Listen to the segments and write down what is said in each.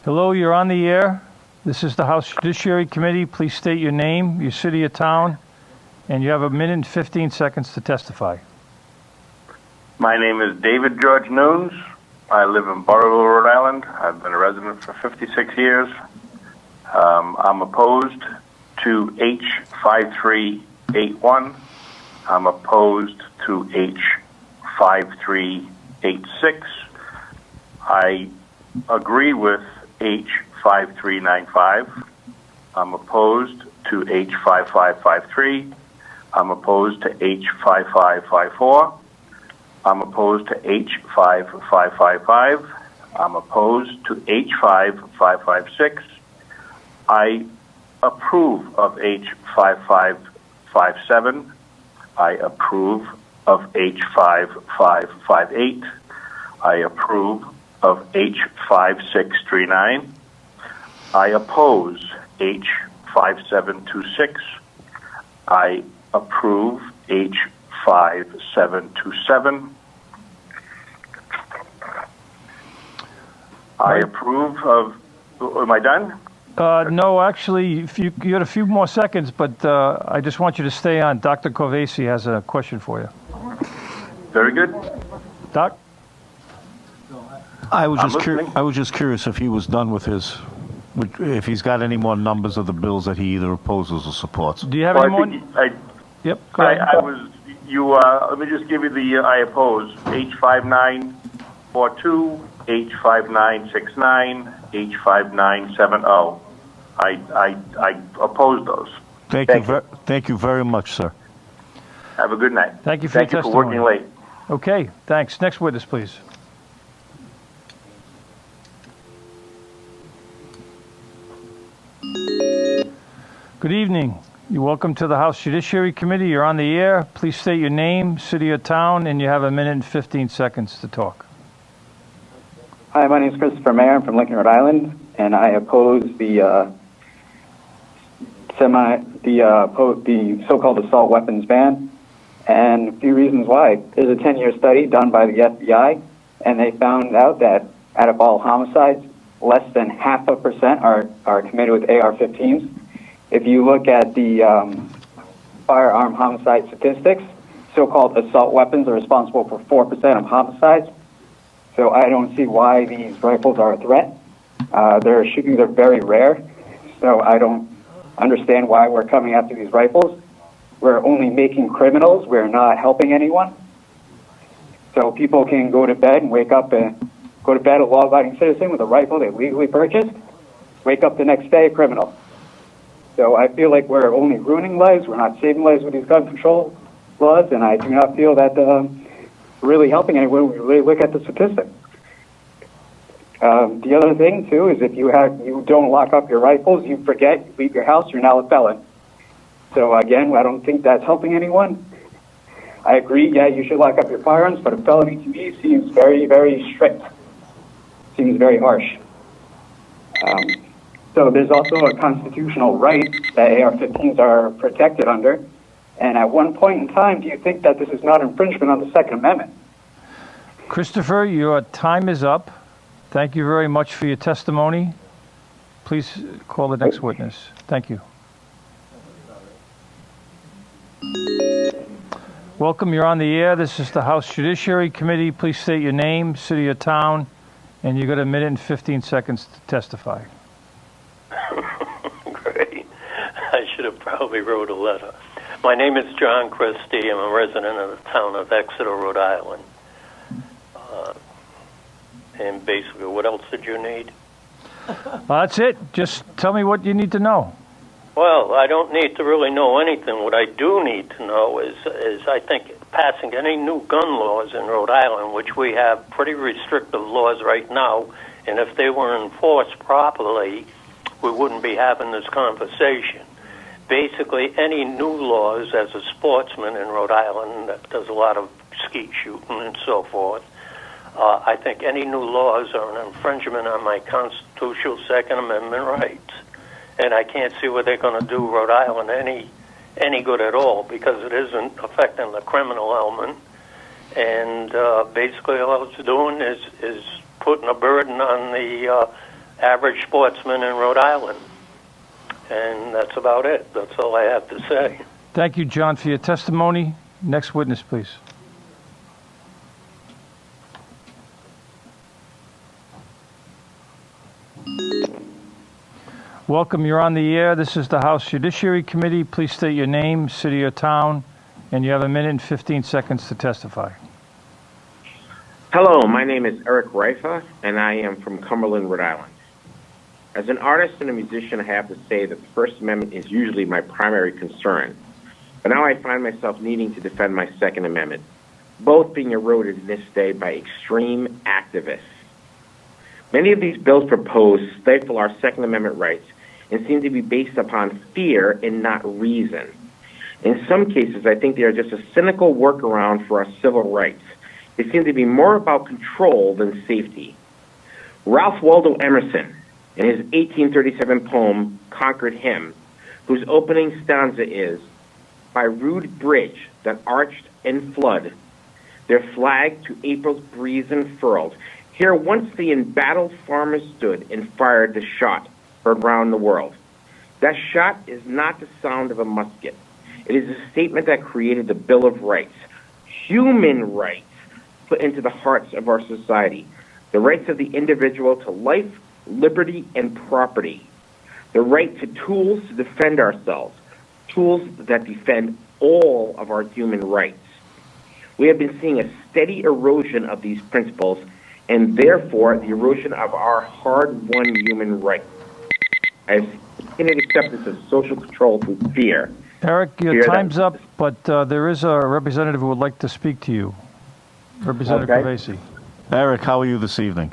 Hello, you're on the air. This is the House Judiciary Committee. Please state your name, your city or town, and you have 1 minute and 15 seconds to testify. My name is David George Nunes. I live in Barroville, Rhode Island. I've been a resident for 56 years. I'm opposed to H5381. I'm opposed to H5386. I agree with H5395. I'm opposed to H5553. I'm opposed to H5554. I'm opposed to H5555. I'm opposed to H5556. I approve of H5557. I approve of H5558. I approve of H5639. I oppose H5726. I approve H5727. I approve of. Am I done? No, actually, if you had a few more seconds, but I just want you to stay on. Dr. Corvesi has a question for you. Very good. Doc? I was just curious if he was done with his, if he's got any more numbers of the bills that he either opposes or supports. Do you have any more? Yep. Go ahead. Let me just give you the I oppose. H5942, H5969, H5970. I oppose those. Thank you very much, sir. Have a good night. Thank you for your testimony. Thank you for working late. Okay, thanks. Next witness, please. Good evening. You're welcome to the House Judiciary Committee. You're on the air. Please state your name, city or town, and you have 1 minute and 15 seconds to talk. Hi, my name is Christopher Mayer. I'm from Lincoln, Rhode Island, and I oppose the so-called assault weapons ban, and a few reasons why. There's a 10-year study done by the FBI, and they found out that out of all homicides, less than 0.5% are committed with AR-15s. If you look at the firearm homicide statistics, so-called assault weapons are responsible for 4% of homicides. So I don't see why these rifles are a threat. Their shootings are very rare, so I don't understand why we're coming after these rifles. We're only making criminals. We're not helping anyone. So people can go to bed and wake up and go to bed a law-abiding citizen with a rifle they legally purchased, wake up the next day a criminal. So I feel like we're only ruining lives. We're not saving lives with these gun control laws, and I do not feel that we're really helping anyone when we really look at the statistics. The other thing, too, is if you don't lock up your rifles, you forget, you leave your house, you're now a felon. So, again, I don't think that's helping anyone. I agree, yeah, you should lock up your firearms, but a felony to me seems very, very strict. Seems very harsh. So there's also a constitutional right that AR-15s are protected under. And at one point in time, do you think that this is not infringement on the Second Amendment? Christopher, your time is up. Thank you very much for your testimony. Please call the next witness. Thank you. Welcome, you're on the air. This is the House Judiciary Committee. Please state your name, city or town, and you've got 1 minute and 15 seconds to testify. Great. I should have probably wrote a letter. My name is John Christie. I'm a resident of the town of Exeter, Rhode Island. And basically, what else did you need? That's it. Just tell me what you need to know. Well, I don't need to really know anything. What I do need to know is I think passing any new gun laws in Rhode Island, which we have pretty restrictive laws right now, and if they were enforced properly, we wouldn't be having this conversation. Basically, any new laws as a sportsman in Rhode Island that does a lot of skeet shooting and so forth, I think any new laws are an infringement on my constitutional Second Amendment rights. And I can't see what they're going to do Rhode Island any good at all, because it isn't affecting the criminal element. And basically all it's doing is putting a burden on average sportsman in Rhode Island. And that's about it. That's all I have to say. Thank you, John, for your testimony. Next witness, please. Welcome, you're on the air. This is the House Judiciary Committee. Please state your name, city or town, and you have a minute and 15 seconds to testify. Hello, my name is Eric Reiffa, and I am from Cumberland, Rhode Island. As an artist and a musician, I have to say that the First Amendment is usually my primary concern. But now I find myself needing to defend my Second Amendment, both being eroded in this day by extreme activists. Many of these bills proposed stifle our Second Amendment rights and seem to be based upon fear and not reason. In some cases, I think they are just a cynical workaround for our civil rights. They seem to be more about control than safety. Ralph Waldo Emerson, in his 1837 poem, Concord Hymn, whose opening stanza is, "By rude bridge that arched and flood, their flag to April's breeze unfurled. Here once the embattled farmers stood and fired the shot heard round the world. That shot is not the sound of a musket. It is a statement that created the Bill of Rights, human rights put into the hearts of our society, the rights of the individual to life, liberty, and property, the right to tools to defend ourselves, tools that defend all of our human rights. We have been seeing a steady erosion of these principles and therefore the erosion of our hard-won human rights. I've seen an acceptance of social control through fear. Eric, your time's up, but there is a representative who would like to speak to you. Representative Cavesi. Eric, how are you this evening?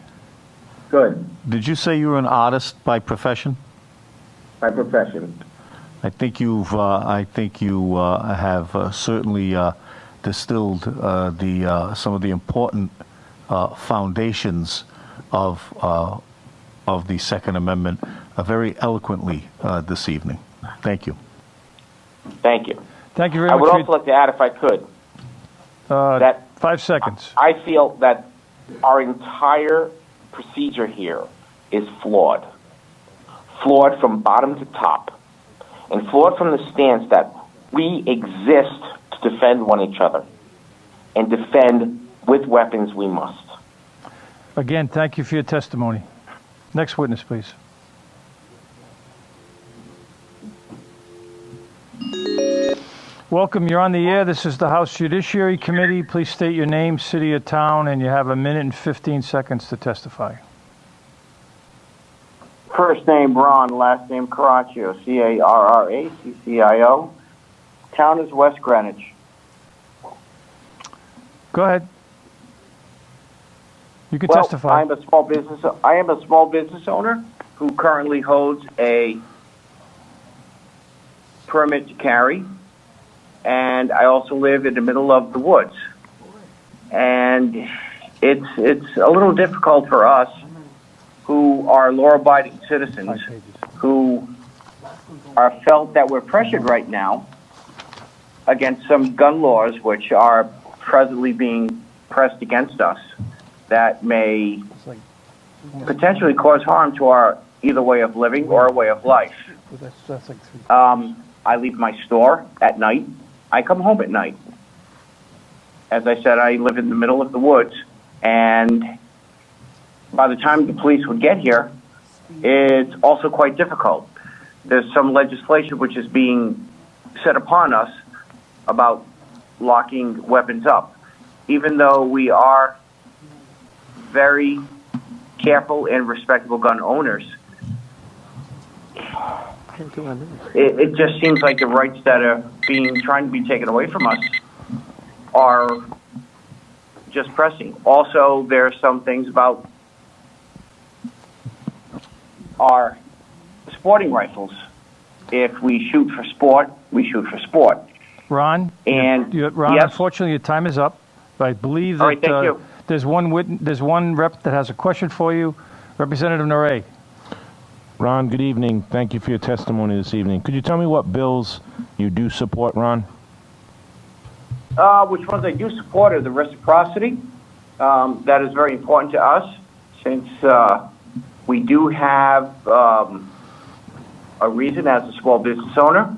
Good. Did you say you were an artist by profession? By profession. I think you have certainly distilled some of the important foundations of the Second Amendment very eloquently this evening. Thank you. Thank you. Thank you very I much. would also like to add, if I could, that 5 seconds. I feel that our entire procedure here is flawed. Flawed from bottom to top. And flawed from the stance that we exist to defend one another. And defend with weapons we must. Again, thank you for your testimony. Next witness, please. Welcome, you're on the air. This is the House Judiciary Committee. Please state your name, city or town, and you have a minute and 15 seconds to testify. First name Braun, last name Caraccio, Carraccio. Town is West Greenwich. Go ahead. You can testify. I am a small business owner who currently holds a permit to carry, and I also live in the middle of the woods. And it's a little difficult for us who are law-abiding citizens who are felt that we're pressured right now against some gun laws which are presently being pressed against us that may potentially cause harm to our either way of living or our way of life. I leave my store at night. I come home at night. As I said, I live in the middle of the woods, and by the time the police would get here, it's also quite difficult. There's some legislation which is being set upon us about locking weapons up. Even though we are very careful and respectable gun owners, it just seems like the rights that are trying to be taken away from us are just pressing. Also, there are some things about our sporting rifles. If we shoot for sport, we shoot for sport. Ron, and Ron, yes? Unfortunately, your time is up. I believe that All right, thank you. there's one rep that has a question for you. Representative Norrie. Ron, good evening. Thank you for your testimony this evening. Could you tell me what bills you do support, Ron? Which ones I do support are the reciprocity. That is very important to us since We do have a reason as a small business owner,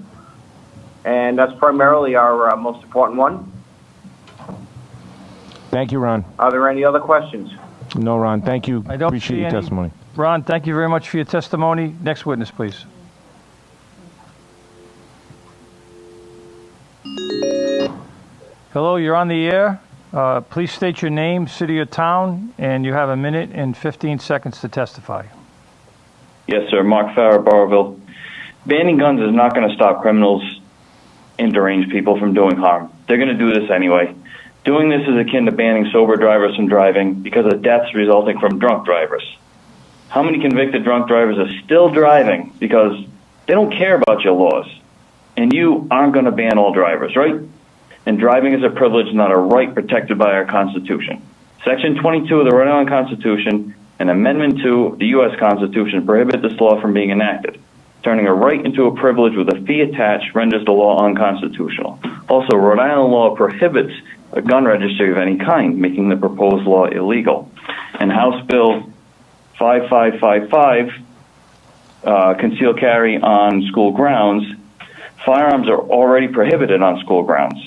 and that's primarily our most important one. Thank you, Ron. Are there any other questions? No, Ron. Thank you. I don't Appreciate see your any. testimony. Ron, thank you very much for your testimony. Next witness, please. Hello, you're on the air. Please state your name, city or town, and you have a minute and 15 seconds to testify. Yes, sir. Mark Farah, Barroville. Banning guns is not going to stop criminals and deranged people from doing harm. They're going to do this anyway. Doing this is akin to banning sober drivers from driving because of deaths resulting from drunk drivers. How many convicted drunk drivers are still driving because they don't care about your laws? And you aren't going to ban all drivers, right? And driving is a privilege, not a right protected by our Constitution. Section 22 of the Rhode Island Constitution and Amendment 2 of the U.S. Constitution prohibit this law from being enacted. Turning a right into a privilege with a fee attached renders the law unconstitutional. Also, Rhode Island law prohibits a gun registry of any kind, making the proposed law illegal. And House Bill 5555, concealed carry on school grounds, firearms are already prohibited on school grounds,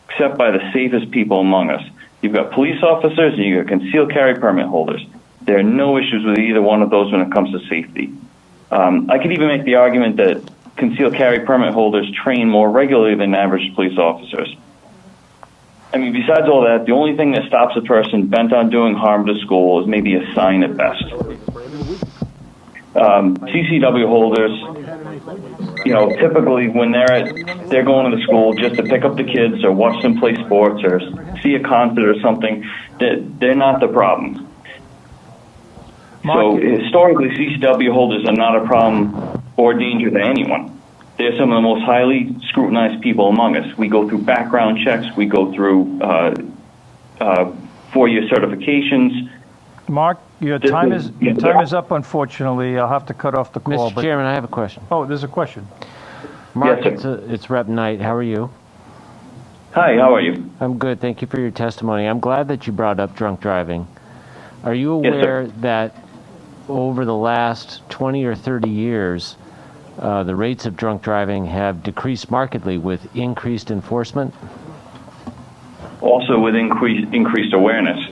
except by the safest people among us. You've got police officers and you've got concealed carry permit holders. There are no issues with either one of those when it comes to safety. I could even make the argument that concealed carry permit holders train more regularly than average police officers. I mean, besides all that, the only thing that stops a person bent on doing harm to school is maybe a sign at best. CCW holders, you know, typically when they're going to the school just to pick up the kids or watch them play sports or see a concert or something, they're not the problem. So historically, CCW holders are not a problem or danger to anyone. They're some of the most highly scrutinized people among us. We go through background checks. We go through 4-year certifications. Mark, your time is up, unfortunately. I'll have to cut off the call. Mr. Chairman, I have a question. Oh, there's a question. Mark, Yes, sir. it's Rep. Knight. How are you? Hi, how are you? I'm good. Thank you for your testimony. I'm glad that you brought up drunk driving. Are you Yes, sir. aware that over the last 20 or 30 years, the rates of drunk driving have decreased markedly with increased enforcement? Also with increased awareness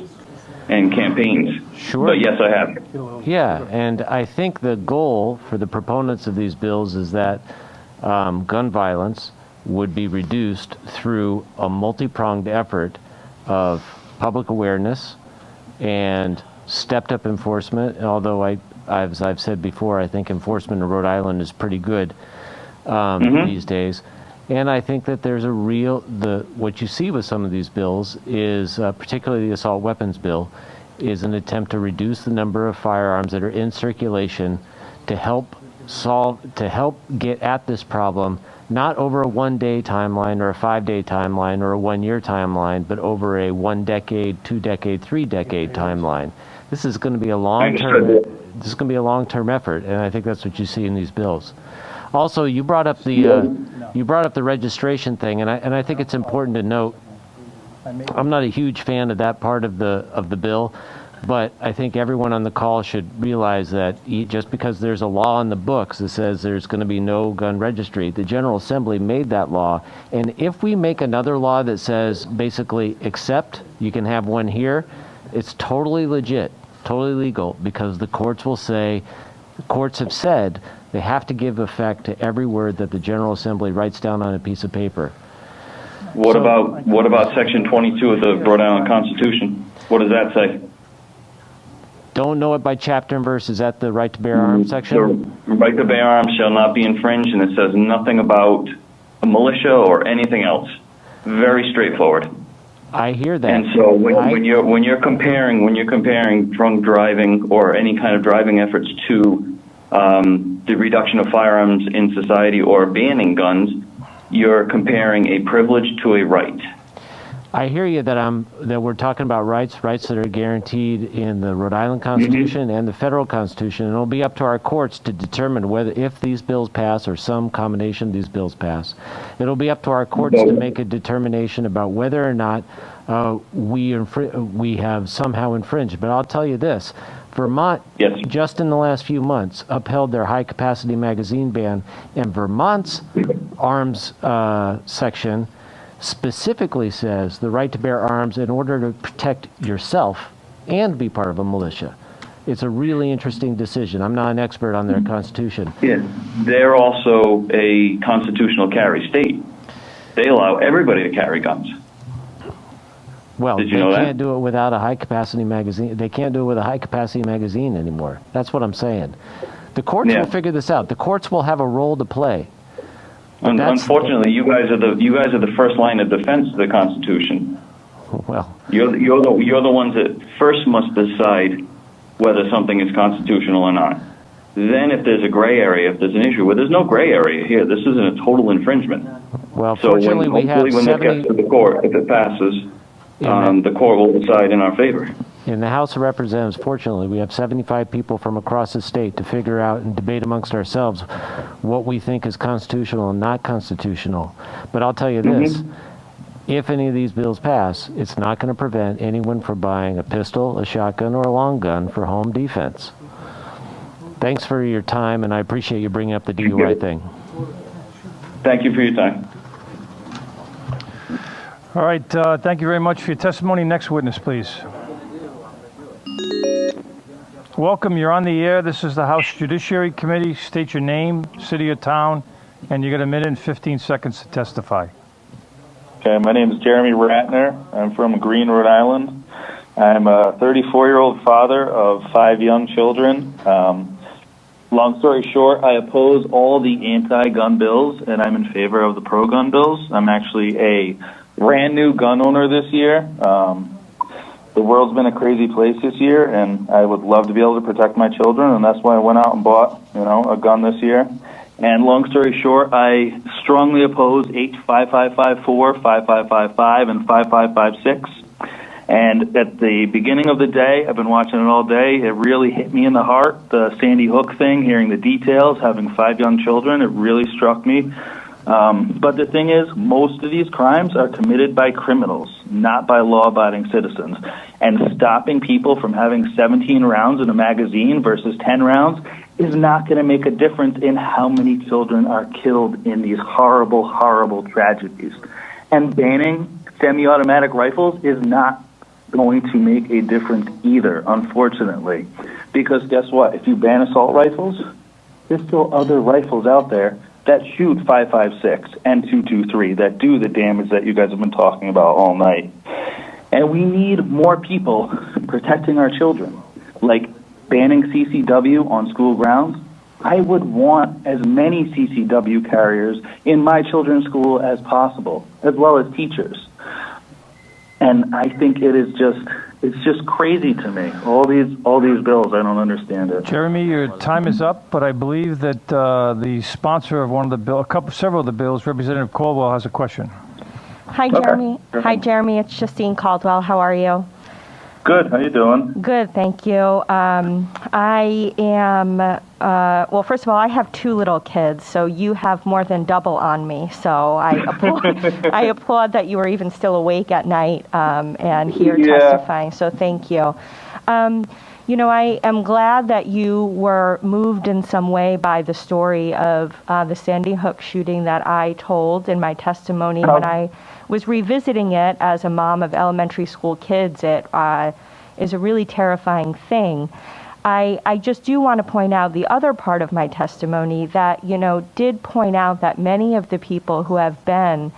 and campaigns. Sure. But yes, I have. Yeah, and I think the goal for the proponents of these bills is that gun violence would be reduced through a multi-pronged effort of public awareness and stepped-up enforcement, although as I've said before, I think enforcement in Rhode Island is pretty good these days. And I think that there's what you see with some of these bills is, particularly the assault weapons bill, is an attempt to reduce the number of firearms that are in circulation to help get at this problem, not over a 1-day timeline or a 5-day timeline or a 1-year timeline, but over a 1-decade, 2-decade, 3-decade timeline. This is going to be a long-term effort, and I think that's what you see in these bills. Also, you brought up the registration thing, and I think it's important to note. I'm not a huge fan of that part of the bill, but I think everyone on the call should realize that just because there's a law in the books that says there's going to be no gun registry, the General Assembly made that law, and if we make another law that says basically except you can have one here, it's totally legit, totally legal, because the courts have said they have to give effect to every word that the General Assembly writes down on a piece of paper. What about Section 22 of the Rhode Island Constitution? What does that say? Don't know it by chapter and verse. Is that the right to bear arms section? The right to bear arms shall not be infringed, and it says nothing about a militia or anything else. Very straightforward. I hear that. And so when you're comparing drunk driving or any kind of driving efforts to the reduction of firearms in society or banning guns, you're comparing a privilege to a right. I hear you that we're talking about rights that are guaranteed in the Rhode Island Constitution and the federal Constitution, and it'll be up to our courts to determine whether, if these bills pass or some combination of these bills pass, it'll be up to our courts to make a determination about whether or not we have somehow infringed. But I'll tell you this, Vermont, Yes. just in the last few months, upheld their high-capacity magazine ban, and Vermont's arms section specifically says the right to bear arms in order to protect yourself and be part of a militia. It's a really interesting decision. I'm not an expert on their constitution. Yeah, they're also a constitutional carry state. They allow everybody to carry guns. Well, Did they you know can't that? do it without a high-capacity magazine. They can't do it with a high-capacity magazine anymore. That's what I'm saying. The courts Yeah. will figure this out. The courts will have a role to play. But that's- Unfortunately, you guys are the first line of defense of the Constitution. Well, You're the ones that first must decide whether something is constitutional or not. Then, if there's a gray area, if there's an issue, well, there's no gray area here. This isn't a total infringement. well, So fortunately, we have hopefully when it 70 gets to the court, if it passes, the court will decide in our favor. in the House of Representatives. Fortunately, we have 75 people from across the state to figure out and debate amongst ourselves what we think is constitutional and not constitutional. But I'll tell you this. If any of these bills pass, it's not going to prevent anyone from buying a pistol, a shotgun, or a long gun for home defense. Thanks for your time, and I appreciate you bringing up the DUI thing. Thank you for your time. All right, thank you very much for your testimony. Next witness, please. Welcome, you're on the air. This is the House Judiciary Committee. State your name, city or town, and you got a minute and 15 seconds to testify. Okay, my name is Jeremy Ratner. I'm from Green, Rhode Island. I'm a 34-year-old father of 5 young children. Long story short, I oppose all the anti-gun bills, and I'm in favor of the pro-gun bills. I'm actually a brand new gun owner this year. The world's been a crazy place this year, and I would love to be able to protect my children, and that's why I went out and bought, a gun this year. And long story short, I strongly oppose H5554, 5555, and 5556. And at the beginning of the day, I've been watching it all day, it really hit me in the heart, the Sandy Hook thing, hearing the details, having 5 young children, it really struck me. But the thing is, most of these crimes are committed by criminals, not by law-abiding citizens. And stopping people from having 17 rounds in a magazine versus 10 rounds is not going to make a difference in how many children are killed in these horrible, horrible tragedies. And banning semi-automatic rifles is not going to make a difference either, unfortunately. Because guess what? If you ban assault rifles, there's still other rifles out there that shoot 5.56 and 2.23 that do the damage that you guys have been talking about all night. And we need more people protecting our children, like banning CCW on school grounds. I would want as many CCW carriers in my children's school as possible, as well as teachers. And I think it's just crazy to me. All these bills, I don't understand it. Jeremy, your time is up, but I believe that the sponsor of one of the several of the bills, Representative Caldwell, has a question. Hi, Jeremy. Hi, Jeremy. It's Justine Caldwell. How are you? Good. How you doing? Good, thank you. I am, well, first of all, I have 2 little kids, so you have more than double on me. So I applaud, I applaud that you are even still awake at night and here testifying. So thank you. I am glad that you were moved in some way by the story of the Sandy Hook shooting that I told in my testimony when I was revisiting it as a mom of elementary school kids. It is a really terrifying thing. I just do want to point out the other part of my testimony that, did point out that many of the people who have been,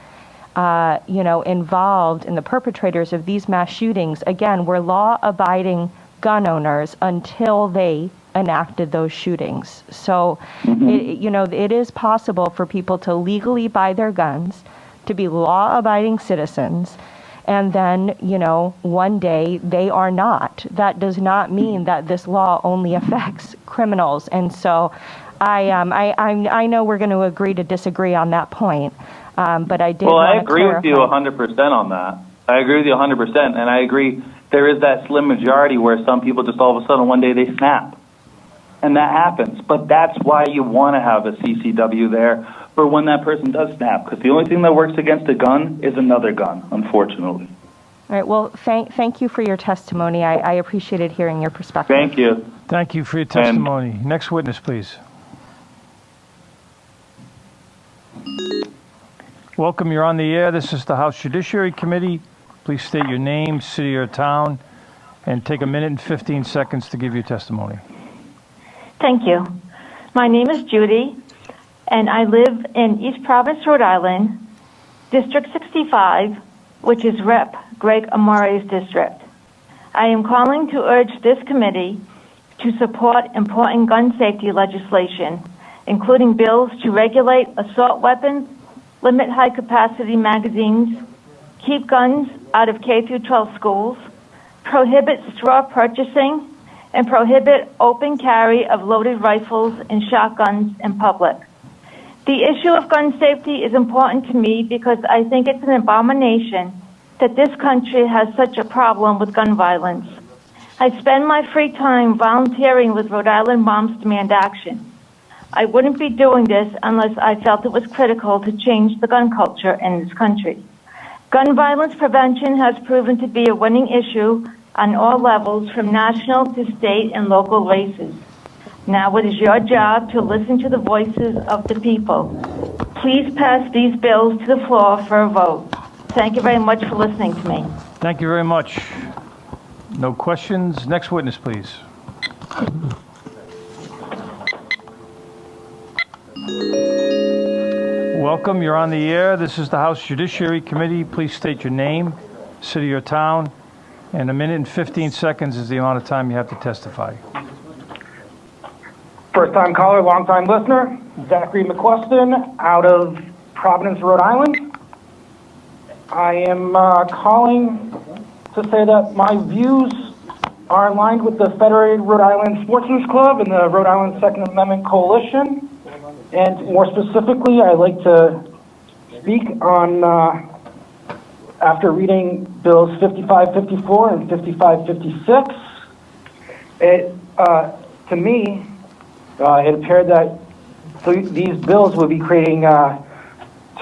involved in the perpetrators of these mass shootings, again, were law-abiding gun owners until they enacted those shootings. So, it is possible for people to legally buy their guns, to be law-abiding citizens, and then, one day they are not. That does not mean that this law only affects criminals. And so I know we're going to agree to disagree on that point, but I did want to agree with you 100% on that. I agree with you 100%, and I agree there is that slim majority where some people just all of a sudden one day they snap. And that happens. But that's why you want to have a CCW there for when that person does snap, because the only thing that works against a gun is another gun, unfortunately. All right. Well, thank you for your testimony. I appreciated hearing your perspective. Thank you. Thank you for your testimony. Next witness, please. Welcome, you're on the air. This is the House Judiciary Committee. Please state your name, city or town, and take a minute and 15 seconds to give your testimony. Thank you. My name is Judy, and I live in East Providence, Rhode Island, District 65, which is Rep. Greg Amare's district. I am calling to urge this committee to support important gun safety legislation, including bills to regulate assault weapons, limit high-capacity magazines, keep guns out of K-12 schools, prohibit straw purchasing, and prohibit open carry of loaded rifles and shotguns in public. The issue of gun safety is important to me because I think it's an abomination that this country has such a problem with gun violence. I spend my free time volunteering with Rhode Island Moms Demand Action. I wouldn't be doing this unless I felt it was critical to change the gun culture in this country. Gun violence prevention has proven to be a winning issue on all levels, from national to state and local races. Now it is your job to listen to the voices of the people. Please pass these bills to the floor for a vote. Thank you very much for listening to me. Thank you very much. No questions. Next witness, please. Welcome, you're on the air. This is the House Judiciary Committee. Please state your name, city or town, and a minute and 15 seconds is the amount of time you have to testify. First-time caller, long-time listener, Zachary Mccusker out of Providence, Rhode Island. I am calling to say that my views are aligned with the Federated Rhode Island Sportsman's Club and the Rhode Island Second Amendment Coalition. And more specifically, I'd like to speak on, after reading Bills 5554 and 5556, to me, it appeared that these bills would be creating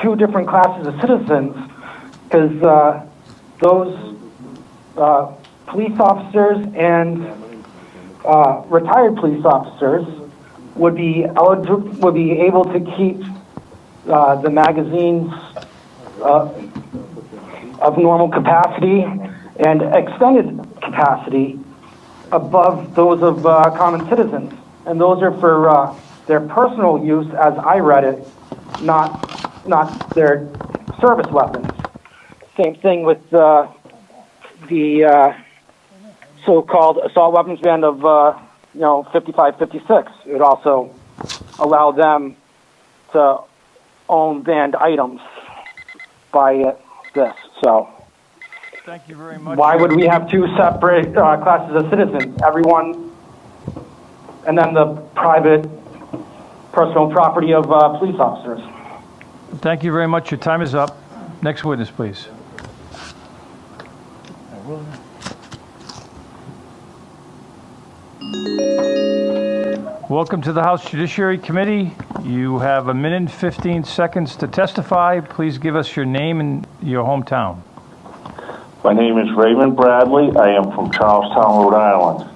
two different classes of citizens, because those police officers and retired police officers would be able to keep the magazines of normal capacity and extended capacity above those of common citizens, and those are for their personal use, as I read it, not their service weapons. Same thing with the so-called assault weapons ban of 5556. It would also allow them to own banned items by this. So, thank you very much. Why would we have two separate classes of citizens? Everyone, and then the private, personal property of police officers. Thank you very much. Your time is up. Next witness, please. Welcome to the House Judiciary Committee. You have a minute and 15 seconds to testify. Please give us your name and your hometown. My name is Raymond Bradley. I am from Charlestown, Rhode Island.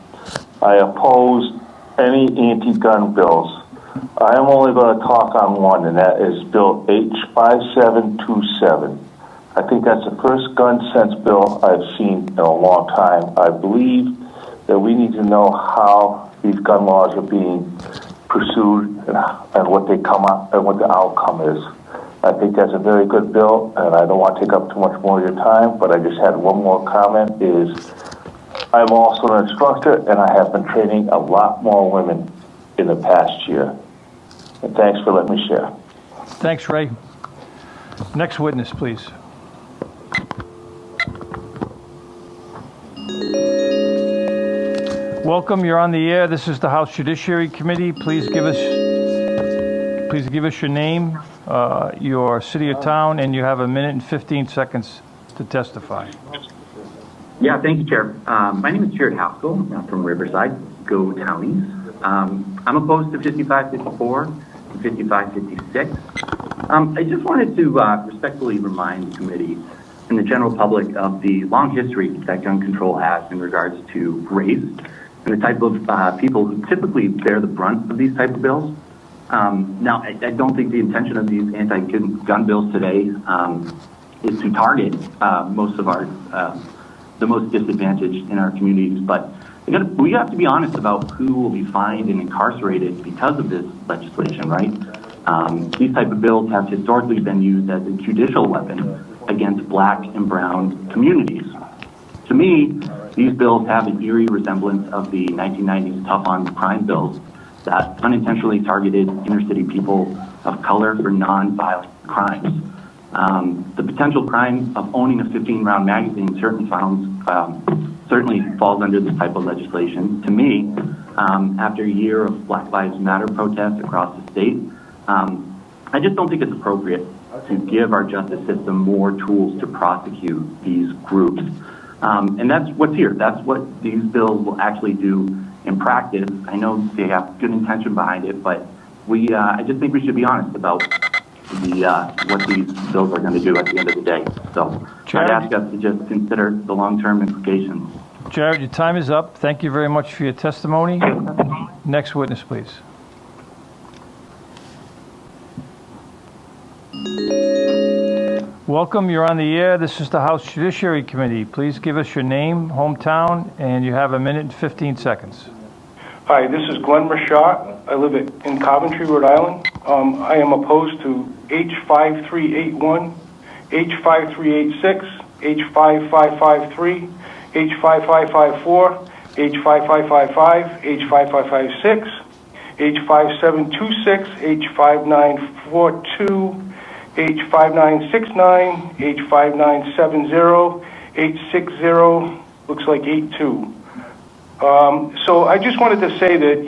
I oppose any anti-gun bills. I am only going to talk on one, and that is Bill H5727. I think that's the first gun sense bill I've seen in a long time. I believe that we need to know how these gun laws are being pursued and what they come up and what the outcome is. I think that's a very good bill, and I don't want to take up too much more of your time, but I just had one more comment is I'm also an instructor, and I have been training a lot more women in the past year. And thanks for letting me share. Thanks, Ray. Next witness, please. Welcome, you're on the air. This is the House Judiciary Committee. Please give us your name, your city or town, and you have a minute and 15 seconds to testify. Yeah, thank you, Chair. My name is Jared Haskell. I'm from Riverside. Go Townies. I'm opposed to 5554 and 5556. I just wanted to respectfully remind the committee and the general public of the long history that gun control has in regards to race, the type of people who typically bear the brunt of these type of bills. Now, I don't think the intention of these anti-gun bills today is to target most of our the most disadvantaged in our communities, but we have to be honest about who will be fined and incarcerated because of this legislation, right? These type of bills have historically been used as a judicial weapon against black and brown communities. To me, these bills have an eerie resemblance of the 1990s tough on crime bills that unintentionally targeted inner city people of color for non-violent crimes. The potential crime of owning a 15-round magazine certainly falls under this type of legislation. To me, after a year of Black Lives Matter protests across the state, I just don't think it's appropriate to give our justice system more tools to prosecute these groups. And that's what's here. That's what these bills will actually do in practice. I know they have good intention behind it, but I just think we should be honest about what these bills are going to do at the end of the day. So I'd ask us to just consider the long-term implications. Jared, your time is up. Thank you very much for your testimony. Next witness, please. Welcome, you're on the air. This is the House Judiciary Committee. Please give us your name, hometown, and you have a minute and 15 seconds. Hi, this is Glenn Rashat. I live in Coventry, Rhode Island. I am opposed to H5381, H5386, H5553, H5554, H5555, H5556, H5726, H5942, H5969, H5970, H60, looks like 82. So I just wanted to say that,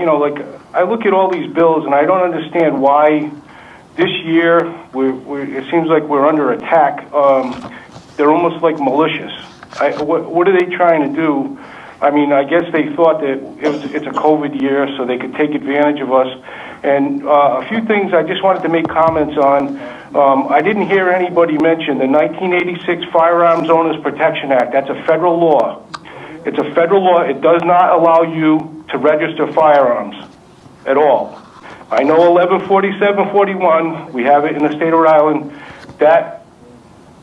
I look at all these bills and I don't understand why this year it seems like we're under attack. They're almost like malicious. What are they trying to do? I mean, I guess they thought that it's a COVID year so they could take advantage of us. And a few things I just wanted to make comments on. I didn't hear anybody mention the 1986 Firearms Owners Protection Act. That's a federal law. It's a federal law. It does not allow you to register firearms at all. I know 114741, we have it in the state of Rhode Island, that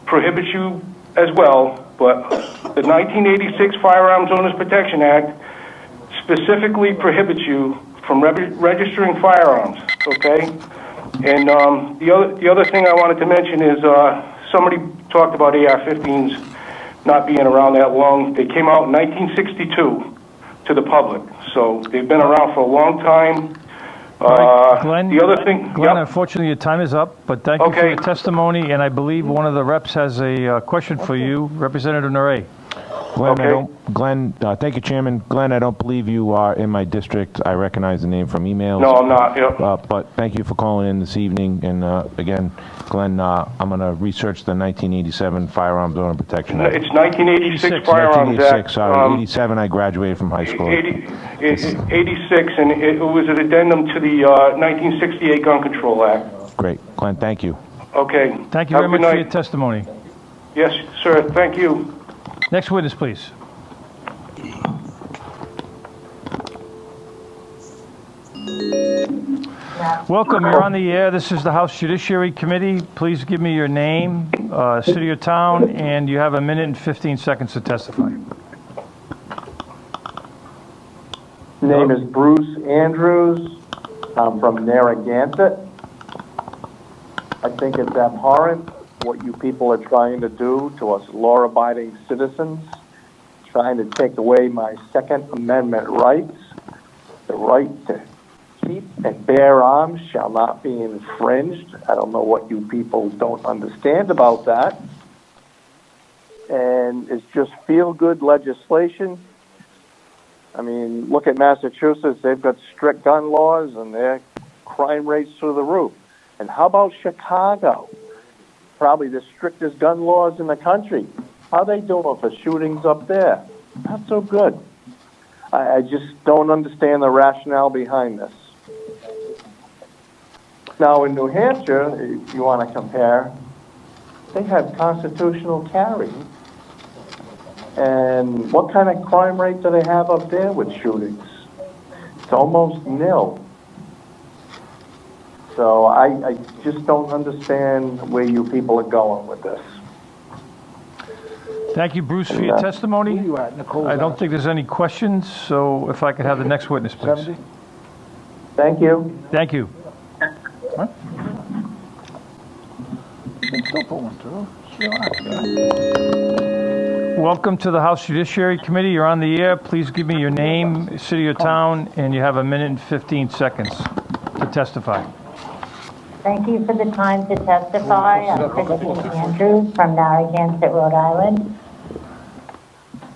prohibits you as well, but the 1986 Firearms Owners Protection Act specifically prohibits you from registering firearms, okay? And the other thing I wanted to mention is somebody talked about AR-15s not being around that long. They came out in 1962 to the public, so they've been around for a long time. Glenn, the other thing, Glenn, unfortunately your time is up, but thank you for your testimony, and I believe one of the reps has a question for you, Representative Naray. Glenn, thank you, Chairman. Glenn, I don't believe you are in my district. I recognize the name from emails. No, I'm not. Yep. But thank you for calling in this evening. And again, Glenn, I'm going to research the 1987 Firearms Owner Protection Act. It's 1986 Firearms Act. 87, I graduated from high school. 86, and it was an addendum to the 1968 Gun Control Act. Great. Glenn, thank you. Okay. Thank you very much for your testimony. Yes, sir. Thank you. Next witness, please. Welcome, you're on the air. This is the House Judiciary Committee. Please give me your name, city or town, and you have a minute and 15 seconds to testify. Name is Bruce Andrews. I'm from Narragansett. I think it's abhorrent what you people are trying to do to us law-abiding citizens, trying to take away my Second Amendment rights. The right to keep and bear arms shall not be infringed. I don't know what you people don't understand about that. And it's just feel-good legislation. I mean, look at Massachusetts. They've got strict gun laws and their crime rates through the roof. And how about Chicago? Probably the strictest gun laws in the country. How are they doing for shootings up there? Not so good. I just don't understand the rationale behind this. Now, in New Hampshire, if you want to compare, they have constitutional carry. And what kind of crime rate do they have up there with shootings? It's almost nil. So I just don't understand where you people are going with this. Thank you, Bruce, for your testimony. I don't think there's any questions, so if I could have the next witness, please. Thank you. Thank you. Welcome to the House Judiciary Committee. You're on the air. Please give me your name, city or town, and you have a minute and 15 seconds to testify. Thank you for the time to testify. I'm Christie Andrews from Narragansett, Rhode Island.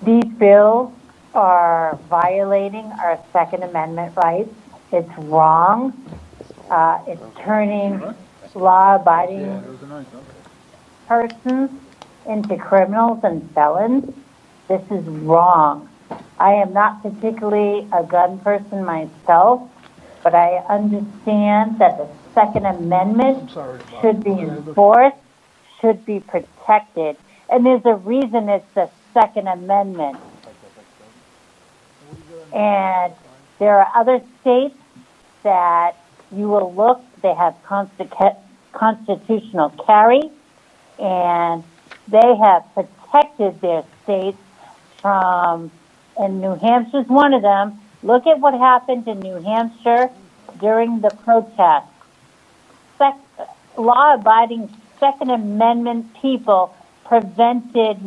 These bills are violating our Second Amendment rights. It's wrong. It's turning law-abiding persons into criminals and felons. This is wrong. I am not particularly a gun person myself, but I understand that the Second Amendment should be enforced, should be protected, and there's a reason it's the Second Amendment. And there are other states that you will look, they have constitutional carry, and they have protected their states from, and New Hampshire's one of them. Look at what happened in New Hampshire during the protests. Law-abiding Second Amendment people prevented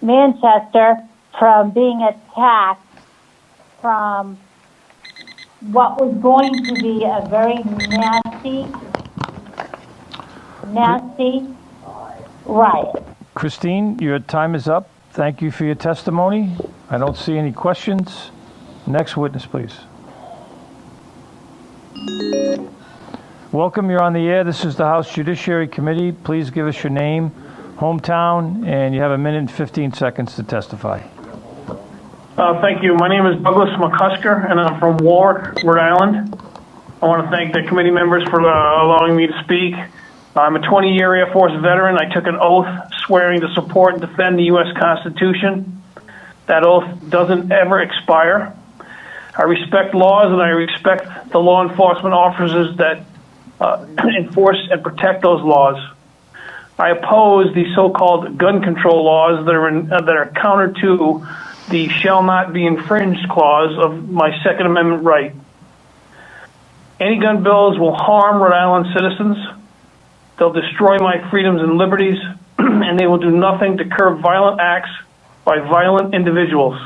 Manchester from being attacked from what was going to be a very nasty riot. Christine, your time is up. Thank you for your testimony. I don't see any questions. Next witness, please. Welcome, you're on the air. This is the House Judiciary Committee. Please give us your name, hometown, and you have a minute and 15 seconds to testify. Thank you. My name is Douglas Mccusker, and I'm from Warwick, Rhode Island. I want to thank the committee members for allowing me to speak. I'm a 20-year Air Force veteran. I took an oath swearing to support and defend the U.S. Constitution. That oath doesn't ever expire. I respect laws, and I respect the law enforcement officers that enforce and protect those laws. I oppose the so-called gun control laws that are counter to the shall not be infringed clause of my Second Amendment right. Any gun bills will harm Rhode Island citizens. They'll destroy my freedoms and liberties, and they will do nothing to curb violent acts by violent individuals.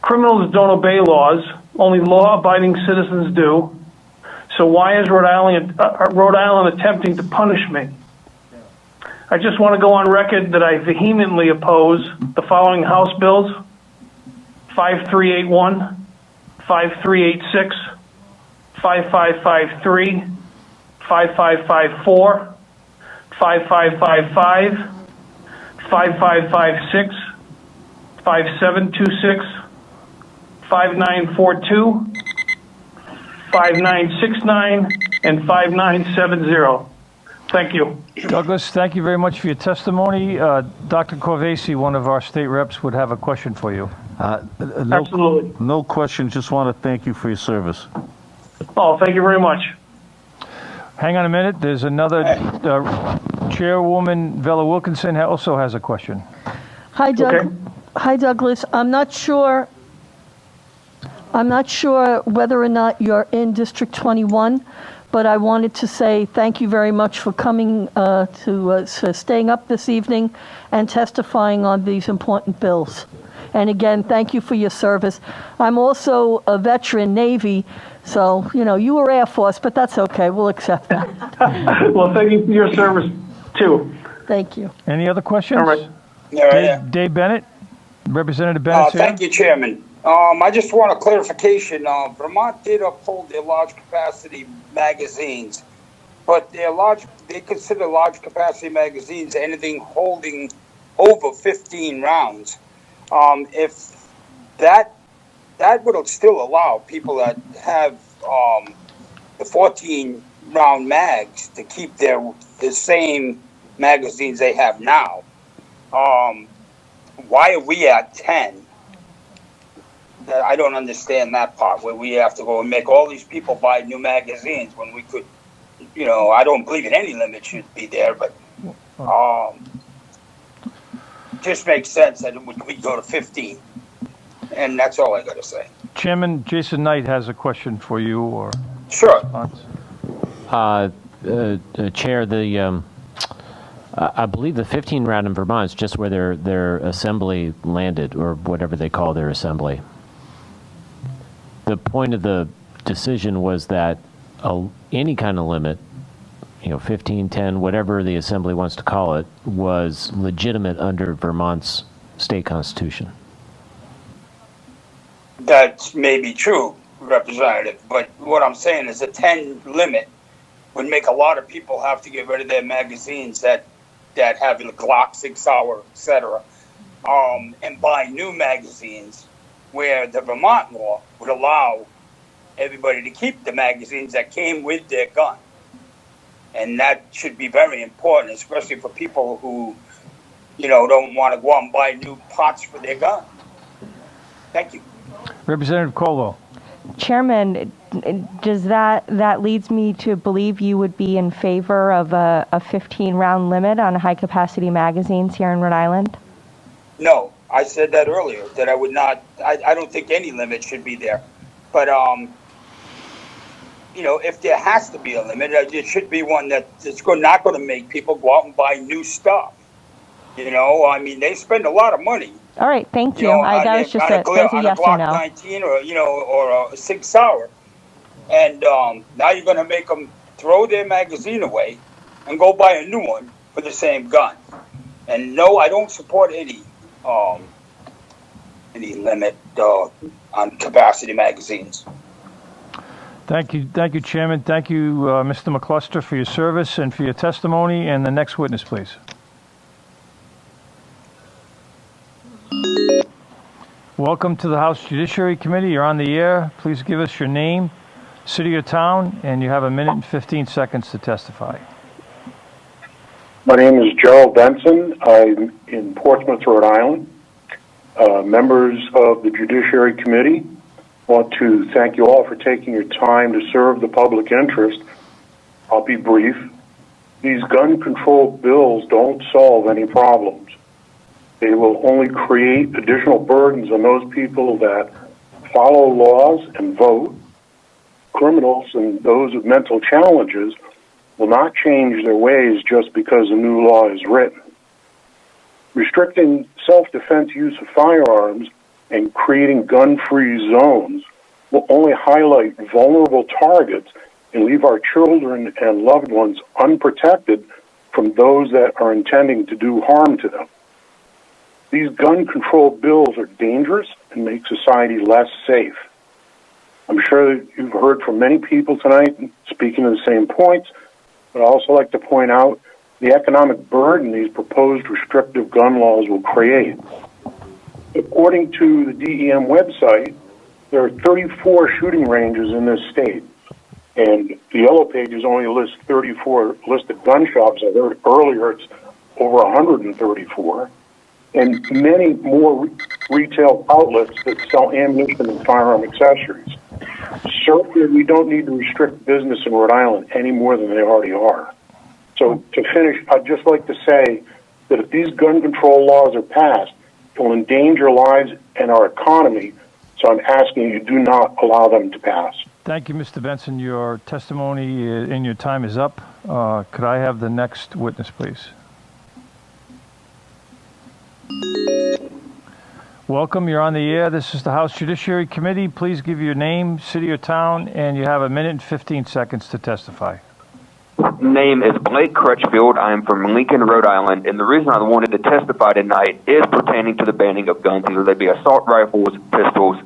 Criminals don't obey laws. Only law-abiding citizens do. So why is Rhode Island attempting to punish me? I just want to go on record that I vehemently oppose the following House bills: 5381, 5386, 5553, 5554, 5555, 5556, 5726, 5942, 5969, and 5970. Thank you. Douglas, thank you very much for your testimony. Dr. Corvesi, one of our state reps, would have a question for you. Absolutely. No question. Just want to thank you for your service. Oh, thank you very much. Hang on a minute. There's another Chairwoman Vella Wilkinson also has a question. Hi, Doug. Okay. Hi, Douglas. I'm not sure whether or not you're in District 21, but I wanted to say thank you very much for coming to staying up this evening and testifying on these important bills. And again, thank you for your service. I'm also a veteran Navy, so, you were Air Force, but that's okay. We'll accept that. Well, thank you for your service, too. Thank you. Any other questions? All right. Dave Bennett, Representative Bennett. Thank you, Chairman. I just want a clarification. Vermont did uphold their large capacity magazines, but they consider large capacity magazines anything holding over 15 rounds. If that would still allow people that have the 14 round mags to keep the same magazines they have now. Why are we at 10? I don't understand that part where we have to go and make all these people buy new magazines when we could, I don't believe in any limit should be there, but just makes sense that we go to 15. And that's all I got to say. Chairman Jason Knight has a question for you or sure. Response. Chair, I believe the 15 round in Vermont is just where their assembly landed, or whatever they call their assembly. The point of the decision was that any kind of limit, 15, 10, whatever the assembly wants to call it, was legitimate under Vermont's state constitution. That may be true, Representative, but what I'm saying is a 10 limit would make a lot of people have to get rid of their magazines that have the Glock 6 Hour, etc., and buy new magazines, where the Vermont law would allow everybody to keep the magazines that came with their gun. And that should be very important, especially for people who, don't want to go out and buy new pots for their gun. Thank you. Representative Caldwell. Chairman, does that leads me to believe you would be in favor of a 15-round limit on high-capacity magazines here in Rhode Island? No, I said that earlier, that I would not, I don't think any limit should be there. But, if there has to be a limit, it should be one that's not going to make people go out and buy new stuff. They spend a lot of money. All right, thank you. That was just a yes or no. 19 or a 6 Hour. And now you're going to make them throw their magazine away and go buy a new one for the same gun. And no, I don't support any limit on capacity magazines. Thank you, Chairman. Thank you, Mr. Mccusker, for your service and for your testimony. And the next witness, please. Welcome to the House Judiciary Committee. You're on the air. Please give us your name, city or town, and you have a minute and 15 seconds to testify. My name is Gerald Benson. I'm in Portsmouth, Rhode Island. Members of the Judiciary Committee, I want to thank you all for taking your time to serve the public interest. I'll be brief. These gun control bills don't solve any problems. They will only create additional burdens on those people that follow laws and vote. Criminals and those with mental challenges will not change their ways just because a new law is written. Restricting self-defense use of firearms and creating gun-free zones will only highlight vulnerable targets and leave our children and loved ones unprotected from those that are intending to do harm to them. These gun control bills are dangerous and make society less safe. I'm sure that you've heard from many people tonight speaking to the same points, but I'd also like to point out the economic burden these proposed restrictive gun laws will create. According to the DEM website, there are 34 shooting ranges in this state, and the Yellow Pages only list 34 listed gun shops. I heard earlier it's over 134, and many more retail outlets that sell ammunition and firearm accessories. Certainly, we don't need to restrict business in Rhode Island any more than they already are. So to finish, I'd just like to say that if these gun control laws are passed, it will endanger lives and our economy, so I'm asking you do not allow them to pass. Thank you, Mr. Benson. Your testimony and your time is up. Could I have the next witness, please? Welcome. You're on the air. This is the House Judiciary Committee. Please give your name, city or town, and you have a minute and 15 seconds to testify. Name is Blake Crutchfield. I am from Lincoln, Rhode Island, and the reason I wanted to testify tonight is pertaining to the banning of guns, either they be assault rifles, pistols,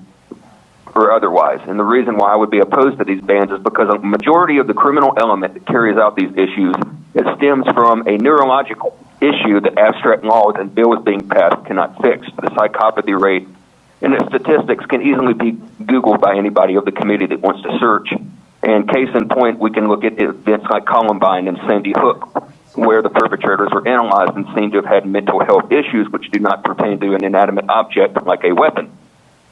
or otherwise. And the reason why I would be opposed to these bans is because a majority of the criminal element that carries out these issues, it stems from a neurological issue that abstract laws and bills being passed cannot fix. The psychopathy rate and the statistics can easily be Googled by anybody of the committee that wants to search. And case in point, we can look at events like Columbine and Sandy Hook, where the perpetrators were analyzed and seemed to have had mental health issues which do not pertain to an inanimate object like a weapon.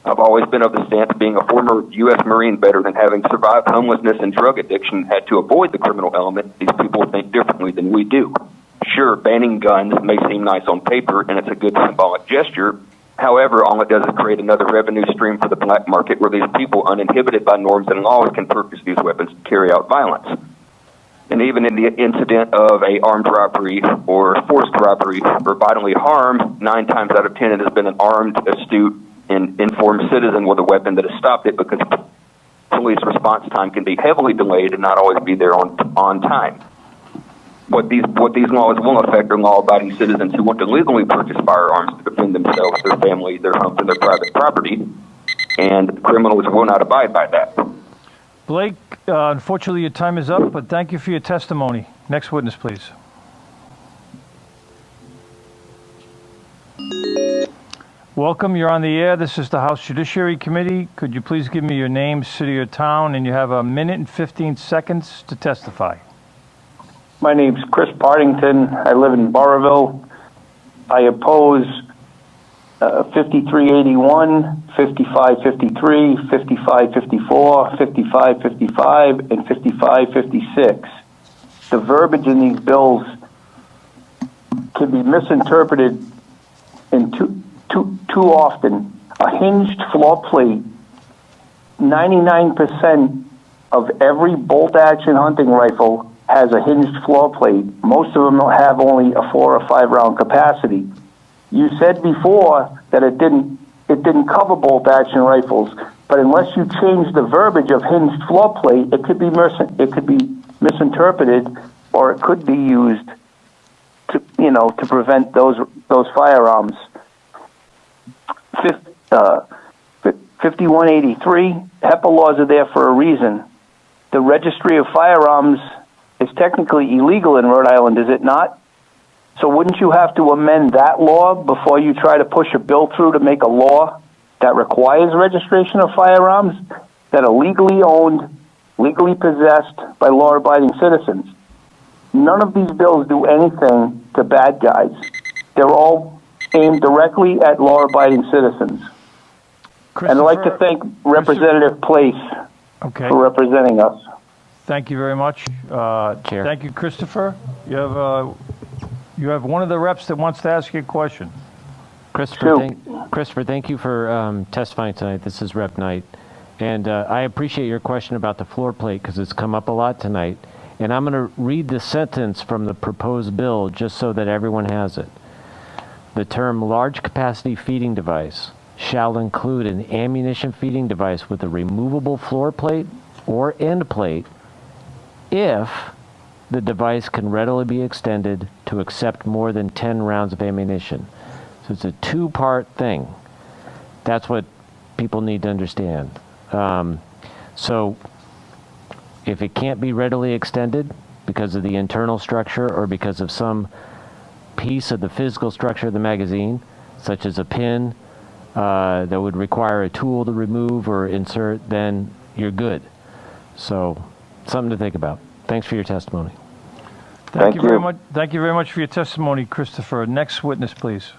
I've always been of the stance, being a former U.S. Marine veteran and having survived homelessness and drug addiction, had to avoid the criminal element. These people think differently than we do. Sure, banning guns may seem nice on paper, and it's a good symbolic gesture. However, all it does is create another revenue stream for the black market where these people, uninhibited by norms and laws, can purchase these weapons to carry out violence. And even in the incident of a armed robbery or forced robbery or bodily harm, 9 times out of 10 it has been an armed, astute, and informed citizen with a weapon that has stopped it, because police response time can be heavily delayed and not always be there on time. What these laws will affect are law-abiding citizens who want to legally purchase firearms to defend themselves, their family, their homes, and their private property, and criminals will not abide by that. Blake, unfortunately your time is up, but thank you for your testimony. Next witness, please. Welcome, you're on the air. This is the House Judiciary Committee. Could you please give me your name, city, or town, and you have a minute and 15 seconds to testify. My name's Chris Barrington. I live in Barroville. I oppose 5381, 5553, 5554, 5555, and 5556. The verbiage in these bills can be misinterpreted in too often. A hinged floor plate, 99% of every bolt-action hunting rifle has a hinged floor plate. Most of them have only a 4 or 5 round capacity. You said before that it didn't cover bolt-action rifles, but unless you change the verbiage of hinged floor plate, it could be misinterpreted, or it could be used to prevent those firearms. 5183, HEPA laws are there for a reason. The registry of firearms is technically illegal in Rhode Island, is it not? So wouldn't you have to amend that law before you try to push a bill through to make a law that requires registration of firearms that are legally owned, legally possessed by law-abiding citizens? None of these bills do anything to bad guys. They're all aimed directly at law-abiding citizens. And I'd like to thank Representative Place for representing us. Thank you very much. Thank you, Christopher. You have one of the reps that wants to ask you a question. Christopher, thank you for testifying tonight. This is Rep Knight. And I appreciate your question about the floor plate because it's come up a lot tonight. And I'm going to read the sentence from the proposed bill just so that everyone has it. The term large capacity feeding device shall include an ammunition feeding device with a removable floor plate or end plate if the device can readily be extended to accept more than 10 rounds of ammunition. So it's a 2-part thing. That's what people need to understand. So if it can't be readily extended because of the internal structure or because of some piece of the physical structure of the magazine, such as a pin that would require a tool to remove or insert, then you're good. So something to think about. Thanks for your testimony. Thank you very much. Thank you very much for your testimony, Christopher. Next witness, please.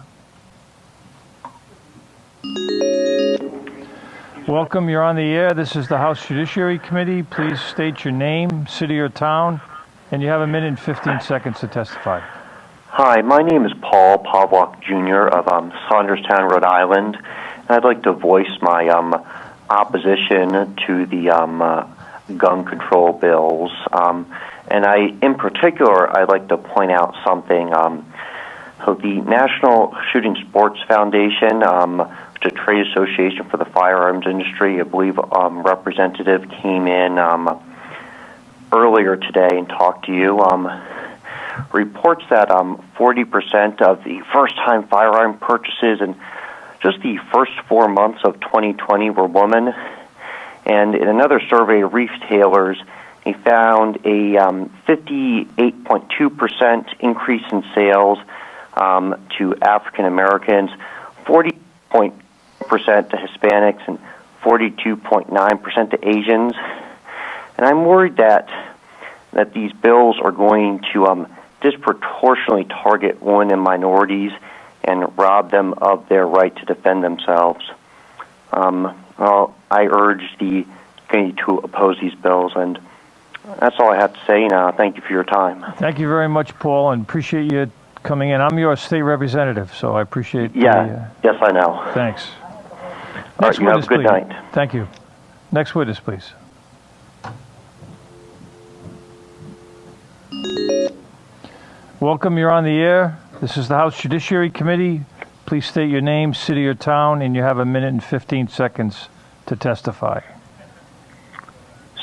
Welcome. You're on the air. This is the House Judiciary Committee. Please state your name, city or town, and you have a minute and 15 seconds to testify. Hi, my name is Paul Pavlak Jr. of Saunderstown, Rhode Island, and I'd like to voice my opposition to the gun control bills. And in particular, I'd like to point out something. So the National Shooting Sports Foundation, which is a trade association for the firearms industry, I believe representative came in earlier today and talked to you, reports that 40% of the first-time firearm purchases in just the first 4 months of 2020 were women. And in another survey of retailers, he found a 58.2% increase in sales to African Americans, 40.0% to Hispanics, and 42.9% to Asians. And I'm worried that these bills are going to disproportionately target women and minorities and rob them of their right to defend themselves. Well, I urge the committee to oppose these bills, and that's all I have to say now. Thank you for your time. Thank you very much, Paul, and appreciate you coming in. I'm your state representative, so I appreciate Yes, I know. Thanks. All right, you have a good night. Thank you. Next witness, please. Welcome, you're on the air. This is the House Judiciary Committee. Please state your name, city or town, and you have 1 minute and 15 seconds to testify.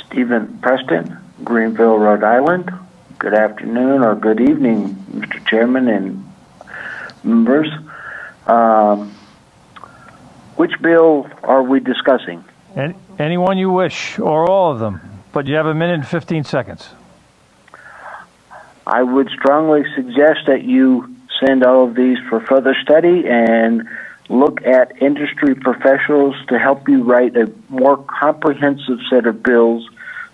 Stephen Preston, Greenville, Rhode Island. Good afternoon or good evening, Mr. Chairman and members. Which bill are we discussing? Anyone you wish, or all of them, but you have 1 minute and 15 seconds. I would strongly suggest that you send all of these for further study and look at industry professionals to help you write a more comprehensive set of bills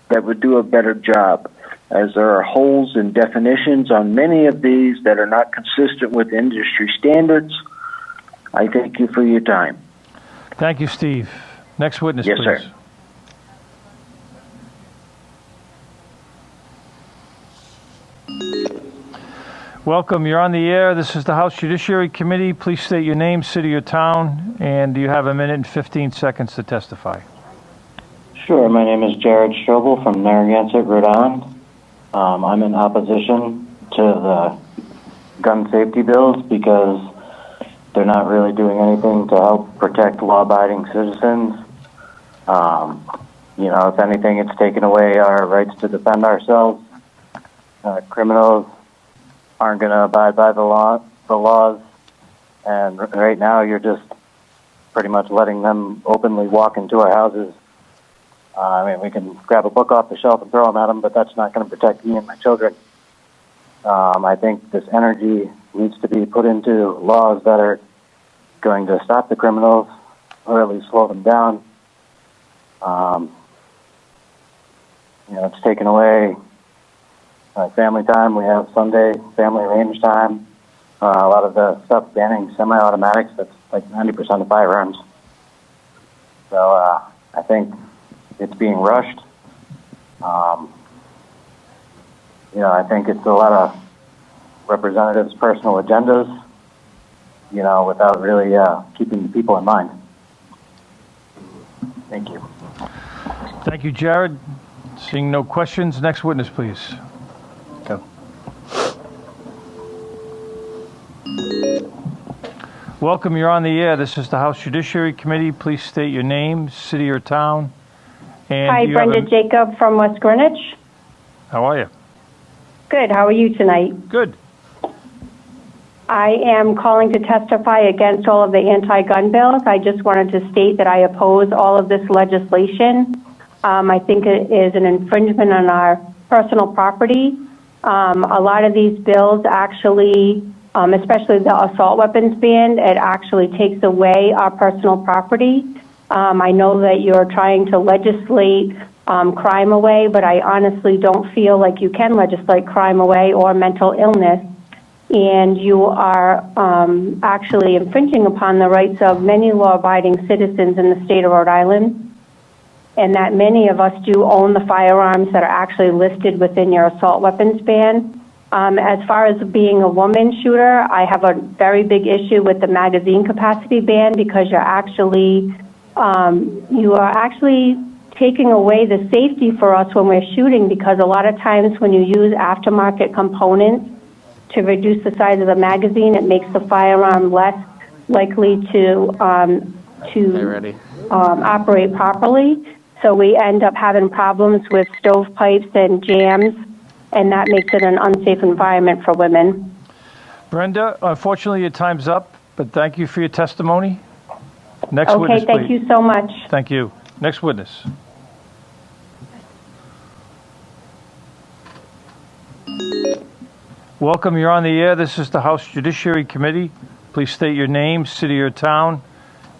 that would do a better job, as there are holes in definitions on many of these that are not consistent with industry standards. I thank you for your time. Thank you, Steve. Next witness, yes, please. Sir. Welcome, you're on the air. This is the House Judiciary Committee. Please state your name, city or town, and you have 1 minute and 15 seconds to testify. Sure, my name is Jared Strobel from Narragansett, Rhode Island. I'm in opposition to the gun safety bills because they're not really doing anything to help protect law-abiding citizens. If anything, it's taken away our rights to defend ourselves. Criminals aren't going to abide by the laws, and right now you're just pretty much letting them openly walk into our houses. We can grab a book off the shelf and throw them at them, but that's not going to protect me and my children. I think this energy needs to be put into laws that are going to stop the criminals or at least slow them down. It's taken away family time. We have Sunday family range time. A lot of the stuff banning semi-automatics, that's like 90% of firearms. So I think it's being rushed. I think it's a lot of representatives' personal agendas, without really keeping the people in mind. Thank you. Thank you, Jared. Seeing no questions, next witness, please. Go. Welcome, you're on the air. This is the House Judiciary Committee. Please state your name, city or town. And Hi, Brenda Jacob from West Greenwich. How are you? Good. How are you tonight? Good. I am calling to testify against all of the anti-gun bills. I just wanted to state that I oppose all of this legislation. I think it is an infringement on our personal property. A lot of these bills actually, especially the assault weapons ban, it actually takes away our personal property. I know that you're trying to legislate crime away, but I honestly don't feel like you can legislate crime away or mental illness. And you are actually infringing upon the rights of many law-abiding citizens in the state of Rhode Island, and that many of us do own the firearms that are actually listed within your assault weapons ban. As far as being a woman shooter, I have a very big issue with the magazine capacity ban because you are actually taking away the safety for us when we're shooting, because a lot of times when you use aftermarket components to reduce the size of the magazine, it makes the firearm less likely to operate properly. So we end up having problems with stovepipes and jams, and that makes it an unsafe environment for women. Brenda, unfortunately your time's up, but thank you for your testimony. Next witness, Okay, thank please. you so much. Thank you. Next witness. Welcome, you're on the air. This is the House Judiciary Committee. Please state your name, city or town,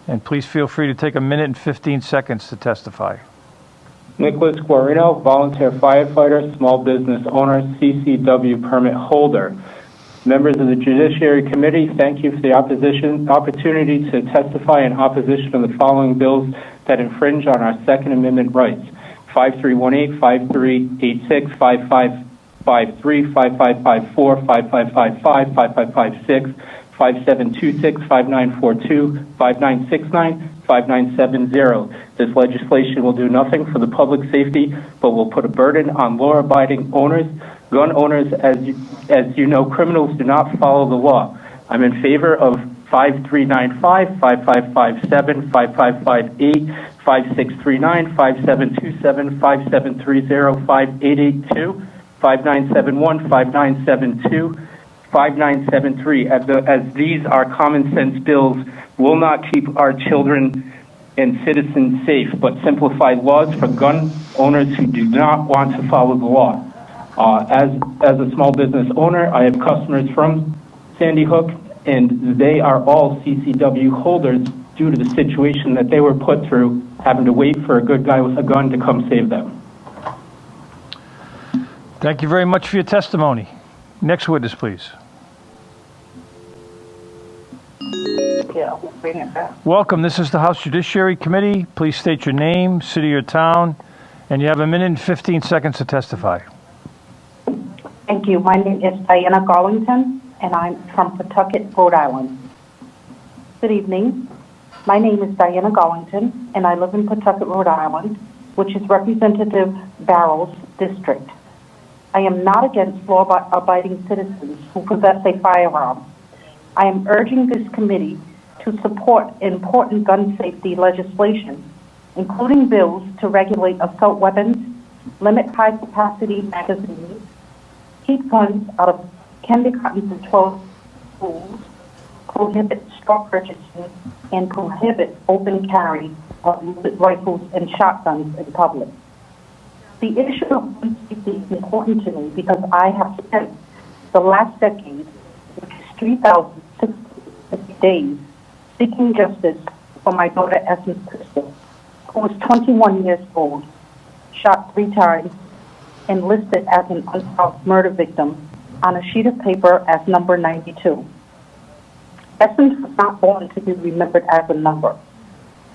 and please feel free to take 1 minute and 15 seconds to testify. Nicholas Guarino, volunteer firefighter, small business owner, CCW permit holder. Members of the Judiciary Committee, thank you for the opportunity to testify in opposition to the following bills that infringe on our Second Amendment rights: 5318, 5386, 5553, 5554, 5555, 5556, 5726, 5942, 5969, 5970. This legislation will do nothing for the public safety, but will put a burden on law-abiding owners. Gun owners, as you know, criminals do not follow the law. I'm in favor of 5395, 5557, 5558, 5639, 5727, 5730, 5882, 5971, 5972, 5973, as these are common sense bills, will not keep our children and citizens safe, but simplify laws for gun owners who do not want to follow the law. As a small business owner, I have customers from Sandy Hook, and they are all CCW holders due to the situation that they were put through, having to wait for a good guy with a gun to come save them. Thank you very much for your testimony. Next witness, please. Yeah, bring it back. Welcome. This is the House Judiciary Committee. Please state your name, city or town, and you have a minute and 15 seconds to testify. Thank you. My name is Diana Garlington, and I'm from Pawtucket, Rhode Island. Good evening. My name is Diana Garlington, and I live in Pawtucket, Rhode Island, which is Representative Barrow's district. I am not against law-abiding citizens who possess a firearm. I am urging this committee to support important gun safety legislation, including bills to regulate assault weapons, limit high-capacity magazines, keep guns out of kindergarten to 12 schools, prohibit straw purchasing, and prohibit open carry of rifles and shotguns in public. The issue of gun safety is important to me because I have spent the last decade, which is 3,650 days, seeking justice for my daughter, Christie, who was 21 years old, shot 3 times, and listed as an unsolved murder victim on a sheet of paper as number 92. Essence was not born to be remembered as a number.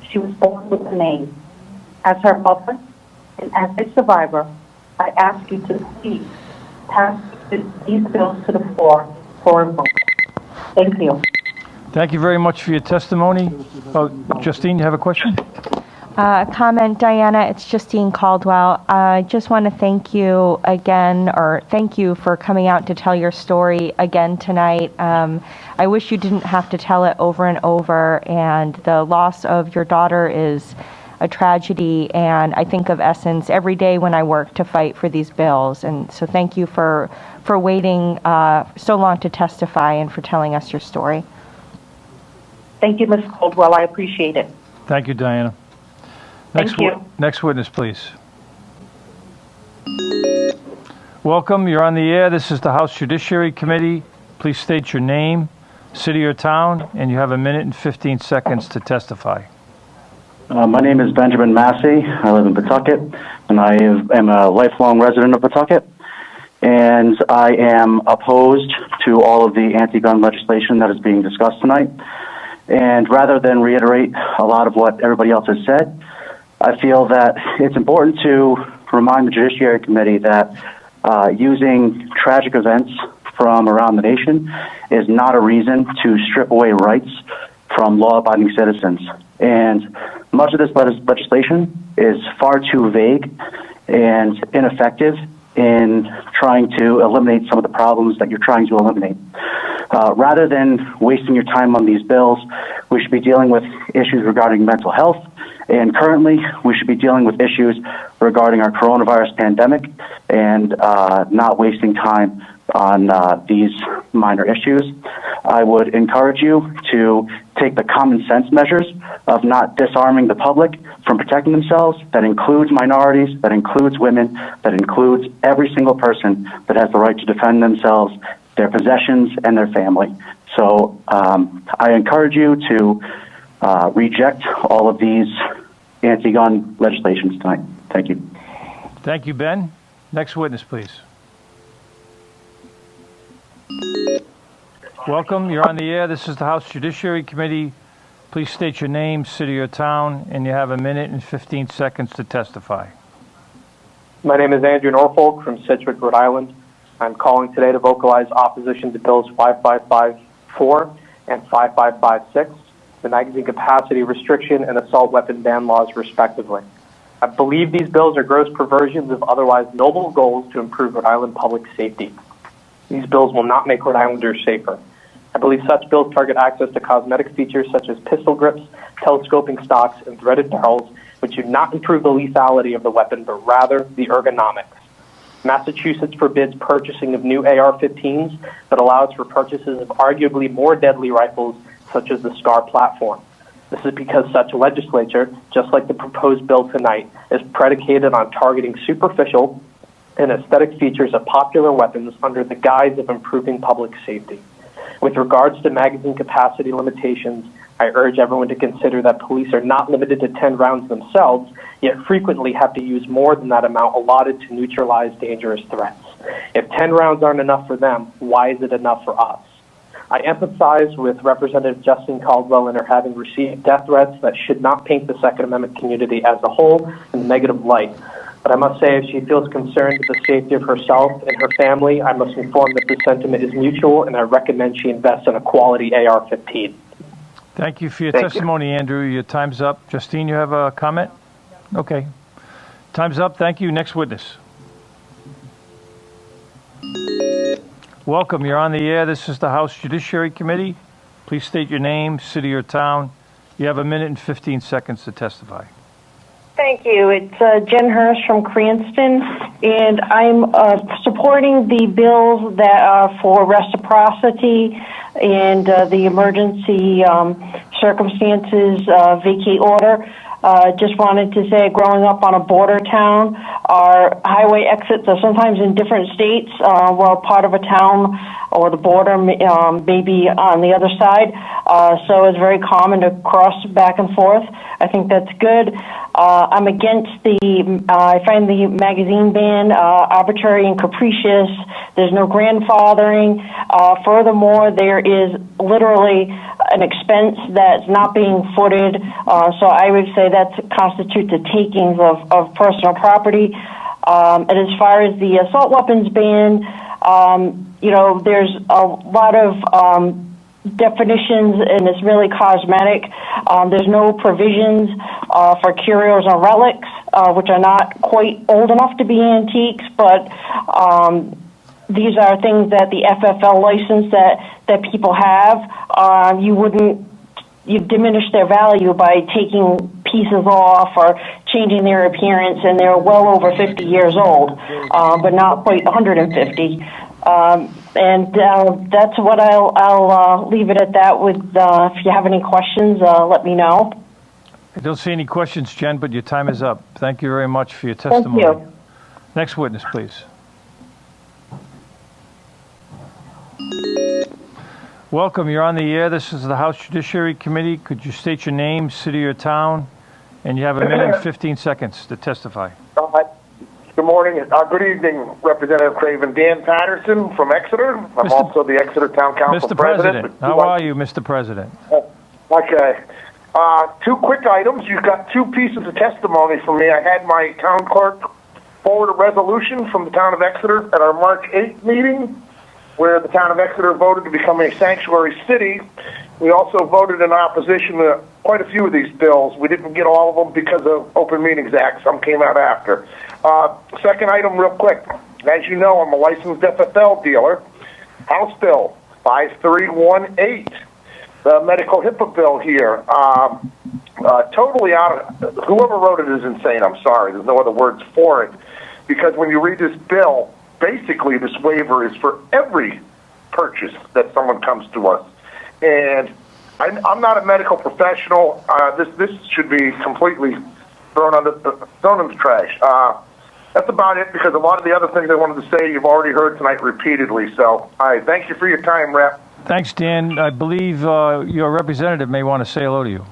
She was born with a name. As her mother and as a survivor, I ask you to please pass these bills to the floor for a vote. Thank you. Thank you very much for your testimony. Justine, you have a question? Comment, Diana. It's Justine Caldwell. I just want to thank you again, or thank you for coming out to tell your story again tonight. I wish you didn't have to tell it over and over, and the loss of your daughter is a tragedy, and I think of Essence every day when I work to fight for these bills. And so thank you for waiting so long to testify and for telling us your story. Thank you, Ms. Caldwell. I appreciate it. Thank you, Diana. Thank you. Next witness, please. Welcome. You're on the air. This is the House Judiciary Committee. Please state your name, city or town, and you have a minute and 15 seconds to testify. My name is Benjamin Massey. I live in Pawtucket, and I am a lifelong resident of Pawtucket. And I am opposed to all of the anti-gun legislation that is being discussed tonight. And rather than reiterate a lot of what everybody else has said, I feel that it's important to remind the Judiciary Committee that using tragic events from around the nation is not a reason to strip away rights from law-abiding citizens. And much of this legislation is far too vague and ineffective in trying to eliminate some of the problems that you're trying to eliminate. Rather than wasting your time on these bills, we should be dealing with issues regarding mental health, and currently we should be dealing with issues regarding our coronavirus pandemic and not wasting time on these minor issues. I would encourage you to take the common sense measures of not disarming the public from protecting themselves. That includes minorities, that includes women, that includes every single person that has the right to defend themselves, their possessions, and their family. So I encourage you to reject all of these anti-gun legislations tonight. Thank you. Thank you, Ben. Next witness, please. Welcome. You're on the air. This is the House Judiciary Committee. Please state your name, city or town, and you have a minute and 15 seconds to testify. My name is Andrew Norfolk from Sedgwick, Rhode Island. I'm calling today to vocalize opposition to Bills 5554 and 5556, the magazine capacity restriction and assault weapon ban laws, respectively. I believe these bills are gross perversions of otherwise noble goals to improve Rhode Island public safety. These bills will not make Rhode Islanders safer. I believe such bills target access to cosmetic features such as pistol grips, telescoping stocks, and threaded barrels, which do not improve the lethality of the weapon, but rather the ergonomics. Massachusetts forbids purchasing of new AR-15s, but allows for purchases of arguably more deadly rifles, such as the SCAR platform. This is because such a legislature, just like the proposed bill tonight, is predicated on targeting superficial and aesthetic features of popular weapons under the guise of improving public safety. With regards to magazine capacity limitations, I urge everyone to consider that police are not limited to 10 rounds themselves, yet frequently have to use more than that amount allotted to neutralize dangerous threats. If 10 rounds aren't enough for them, why is it enough for us? I empathize with Representative Justine Caldwell in her having received death threats that should not paint the Second Amendment community as a whole in a negative light. But I must say, if she feels concerned with the safety of herself and her family, I must inform that the sentiment is mutual, and I recommend she invest in a quality AR-15. Thank you for your testimony, Andrew. Your time's up. Justine, you have a comment? Okay. Time's up. Thank you. Next witness. Welcome. You're on the air. This is the House Judiciary Committee. Please state your name, city or town. You have a minute and 15 seconds to testify. Thank you. It's Jen Hirsch from Cranston, and I'm supporting the bills that are for reciprocity and the emergency circumstances vacate order. Just wanted to say, growing up on a border town, our highway exits are sometimes in different states. We're part of a town or the border maybe on the other side. So it's very common to cross back and forth. I think that's good. I'm against I find the magazine ban arbitrary and capricious. There's no grandfathering. Furthermore, there is literally an expense that's not being footed. So I would say that constitutes a takings of personal property. And as far as the assault weapons ban, there's a lot of definitions, and it's really cosmetic. There's no provisions for curios or relics, which are not quite old enough to be antiques, but these are things that the FFL license that people have. You've diminished their value by taking pieces off or changing their appearance, and they're well over 50 years old, but not quite 150. And that's what I'll leave it at that. With if you have any questions, let me know. I don't see any questions, Jen, but your time is up. Thank you very much for your testimony. Thank you. Next witness, please. Welcome. You're on the air. This is the House Judiciary Committee. Could you state your name, city or town? And you have a minute and 15 seconds to testify. Good morning. Good evening, Representative Craven. Dan Patterson from Exeter. I'm also the Exeter Town Council Mr. President. How are you, Mr. President? Okay. Two quick items. You've got two pieces of testimony from me. I had my town clerk forward a resolution from the town of Exeter at our March 8th meeting, where the town of Exeter voted to become a sanctuary city. We also voted in opposition to quite a few of these bills. We didn't get all of them because of Open Meetings Act. Some came out after. Second item real quick. As you know, I'm a licensed FFL dealer. House Bill 5318, the medical HIPAA bill here. Totally out of, whoever wrote it is insane. I'm sorry. There's no other words for it. Because when you read this bill, basically this waiver is for every purchase that someone comes to us. And I'm not a medical professional. This should be completely thrown in the trash. That's about it, because a lot of the other things I wanted to say you've already heard tonight repeatedly. So I thank you for your time, Rep. Thanks, Dan. I believe your representative may want to say hello to you.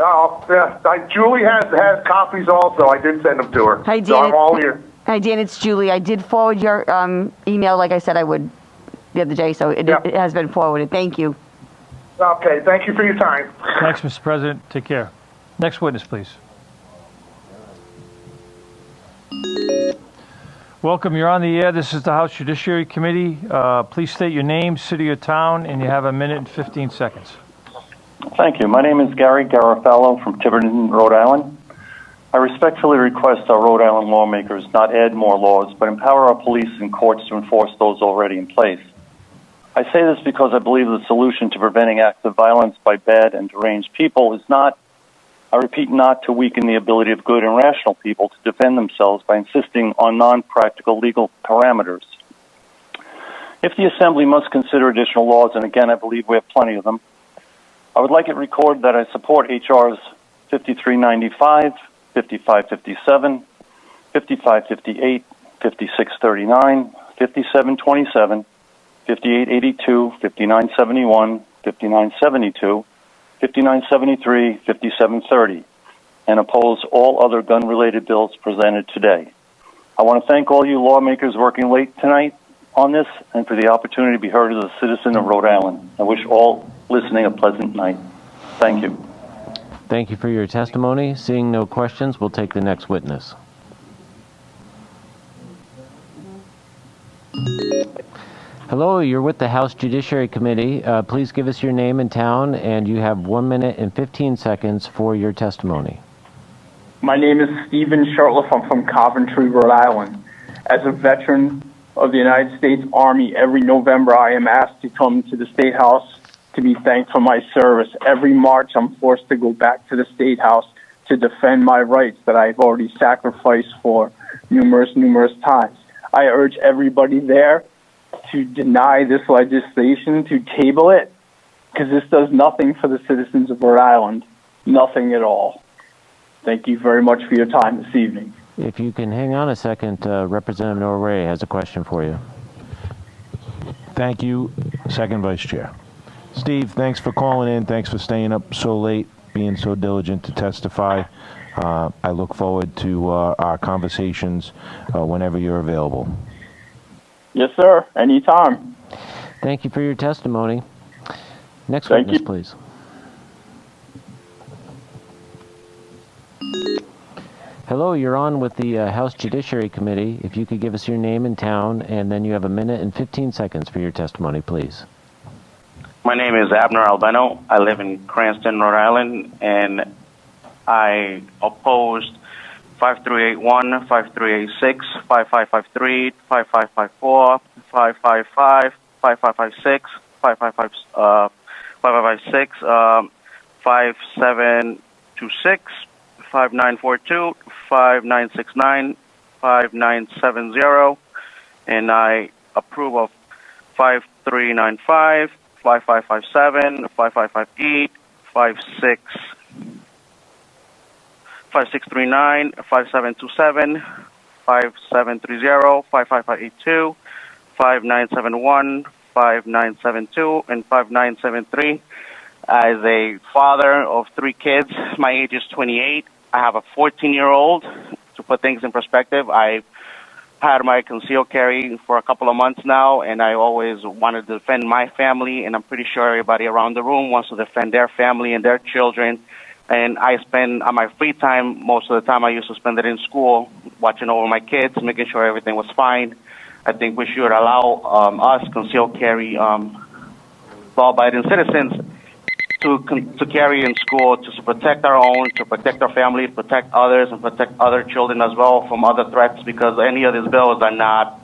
Oh, yeah. Julie has copies also. I did send them to her. Hi, Dan. So I'm all here. Hi, Dan. It's Julie. I did forward your email like I said I would the other day, so it has been forwarded. Thank you. Okay. Thank you for your time. Thanks, Mr. President. Take care. Next witness, please. Welcome. You're on the air. This is the House Judiciary Committee. Please state your name, city or town, and you have 1 minute and 15 seconds. Thank you. My name is Gary Garofalo from Tiverton, Rhode Island. I respectfully request our Rhode Island lawmakers not add more laws, but empower our police and courts to enforce those already in place. I say this because I believe the solution to preventing acts of violence by bad and deranged people is not, I repeat, not to weaken the ability of good and rational people to defend themselves by insisting on non-practical legal parameters. If the Assembly must consider additional laws, and again, I believe we have plenty of them, I would like it recorded that I support HRs 5395, 5557, 5558, 5639, 5727, 5882, 5971, 5972, 5973, 5730, and oppose all other gun-related bills presented today. I want to thank all you lawmakers working late tonight on this and for the opportunity to be heard as a citizen of Rhode Island. I wish all listening a pleasant night. Thank you. Thank you for your testimony. Seeing no questions, we'll take the next witness. Hello, you're with the House Judiciary Committee. Please give us your name and town, and you have 1 minute and 15 seconds for your testimony. My name is Stephen Shartliff. I'm from Coventry, Rhode Island. As a veteran of the United States Army, every November I am asked to come to the State House to be thanked for my service. Every March I'm forced to go back to the State House to defend my rights that I've already sacrificed for numerous times. I urge everybody there to deny this legislation, to table it, because this does nothing for the citizens of Rhode Island. Nothing at all. Thank you very much for your time this evening. If you can hang on a second, Representative Norway has a question for you. Thank you, Second Vice Chair. Steve, thanks for calling in. Thanks for staying up so late, being so diligent to testify. I look forward to our conversations whenever you're available. Yes, sir. Anytime. Thank you for your testimony. Next witness, please. Hello, you're on with the House Judiciary Committee. If you could give us your name and town, and then you have 1 minute and 15 seconds for your testimony, please. My name is Abner Albano. I live in Cranston, Rhode Island, and I opposed 5381, 5386, 5553, 5554, 555, 5556, 5556, 5726, 5942, 5969, 5970, and I approve of 5395, 5557, 5558, 5639, 5727, 5730, 55582, 5971, 5972, and 5973. As a father of 3 kids, my age is 28. I have a 14-year-old. To put things in perspective, I've had my concealed carry for a couple of months now, and I always wanted to defend my family, and I'm pretty sure everybody around the room wants to defend their family and their children. And I spend on my free time, most of the time I used to spend it in school, watching over my kids, making sure everything was fine. I think we should allow us concealed carry law-abiding citizens to carry in school, to protect our own, to protect our family, protect others, and protect other children as well from other threats, because any of these bills are not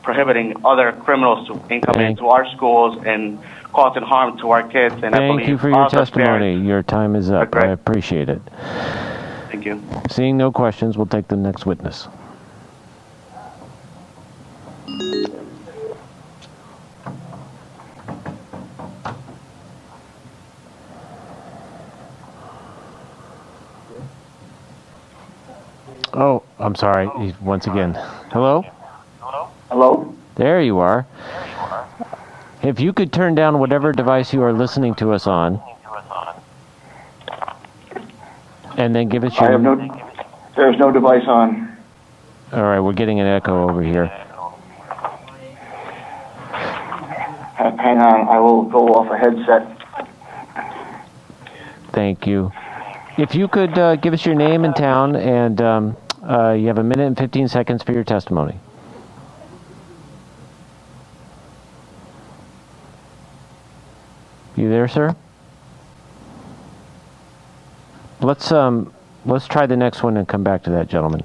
prohibiting other criminals to come into our schools and causing harm to our kids. And Thank you for your testimony. Your time is up. I appreciate it. Thank you. Seeing no questions, we'll take the next witness. Oh, I'm sorry. Once again. Hello? Hello? There you are. If you could turn down whatever device you are listening to us on. And then give us your... There's no device on. All right, we're getting an echo over here. Hang on, I will go off a headset. Thank you. If you could give us your name and town, and you have a minute and 15 seconds for your testimony. You there, sir? Let's try the next one and come back to that gentleman.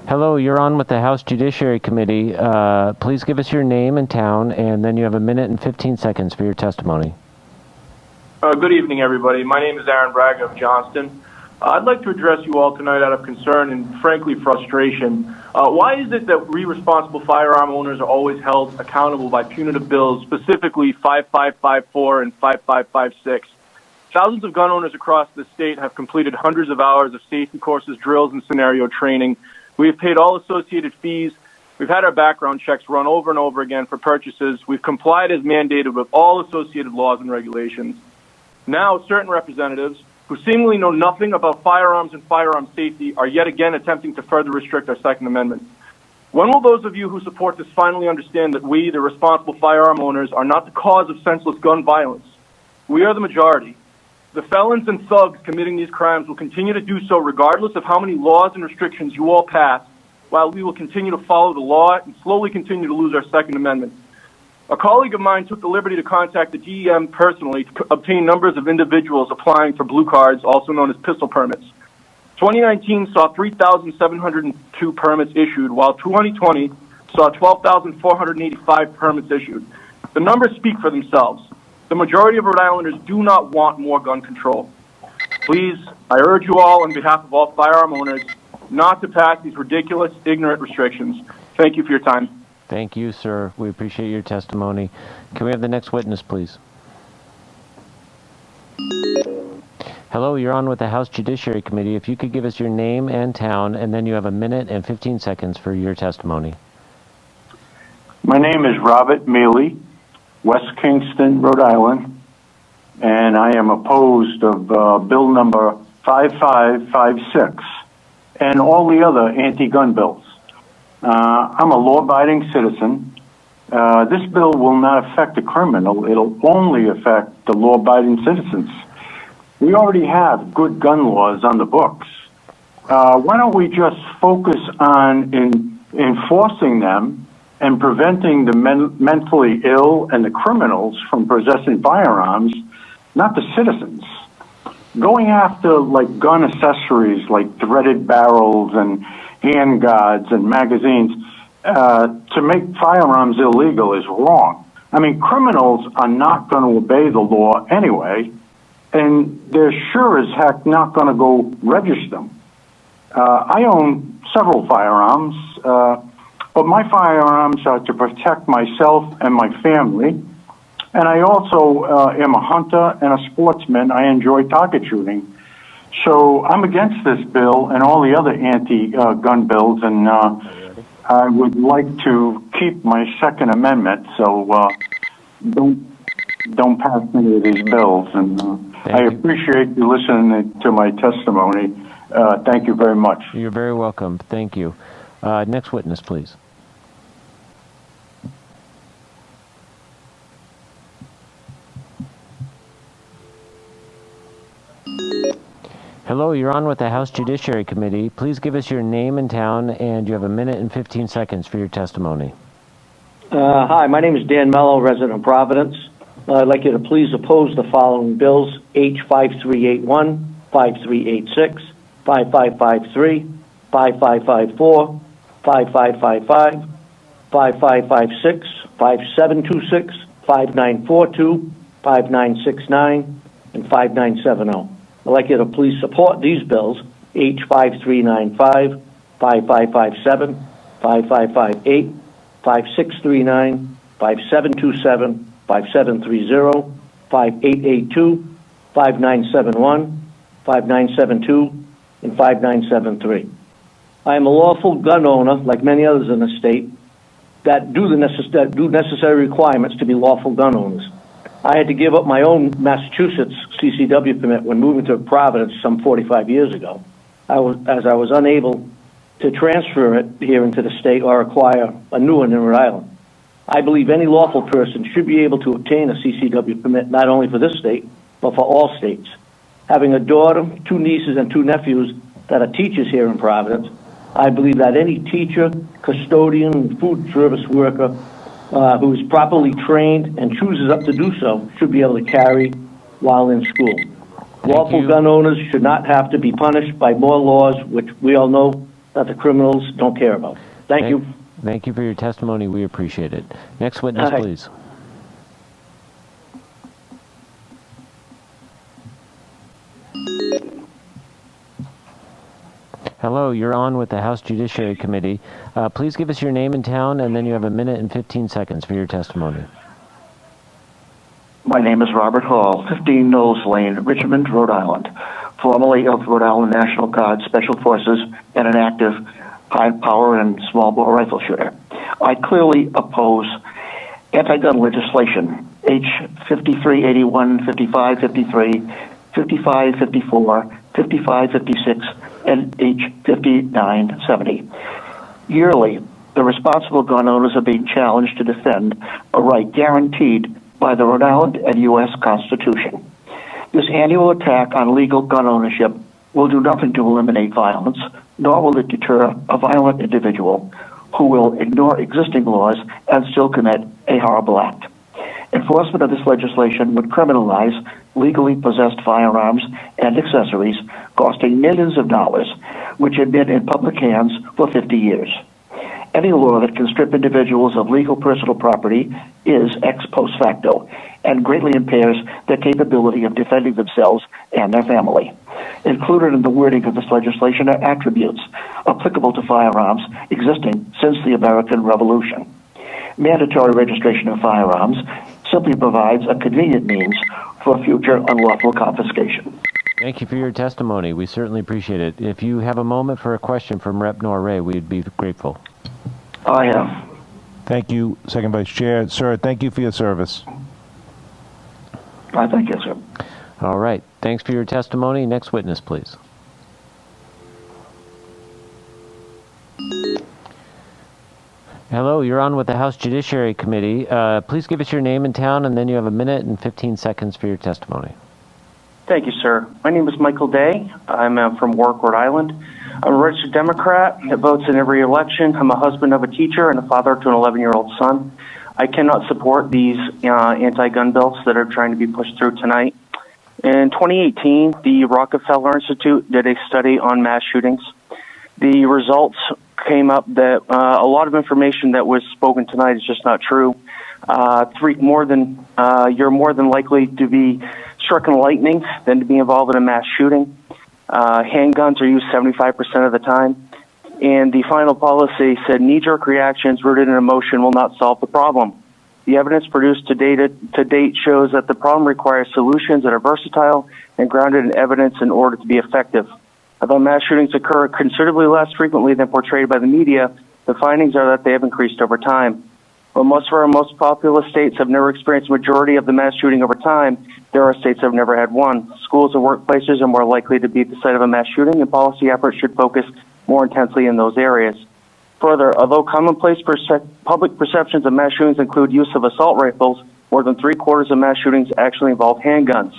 Hello, you're on with the House Judiciary Committee. Please give us your name and town, and then you have a minute and 15 seconds for your testimony. Good evening, everybody. My name is Aaron Braga of Johnston. I'd like to address you all tonight out of concern and, frankly, frustration. Why is it that we responsible firearm owners are always held accountable by punitive bills, specifically 5554 and 5556? Thousands of gun owners across the state have completed hundreds of hours of safety courses, drills, and scenario training. We have paid all associated fees. We've had our background checks run over and over again for purchases. We've complied as mandated with all associated laws and regulations. Now, certain representatives who seemingly know nothing about firearms and firearm safety are yet again attempting to further restrict our Second Amendment. When will those of you who support this finally understand that we, the responsible firearm owners, are not the cause of senseless gun violence? We are the majority. The felons and thugs committing these crimes will continue to do so regardless of how many laws and restrictions you all pass, while we will continue to follow the law and slowly continue to lose our Second Amendment. A colleague of mine took the liberty to contact the DEM personally to obtain numbers of individuals applying for blue cards, also known as pistol permits. 2019 saw 3,702 permits issued, while 2020 saw 12,485 permits issued. The numbers speak for themselves. The majority of Rhode Islanders do not want more gun control. Please, I urge you all on behalf of all firearm owners not to pass these ridiculous, ignorant restrictions. Thank you for your time. Thank you, sir. We appreciate your testimony. Can we have the next witness, please? Hello, you're on with the House Judiciary Committee. If you could give us your name and town, and then you have a minute and 15 seconds for your testimony. My name is Robert Mealy, West Kingston, Rhode Island, and I am opposed of bill number 5556 and all the other anti-gun bills. I'm a law-abiding citizen. This bill will not affect the criminal. It'll only affect the law-abiding citizens. We already have good gun laws on the books. Why don't we just focus on enforcing them and preventing the mentally ill and the criminals from possessing firearms, not the citizens? Going after like gun accessories like threaded barrels and handguards and magazines to make firearms illegal is wrong. I mean, criminals are not going to obey the law anyway, and they're sure as heck not going to go register them. I own several firearms, but my firearms are to protect myself and my family, and I also am a hunter and a sportsman. I enjoy target shooting. So I'm against this bill and all the other anti-gun bills, and I would like to keep my Second Amendment. So don't pass any of these bills. And I appreciate you listening to my testimony. Thank you very much. You're very welcome. Thank you. Next witness, please. Hello, you're on with the House Judiciary Committee. Please give us your name and town, and you have a minute and 15 seconds for your testimony. Hi, my name is Dan Mello, resident of Providence. I'd like you to please oppose the following bills: H5381, 5386, 5553, 5554, 5555, 5556, 5726, 5942, 5969, and 5970. I'd like you to please support these bills: H5395, 5557, 5558, 5639, 5727, 5730, 5882, 5971, 5972, and 5973. I am a lawful gun owner, like many others in the state, that do necessary requirements to be lawful gun owners. I had to give up my own Massachusetts CCW permit when moving to Providence some 45 years ago, as I was unable to transfer it here into the state or acquire a new one in Rhode Island. I believe any lawful person should be able to obtain a CCW permit not only for this state, but for all states. Having a daughter, 2 nieces, and 2 nephews that are teachers here in Providence, I believe that any teacher, custodian, food service worker who is properly trained and chooses up to do so should be able to carry while in school. Lawful gun owners should not have to be punished by more laws, which we all know that the criminals don't care about. Thank you. Thank you for your testimony. We appreciate it. Next witness, please. Hello, you're on with the House Judiciary Committee. Please give us your name and town, and then you have a minute and 15 seconds for your testimony. My name is Robert Hall, 15 Knowles Lane, Richmond, Rhode Island, formerly of Rhode Island National Guard Special Forces and an active high-power and small-bore rifle shooter. I clearly oppose anti-gun legislation, H. 5381, 5553, 5554, 5556, and H. 5970. Yearly, the responsible gun owners are being challenged to defend a right guaranteed by the Rhode Island and U.S. Constitution. This annual attack on legal gun ownership will do nothing to eliminate violence, nor will it deter a violent individual who will ignore existing laws and still commit a horrible act. Enforcement of this legislation would criminalize legally possessed firearms and accessories costing millions of dollars, which have been in public hands for 50 years. Any law that can strip individuals of legal personal property is ex post facto and greatly impairs their capability of defending themselves and their family. Included in the wording of this legislation are attributes applicable to firearms existing since the American Revolution. Mandatory registration of firearms simply provides a convenient means for future unlawful confiscation. Thank you for your testimony. We certainly appreciate it. If you have a moment for a question from Rep. Norray, we'd be grateful. I have. Thank you, Second Vice Chair. Sir, thank you for your service. I thank you, sir. All right. Thanks for your testimony. Next witness, please. Hello, you're on with the House Judiciary Committee. Please give us your name and town, and then you have a minute and 15 seconds for your testimony. Thank you, sir. My name is Michael Day. I'm from Warwick, Rhode Island. I'm a registered Democrat that votes in every election. I'm a husband of a teacher and a father to an 11-year-old son. I cannot support these anti-gun bills that are trying to be pushed through tonight. In 2018, the Rockefeller Institute did a study on mass shootings. The results came up that a lot of information that was spoken tonight is just not true. You're more than likely to be struck in lightning than to be involved in a mass shooting. Handguns are used 75% of the time. And the final policy said knee-jerk reactions rooted in emotion will not solve the problem. The evidence produced to date shows that the problem requires solutions that are versatile and grounded in evidence in order to be effective. Although mass shootings occur considerably less frequently than portrayed by the media, the findings are that they have increased over time. While most of our most populous states have never experienced the majority of the mass shooting over time, there are states that have never had one. Schools and workplaces are more likely to be the site of a mass shooting, and policy efforts should focus more intensely in those areas. Further, although commonplace public perceptions of mass shootings include use of assault rifles, more than 3/4 of mass shootings actually involve handguns.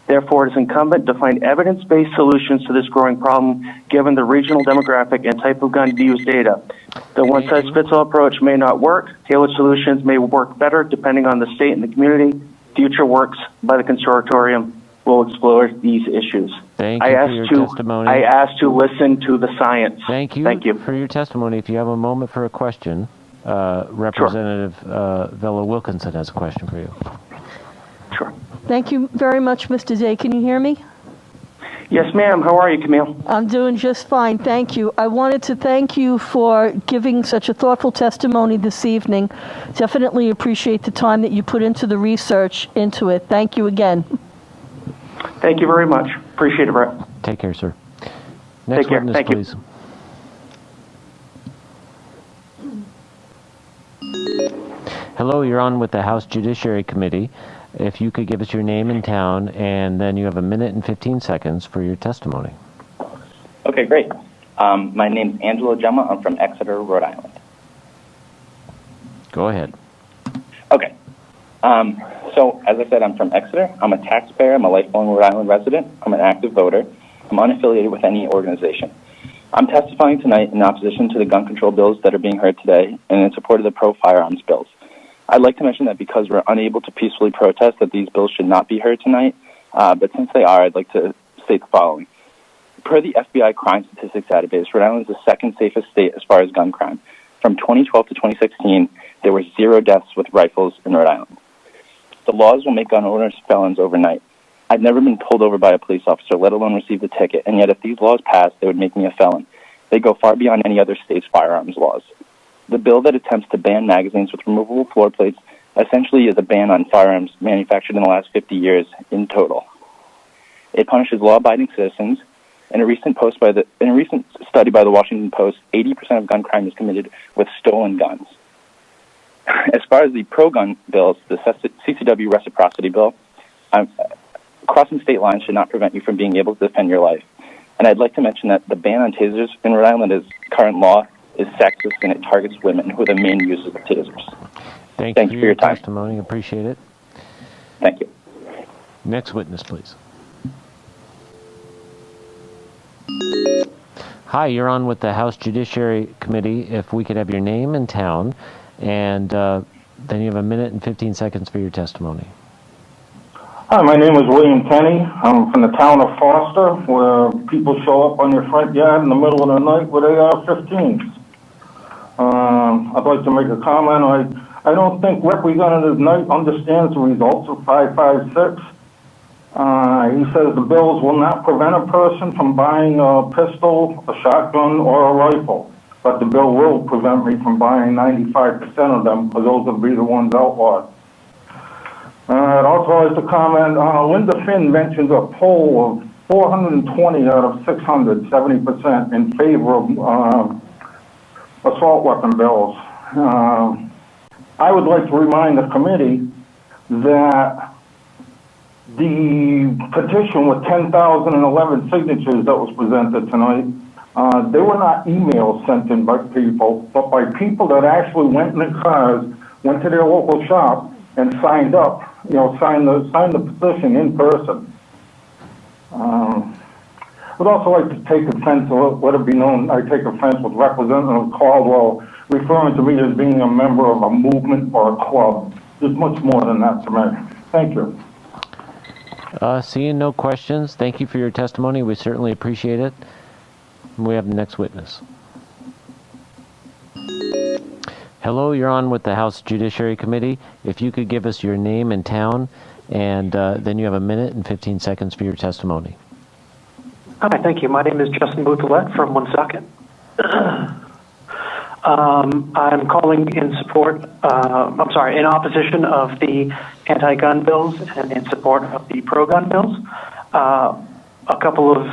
Therefore, it is incumbent to find evidence-based solutions to this growing problem, given the regional demographic and type of gun use data. The one-size-fits-all approach may not work. Tailored solutions may work better depending on the state and the community. Future works by the consortium will explore these issues. Thank you for your testimony. I ask to listen to the science. Thank you for your testimony. If you have a moment for a question, Representative Vella Wilkinson has a question for you. Sure. Thank you very much, Mr. Day. Can you hear me? Yes, ma'am. How are you, Camille? I'm doing just fine, thank you. I wanted to thank you for giving such a thoughtful testimony this evening. Definitely appreciate the time that you put into the research into it. Thank you again. Thank you very much. Appreciate it, Brett. Take care, sir. Next Take care. witness, Thank please. Hello, you're on with the House Judiciary Committee. If you could give us your name and town, and then you have a minute and 15 seconds for your testimony. Okay, great. My name's Angelo Gemma. I'm from Exeter, Rhode Island. Go ahead. Okay. So, as I said, I'm from Exeter. I'm a taxpayer. I'm a lifelong Rhode Island resident. I'm an active voter. I'm unaffiliated with any organization. I'm testifying tonight in opposition to the gun control bills that are being heard today and in support of the pro-firearms bills. I'd like to mention that because we're unable to peacefully protest that these bills should not be heard tonight, but since they are, I'd like to state the following. Per the FBI crime statistics database, Rhode Island is the second safest state as far as gun crime. From 2012 to 2016, there were 0 deaths with rifles in Rhode Island. The laws will make gun owners felons overnight. I've never been pulled over by a police officer, let alone received a ticket, and yet if these laws pass, they would make me a felon. They go far beyond any other state's firearms laws. The bill that attempts to ban magazines with removable floor plates essentially is a ban on firearms manufactured in the last 50 years in total. It punishes law-abiding citizens. In a recent study by the Washington Post, 80% of gun crime is committed with stolen guns. As far as the pro-gun bills, the CCW reciprocity bill, crossing state lines should not prevent you from being able to defend your life. And I'd like to mention that the ban on tasers in Rhode Island is current law is sexist and it targets women who are the main users of tasers. Thank you for your time. Testimony. Appreciate it. Thank you. Next witness, please. Hi, you're on with the House Judiciary Committee. If we could have your name and town, and then you have a minute and 15 seconds for your testimony. Hi, my name is William Kenny. I'm from the town of Foster, where people show up on your front yard in the middle of the night with AR-15s. I'd like to make a comment. I don't think Representative Knight understands the results of 556. He says the bills will not prevent a person from buying a pistol, a shotgun, or a rifle, but the bill will prevent me from buying 95% of them, because those will be the ones outlawed. I'd also like to comment, Linda Finn mentioned a poll of 420 out of 600, 70% in favor of assault weapon bills. I would like to remind the committee that the petition with 10,011 signatures that was presented tonight, they were not emails sent in by people, but by people that actually went in their cars, went to their local shop, and signed up, signed the petition in person. I'd also like to take offense, let it be known, I take offense with Representative Caldwell referring to me as being a member of a movement or a club. There's much more than that to me. Thank you. Seeing no questions, thank you for your testimony. We certainly appreciate it. We have the next witness. Hello, you're on with the House Judiciary Committee. If you could give us your name and town, and then you have a minute and 15 seconds for your testimony. Hi, thank you. My name is Justin Boutelet from Woonsocket. I'm calling in in opposition of the anti-gun bills and in support of the pro-gun bills. A couple of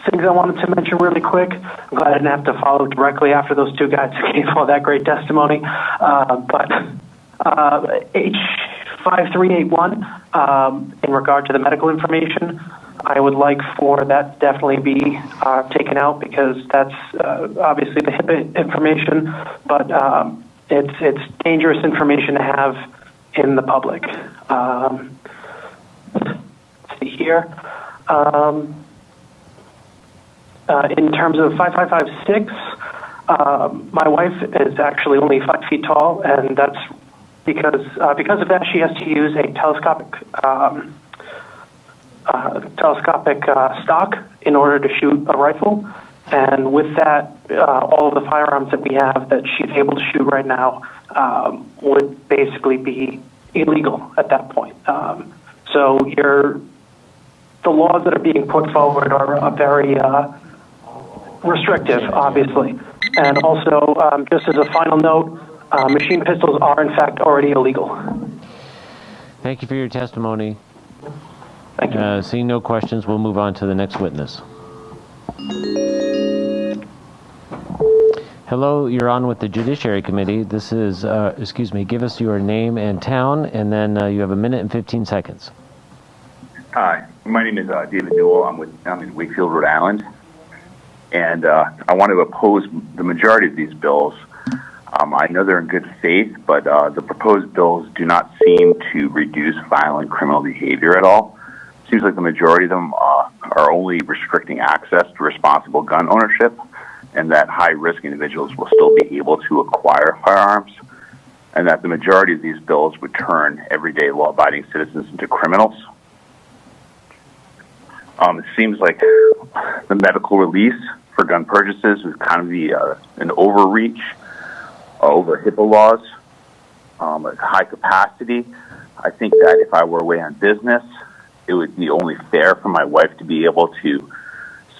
things I wanted to mention really quick. I'm glad I didn't have to follow directly after those two guys who gave all that great testimony. But H5381, in regard to the medical information, I would like for that to definitely be taken out, because that's obviously the HIPAA information, but it's dangerous information to have in the public. Let's see here. In terms of 5556, my wife is actually only 5 feet tall, and that's because of that she has to use a telescopic stock in order to shoot a rifle. And with that, all of the firearms that we have that she's able to shoot right now would basically be illegal at that point. So the laws that are being put forward are very restrictive, obviously. And also, just as a final note, machine pistols are in fact already illegal. Thank you for your testimony. Thank you. Seeing no questions, we'll move on to the next witness. Hello, you're on with the Judiciary Committee. This is, give us your name and town, and then you have a minute and 15 seconds. Hi, my name is David Newell. I'm in Wakefield, Rhode Island, and I want to oppose the majority of these bills. I know they're in good faith, but the proposed bills do not seem to reduce violent criminal behavior at all. It seems like the majority of them are only restricting access to responsible gun ownership, and that high-risk individuals will still be able to acquire firearms, and that the majority of these bills would turn everyday law-abiding citizens into criminals. It seems like the medical release for gun purchases would kind of be an overreach over HIPAA laws. At high capacity, I think that if I were away on business, it would be only fair for my wife to be able to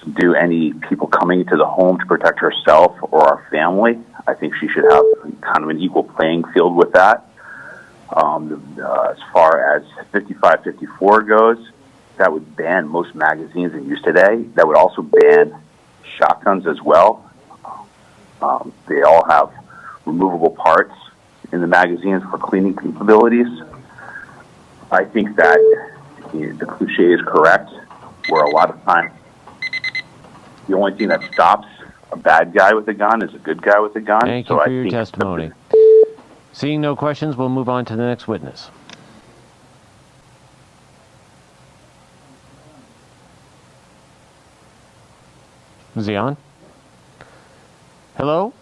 subdue any people coming into the home to protect herself or our family. I think she should have kind of an equal playing field with that. As far as 5554 goes, that would ban most magazines in use today. That would also ban shotguns as well. They all have removable parts in the magazines for cleaning capabilities. I think that the cliche is correct, where a lot of times the only thing that stops a bad guy with a gun is a good guy with a gun. Thank you for your testimony. Seeing no questions, we'll move on to the next witness. Is he on? Hello?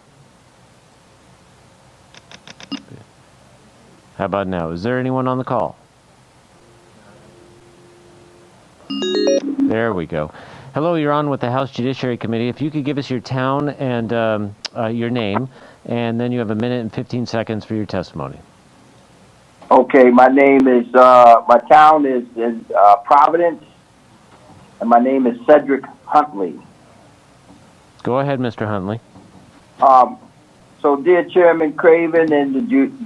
How about now? Is there anyone on the call? There we go. Hello, you're on with the House Judiciary Committee. If you could give us your town and your name, and then you have a minute and 15 seconds for your testimony. Okay, my name is, my town is in Providence, and my name is Cedric Huntley. Go ahead, Mr. Huntley. So, dear Chairman Craven and the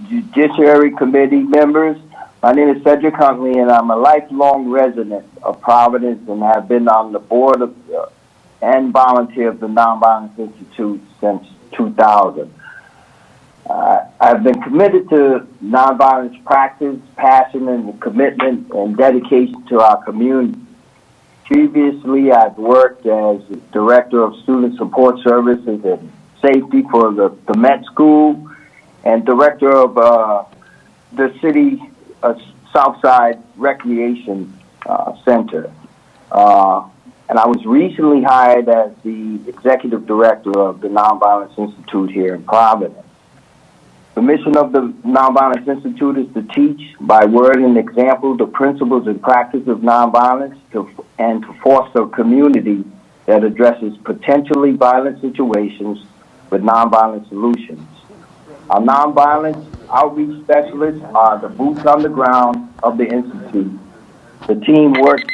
Judiciary Committee members, my name is Cedric Huntley, and I'm a lifelong resident of Providence, and have been on the board of and volunteer of the Nonviolence Institute since 2000. I've been committed to nonviolence practice, passion, and commitment and dedication to our community. Previously, I've worked as Director of Student Support Services and Safety for the Met School and Director of the City Southside Recreation Center. And I was recently hired as the Executive Director of the Nonviolence Institute here in Providence. The mission of the Nonviolence Institute is to teach by word and example the principles and practice of nonviolence and to foster a community that addresses potentially violent situations with nonviolent solutions. Our nonviolence outreach specialists are the boots on the ground of the Institute. The team works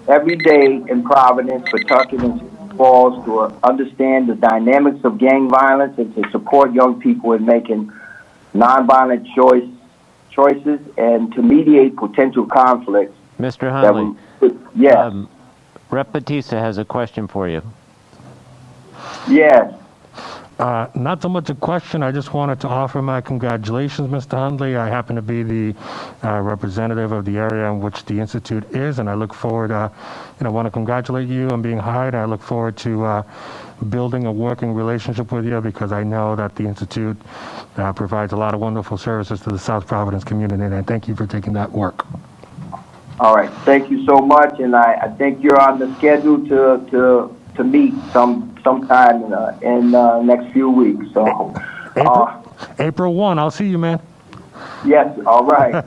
every day in Providence, Pawtucket, and Falls to understand the dynamics of gang violence and to support young people in making nonviolent choices and to mediate potential conflicts. Mr. Huntley, yes. Rep. Batista has a question for you. Yes. Not so much a question. I just wanted to offer my congratulations, Mr. Hundley. I happen to be the representative of the area in which the Institute is, and I look forward, I want to congratulate you on being hired. I look forward to building a working relationship with you because I know that the Institute provides a lot of wonderful services to the South Providence community, and I thank you for taking that work. All right. Thank you so much, and I think you're on the schedule to meet sometime in the next few weeks. So, April 1, I'll see you, man. Yes, all right.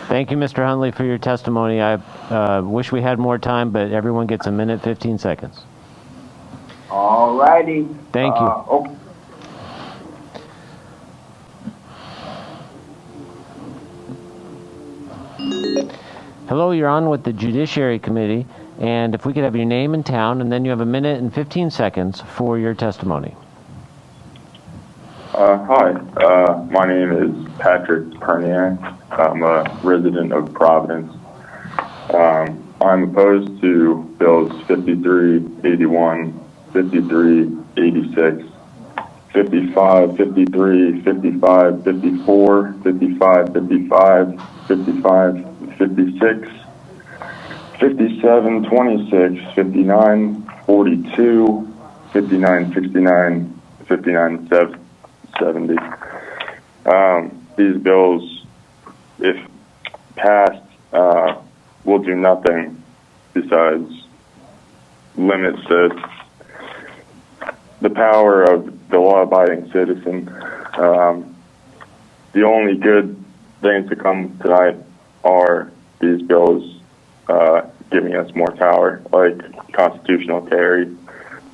Thank you, Mr. Huntley, for your testimony. I wish we had more time, but everyone gets a minute, 15 seconds. All righty. Thank you. Okay. Hello, you're on with the Judiciary Committee, and if we could have your name and town, and then you have a minute and 15 seconds for your testimony. Hi, my name is Patrick Perniak. I'm a resident of Providence. I'm opposed to Bills 5381, 5386, 55, 53, 55, 54, 55, 55, 55, 56, 57, 26, 59, 42, 59, 69, 59, 70. These bills, if passed, will do nothing besides limit the power of the law-abiding citizen. The only good things to come tonight are these bills giving us more power, like constitutional carry,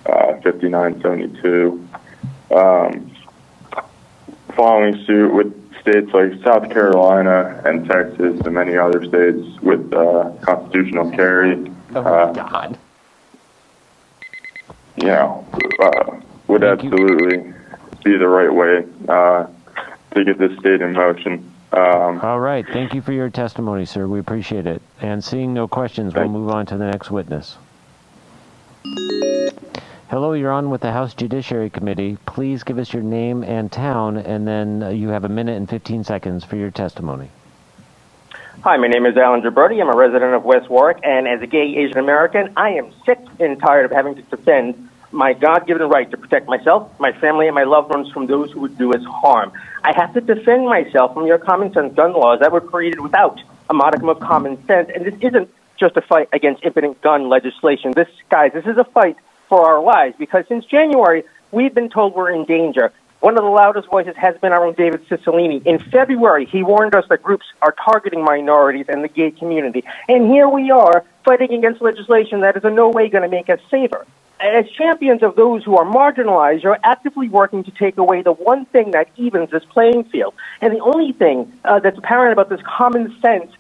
5972. Following suit with states like South Carolina and Texas and many other states with constitutional carry. God. You know, would absolutely be the right way to get this state in motion. All right. Thank you for your testimony, sir. We appreciate it. And seeing no questions, we'll move on to the next witness. Hello, you're on with the House Judiciary Committee. Please give us your name and town, and then you have a minute and 15 seconds for your testimony. Hi, my name is Alan Gibberti. I'm a resident of West Warwick, and as a gay Asian American, I am sick and tired of having to defend my God-given right to protect myself, my family, and my loved ones from those who would do us harm. I have to defend myself from your common-sense gun laws that were created without a modicum of common sense, and this isn't just a fight against impotent gun legislation. This is a fight for our lives, because since January, we've been told we're in danger. One of the loudest voices has been our own David Cicilline. In February, he warned us that groups are targeting minorities and the gay community. And here we are, fighting against legislation that is in no way going to make us safer. As champions of those who are marginalized, you're actively working to take away the one thing that evens this playing field. And the only thing that's apparent about this common sense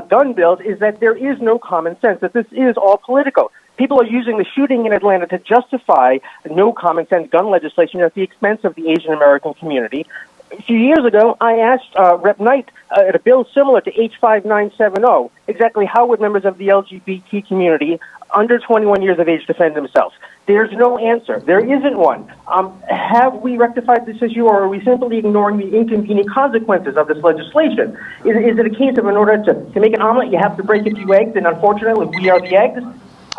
gun bills is that there is no common sense, that this is all political. People are using the shooting in Atlanta to justify no common sense gun legislation at the expense of the Asian American community. A few years ago, I asked Rep. Knight at a bill similar to H5970 exactly how would members of the LGBT community under 21 years of age defend themselves. There's no answer. There isn't one. Have we rectified this issue, or are we simply ignoring the inconvenient consequences of this legislation? Is it a case of in order to make an omelet, you have to break a few eggs, and unfortunately, we are the eggs?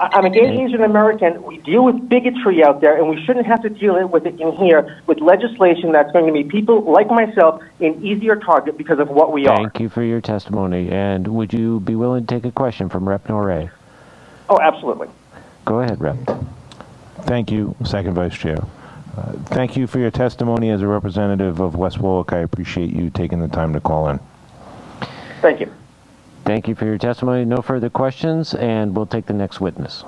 I'm a gay Asian American. We deal with bigotry out there, and we shouldn't have to deal with it in here with legislation that's going to make people like myself an easier target because of what we are. Thank you for your testimony. And would you be willing to take a question from Rep. Norrie? Oh, absolutely. Go ahead, Rep. Thank you, Second Vice Chair. Thank you for your testimony as a representative of West Warwick. I appreciate you taking the time to call in. Thank you. Thank you for your testimony. No further questions, and we'll take the next witness.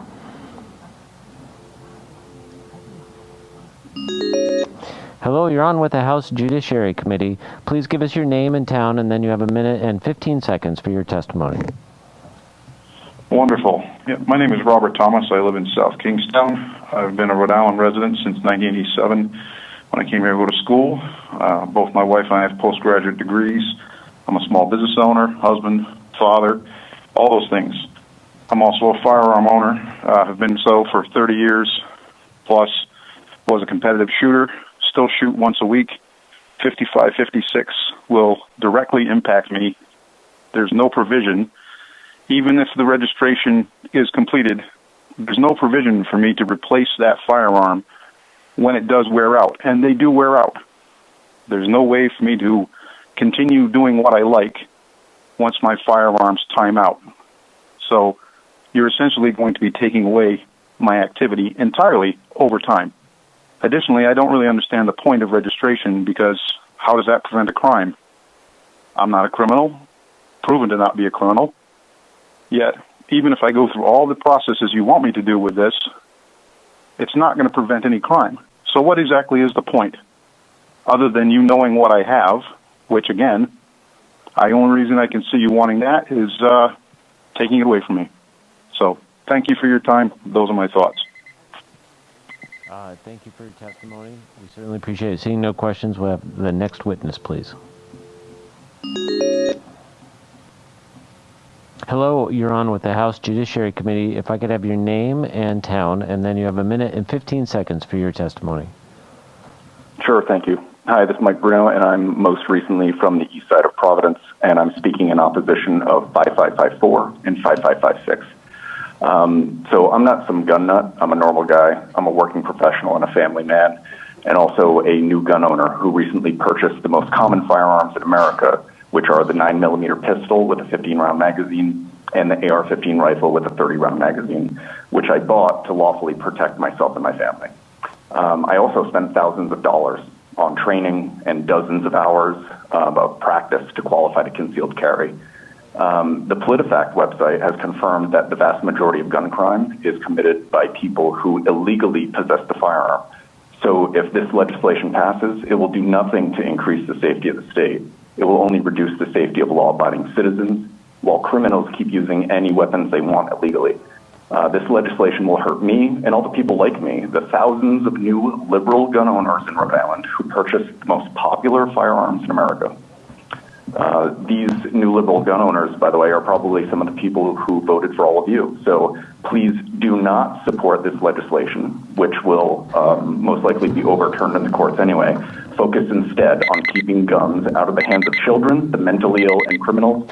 Hello, you're on with the House Judiciary Committee. Please give us your name and town, and then you have a minute and 15 seconds for your testimony. Wonderful. Yeah, my name is Robert Thomas. I live in South Kingstown. I've been a Rhode Island resident since 1987 when I came here to go to school. Both my wife and I have postgraduate degrees. I'm a small business owner, husband, father, all those things. I'm also a firearm owner. Have been so for 30 years plus. Was a competitive shooter. Still shoot once a week. 55, 56 will directly impact me. There's no provision. Even if the registration is completed, there's no provision for me to replace that firearm when it does wear out. And they do wear out. There's no way for me to continue doing what I like once my firearms time out. So you're essentially going to be taking away my activity entirely over time. Additionally, I don't really understand the point of registration, because how does that prevent a crime? I'm not a criminal, proven to not be a criminal. Yet, even if I go through all the processes you want me to do with this, it's not going to prevent any crime. So what exactly is the point? Other than you knowing what I have, which again, the only reason I can see you wanting that is taking it away from me. So thank you for your time. Those are my thoughts. Thank you for your testimony. We certainly appreciate it. Seeing no questions, we'll have the next witness, please. Hello, you're on with the House Judiciary Committee. If I could have your name and town, and then you have a minute and 15 seconds for your testimony. Sure, thank you. Hi, this is Mike Bruno, and I'm most recently from the east side of Providence, and I'm speaking in opposition of 5554 and 5556. So I'm not some gun nut. I'm a normal guy. I'm a working professional and a family man, and also a new gun owner who recently purchased the most common firearms in America, which are the 9mm pistol with a 15-round magazine and the AR-15 rifle with a 30-round magazine, which I bought to lawfully protect myself and my family. I also spent thousands of dollars on training and dozens of hours of practice to qualify to concealed carry. The PolitiFact website has confirmed that the vast majority of gun crime is committed by people who illegally possess the firearm. So if this legislation passes, it will do nothing to increase the safety of the state. It will only reduce the safety of law-abiding citizens, while criminals keep using any weapons they want illegally. This legislation will hurt me and all the people like me, the thousands of new liberal gun owners in Rhode Island who purchased the most popular firearms in America. These new liberal gun owners, by the way, are probably some of the people who voted for all of you. So please do not support this legislation, which will most likely be overturned in the courts anyway. Focus instead on keeping guns out of the hands of children, the mentally ill, and criminals.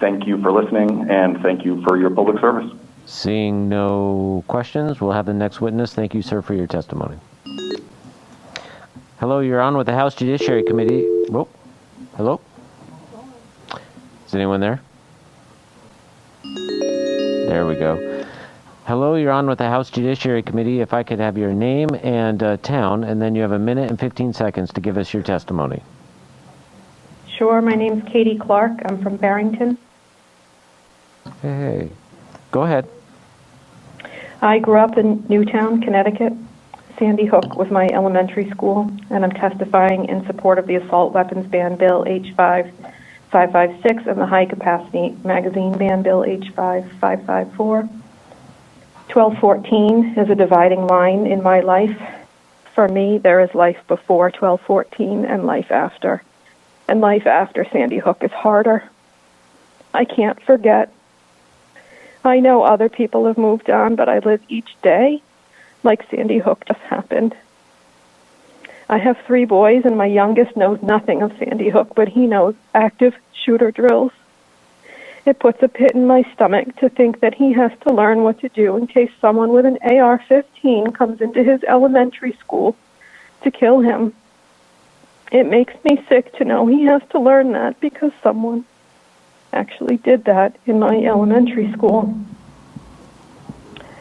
Thank you for listening, and thank you for your public service. Seeing no questions, we'll have the next witness. Thank you, sir, for your testimony. Hello, you're on with the House Judiciary Committee. Whoa. Hello? Is anyone there? There we go. Hello, you're on with the House Judiciary Committee. If I could have your name and town, and then you have a minute and 15 seconds to give us your testimony. Sure, my name's Katie Clark. I'm from Barrington. Hey, go ahead. I grew up in Newtown, Connecticut. Sandy Hook was my elementary school, and I'm testifying in support of the Assault Weapons Ban Bill H5 556 and the High Capacity Magazine Ban Bill H5 554. 1214 is a dividing line in my life. For me, there is life before 1214 and life after. And life after Sandy Hook is harder. I can't forget. I know other people have moved on, but I live each day like Sandy Hook just happened. I have 3 boys, and my youngest knows nothing of Sandy Hook, but he knows active shooter drills. It puts a pit in my stomach to think that he has to learn what to do in case someone with an AR-15 comes into his elementary school to kill him. It makes me sick to know he has to learn that because someone actually did that in my elementary school.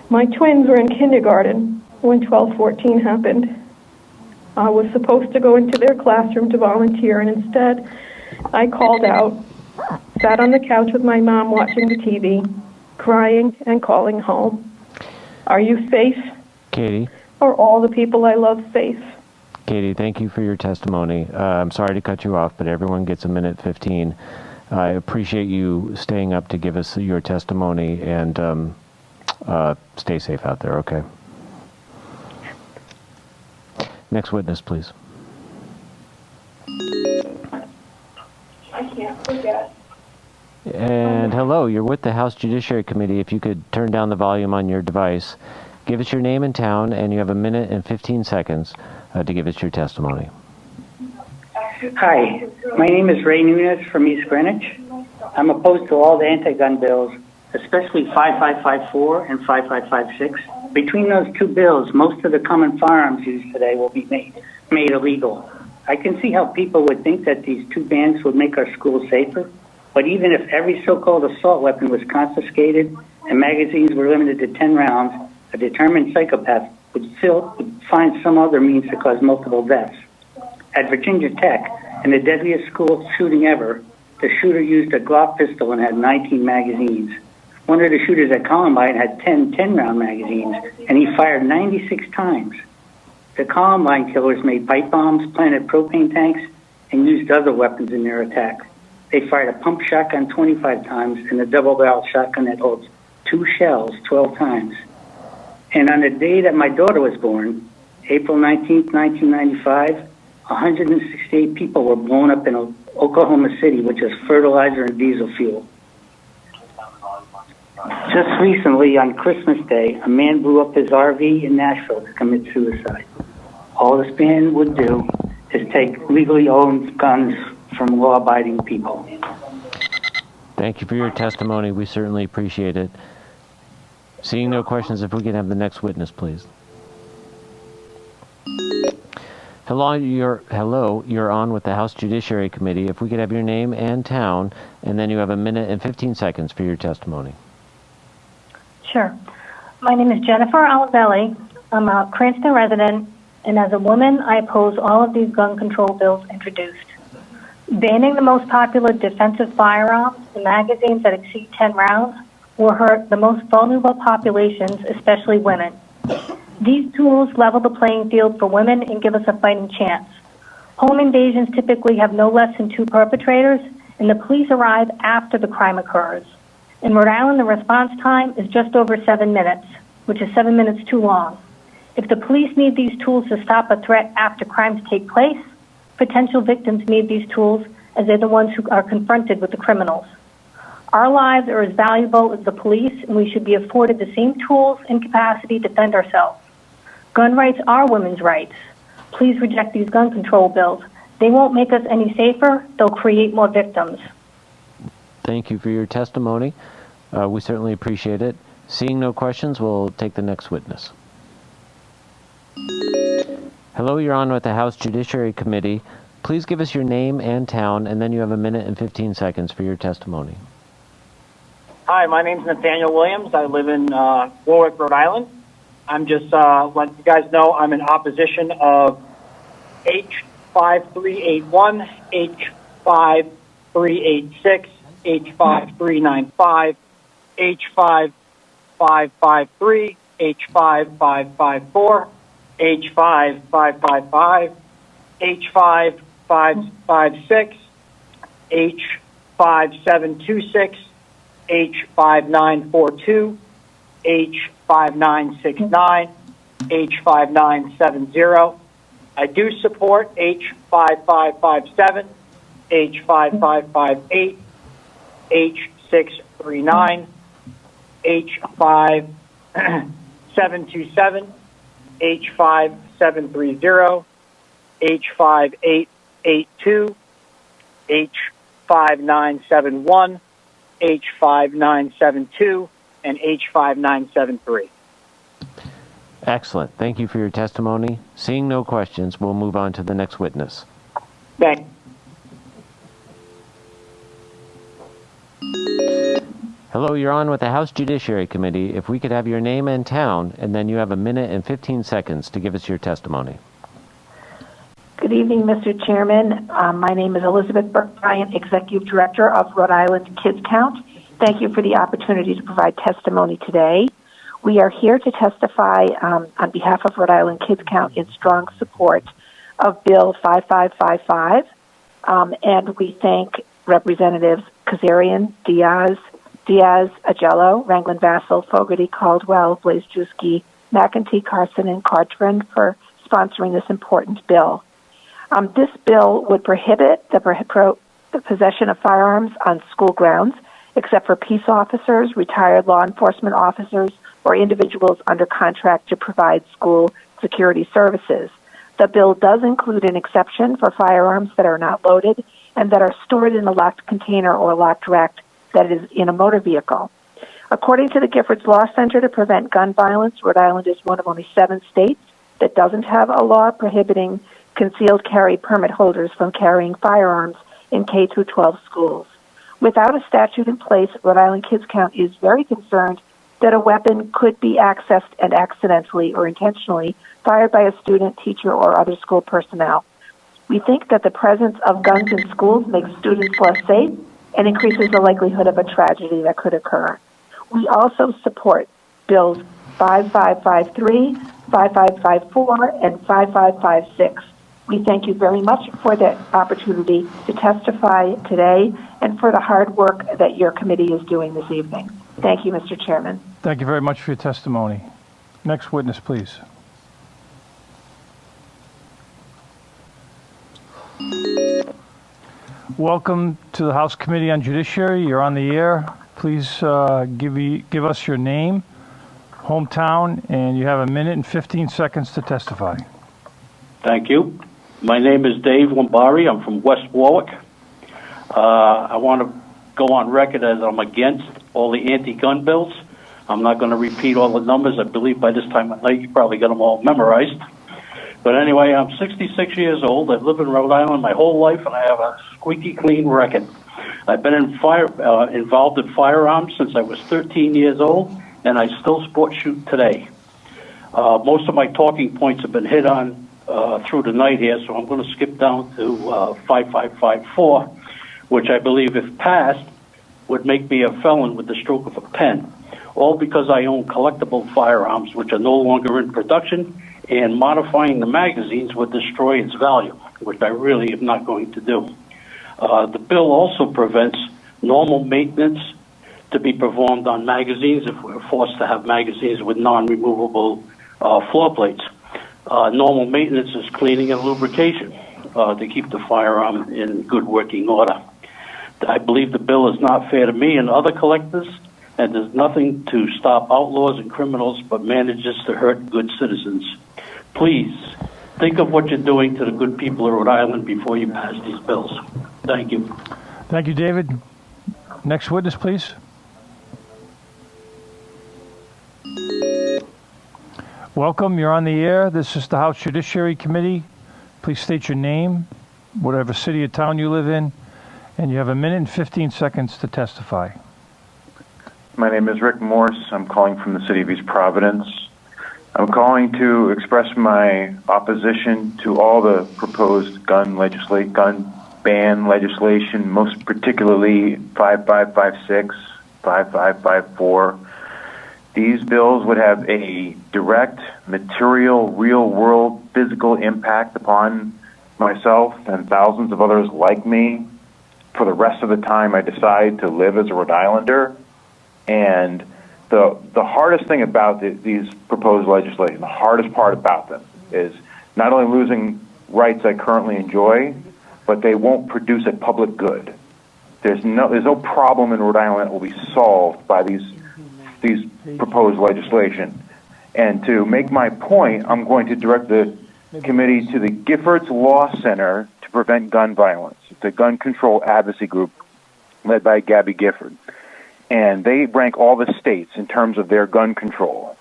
My twins were in kindergarten when 1214 happened. I was supposed to go into their classroom to volunteer, and instead I called out, sat on the couch with my mom watching the TV, crying and calling home. Are you safe? Katie? Are all the people I love safe? Katie, thank you for your testimony. I'm sorry to cut you off, but everyone gets a minute 15. I appreciate you staying up to give us your testimony, and stay safe out there, okay? Next witness, please. I can't forget. And hello, you're with the House Judiciary Committee. If you could turn down the volume on your device, give us your name and town, and you have a minute and 15 seconds to give us your testimony. Hi, my name is Ray Nunez from East Greenwich. I'm opposed to all the anti-gun bills, especially 5554 and 5556. Between those 2 bills, most of the common firearms used today will be made illegal. I can see how people would think that these 2 bans would make our schools safer, but even if every so-called assault weapon was confiscated and magazines were limited to 10 rounds, a determined psychopath would still find some other means to cause multiple deaths. At Virginia Tech, in the deadliest school shooting ever, the shooter used a Glock pistol and had 19 magazines. One of the shooters at Columbine had 10 10-round magazines, and he fired 96 times. The Columbine killers made pipe bombs, planted propane tanks, and used other weapons in their attack. They fired a pump shotgun 25 times and a double-barrel shotgun that holds 2 shells 12 times. And on the day that my daughter was born, April 19th, 1995, 168 people were blown up in Oklahoma City, which is fertilizer and diesel fuel. Just recently, on Christmas Day, a man blew up his RV in Nashville to commit suicide. All this man would do is take legally owned guns from law-abiding people. Thank you for your testimony. We certainly appreciate it. Seeing no questions, if we can have the next witness, please. Hello, you're on with the House Judiciary Committee. If we could have your name and town, and then you have a minute and 15 seconds for your testimony. Sure. My name is Jennifer Alizelli. I'm a Cranston resident, and as a woman, I oppose all of these gun control bills introduced. Banning the most popular defensive firearms and magazines that exceed 10 rounds will hurt the most vulnerable populations, especially women. These tools level the playing field for women and give us a fighting chance. Home invasions typically have no less than 2 perpetrators, and the police arrive after the crime occurs. In Rhode Island, the response time is just over 7 minutes, which is 7 minutes too long. If the police need these tools to stop a threat after crimes take place, potential victims need these tools as they're the ones who are confronted with the criminals. Our lives are as valuable as the police, and we should be afforded the same tools and capacity to defend ourselves. Gun rights are women's rights. Please reject these gun control bills. They won't make us any safer. They'll create more victims. Thank you for your testimony. We certainly appreciate it. Seeing no questions, we'll take the next witness. Hello, you're on with the House Judiciary Committee. Please give us your name and town, and then you have a minute and 15 seconds for your testimony. Hi, my name's Nathaniel Williams. I live in Warwick, Rhode Island. I'm just letting you guys know I'm in opposition of H5381, H5386, H5395, H5553, H5554, H5555, H5556, H5726, H5942, H5969, H5970. I do support H5557, H5558, H639, H5727, H5730, H5882, H5971, H5972, and H5973. Excellent. Thank you for your testimony. Seeing no questions, we'll move on to the next witness. Thanks. Hello, you're on with the House Judiciary Committee. If we could have your name and town, and then you have a minute and 15 seconds to give us your testimony. Good evening, Mr. Chairman. My name is Elizabeth Bryant, Executive Director of Rhode Island Kids Count. Thank you for the opportunity to provide testimony today. We are here to testify on behalf of Rhode Island Kids Count in strong support of Bill 5555, and we thank Representatives Kazarian, Diaz, Agello, Ranglin Vassal, Fogarty, Caldwell, Blazejewski, McEntee, Carson, and Cartran for sponsoring this important bill. This bill would prohibit the possession of firearms on school grounds, except for peace officers, retired law enforcement officers, or individuals under contract to provide school security services. The bill does include an exception for firearms that are not loaded and that are stored in a locked container or locked rack that is in a motor vehicle. According to the Giffords Law Center to Prevent Gun Violence, Rhode Island is one of only 7 states that doesn't have a law prohibiting concealed carry permit holders from carrying firearms in K-12 schools. Without a statute in place, Rhode Island Kids Count is very concerned that a weapon could be accessed and accidentally or intentionally fired by a student, teacher, or other school personnel. We think that the presence of guns in schools makes students less safe and increases the likelihood of a tragedy that could occur. We also support Bills 5553, 5554, and 5556. We thank you very much for the opportunity to testify today and for the hard work that your committee is doing this evening. Thank you, Mr. Chairman. Thank you very much for your testimony. Next witness, please. Welcome to the House Committee on Judiciary. You're on the air. Please give us your name, hometown, and you have a minute and 15 seconds to testify. Thank you. My name is Dave Lombari. I'm from West Warwick. I want to go on record as I'm against all the anti-gun bills. I'm not going to repeat all the numbers. I believe by this time at night you probably got them all memorized. But anyway, I'm 66 years old. I've lived in Rhode Island my whole life, and I have a squeaky clean record. I've been involved in firearms since I was 13 years old, and I still sport shoot today. Most of my talking points have been hit on through the night here, so I'm going to skip down to 5554, which I believe, if passed, would make me a felon with the stroke of a pen, all because I own collectible firearms which are no longer in production, and modifying the magazines would destroy its value, which I really am not going to do. The bill also prevents normal maintenance to be performed on magazines if we're forced to have magazines with non-removable floor plates. Normal maintenance is cleaning and lubrication to keep the firearm in good working order. I believe the bill is not fair to me and other collectors, and does nothing to stop outlaws and criminals, but manages to hurt good citizens. Please, think of what you're doing to the good people of Rhode Island before you pass these bills. Thank you. Thank you, David. Next witness, please. Welcome. You're on the air. This is the House Judiciary Committee. Please state your name, whatever city or town you live in, and you have 1 minute and 15 seconds to testify. My name is Rick Morse. I'm calling from the city of East Providence. I'm calling to express my opposition to all the proposed gun ban legislation, most particularly 5556, 5554. These bills would have a direct, material, real-world, physical impact upon myself and thousands of others like me for the rest of the time I decide to live as a Rhode Islander. And the hardest thing about these proposed legislation, the hardest part about them, is not only losing rights I currently enjoy, but they won't produce a public good. There's no problem in Rhode Island that will be solved by these proposed legislation. And to make my point, I'm going to direct the committee to the Giffords Law Center to Prevent Gun Violence. It's a gun control advocacy group led by Gabby Gifford. And they rank all the states in terms of their gun control.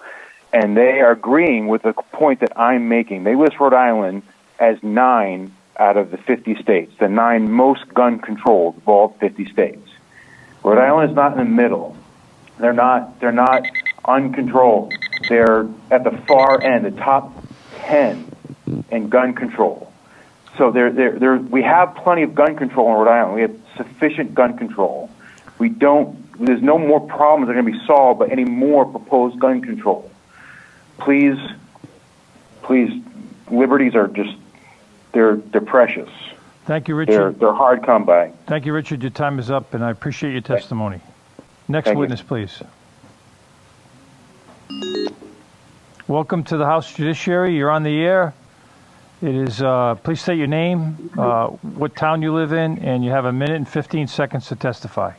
And they are agreeing with the point that I'm making. They list Rhode Island as 9 out of the 50 states, the 9 most gun controlled of all 50 states. Rhode Island is not in the middle. They're not uncontrolled. They're at the far end, the top 10 in gun control. So we have plenty of gun control in Rhode Island. We have sufficient gun control. There's no more problems that are going to be solved by any more proposed gun control. Please, liberties are just, they're precious. Thank you, Richard. They're hard come by. Thank you, Richard. Your time is up, and I appreciate your testimony. Next witness, please. Welcome to the House Judiciary. You're on the air. It is, please state your name, what town you live in, and you have 1 minute and 15 seconds to testify.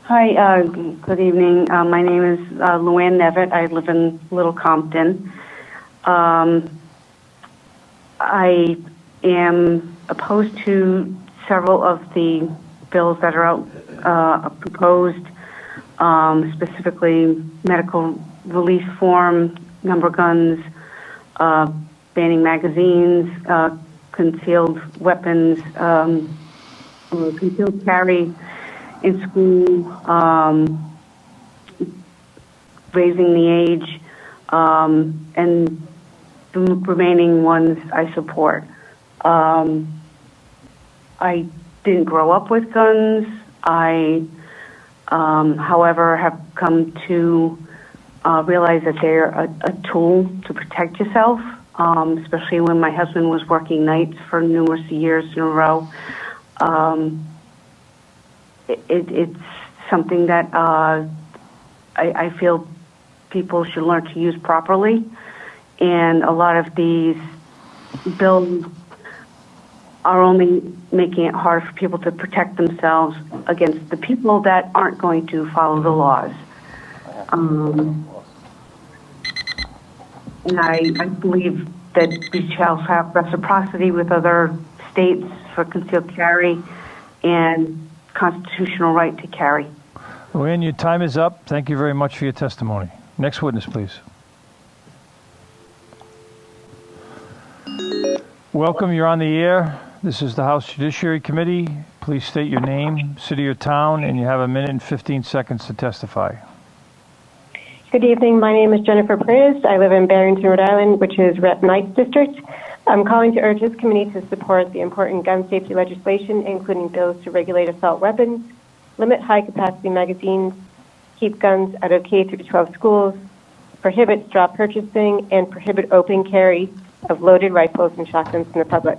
Hi, good evening. My name is Luann Nevitt. I live in Little Compton. I am opposed to several of the bills that are out proposed, specifically medical release form, number guns, banning magazines, concealed weapons, concealed carry in school, raising the age, and the remaining ones I support. I didn't grow up with guns. I, however, have come to realize that they're a tool to protect yourself, especially when my husband was working nights for numerous years in a row. It's something that I feel people should learn to use properly. And a lot of these bills are only making it hard for people to protect themselves against the people that aren't going to follow the laws. And I believe that we shall have reciprocity with other states for concealed carry and constitutional right to carry. Luann, your time is up. Thank you very much for your testimony. Next witness, please. Welcome, you're on the air. This is the House Judiciary Committee. Please state your name, city or town, and you have a minute and 15 seconds to testify. Good evening. My name is Jennifer Priz. I live in Barrington, Rhode Island, which is Rep. Knight's district. I'm calling to urge this committee to support the important gun safety legislation, including bills to regulate assault weapons, limit high-capacity magazines, keep guns out of K through 12 schools, prohibit straw purchasing, and prohibit open carry of loaded rifles and shotguns in the public.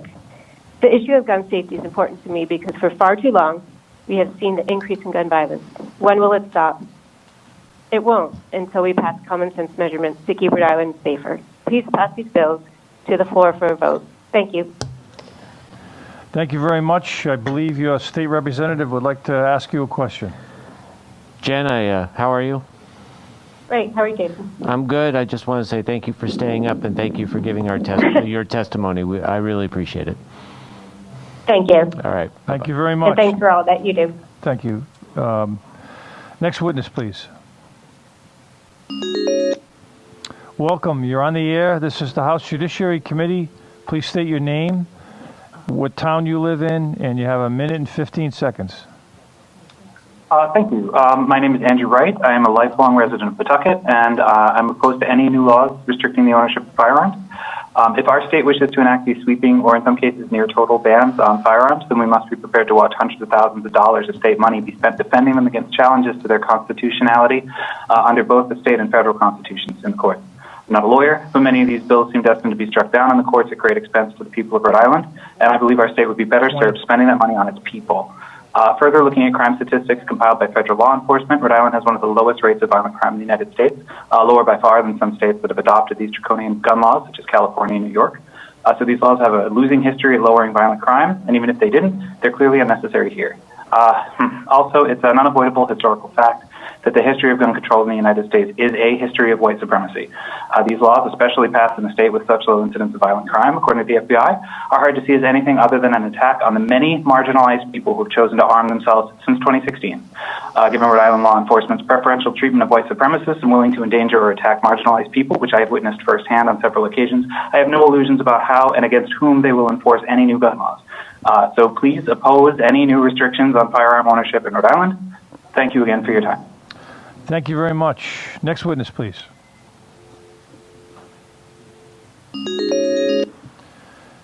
The issue of gun safety is important to me because for far too long, we have seen the increase in gun violence. When will it stop? It won't until we pass common sense measurements to keep Rhode Island safer. Please pass these bills to the floor for a vote. Thank you. Thank you very much. I believe your state representative would like to ask you a question. Jen, how are you? Great. How are you, Jason? I'm good. I just want to say thank you for staying up and thank you for giving our your testimony. I really appreciate it. Thank you. All right. Thank you very much. And thanks for all that you do. Thank you. Next witness, please. Welcome. You're on the air. This is the House Judiciary Committee. Please state your name, what town you live in, and you have a minute and 15 seconds. Thank you. My name is Andrew Wright. I am a lifelong resident of Pawtucket, and I'm opposed to any new laws restricting the ownership of firearms. If our state wishes to enact these sweeping, or in some cases near total bans on firearms, then we must be prepared to watch hundreds of thousands of dollars of state money be spent defending them against challenges to their constitutionality under both the state and federal constitutions in the courts. I'm not a lawyer, but many of these bills seem destined to be struck down in the courts at great expense to the people of Rhode Island, and I believe our state would be better served spending that money on its people. Further, looking at crime statistics compiled by federal law enforcement, Rhode Island has one of the lowest rates of violent crime in the United States, lower by far than some states that have adopted these draconian gun laws, such as California and New York. So these laws have a losing history at lowering violent crime, and even if they didn't, they're clearly unnecessary here. Also, it's an unavoidable historical fact that the history of gun control in the United States is a history of white supremacy. These laws, especially passed in a state with such low incidence of violent crime, according to the FBI, are hard to see as anything other than an attack on the many marginalized people who have chosen to arm themselves since 2016. Given Rhode Island law enforcement's preferential treatment of white supremacists and willing to endanger or attack marginalized people, which I have witnessed firsthand on several occasions, I have no illusions about how and against whom they will enforce any new gun laws. So please oppose any new restrictions on firearm ownership in Rhode Island. Thank you again for your time. Thank you very much. Next witness, please.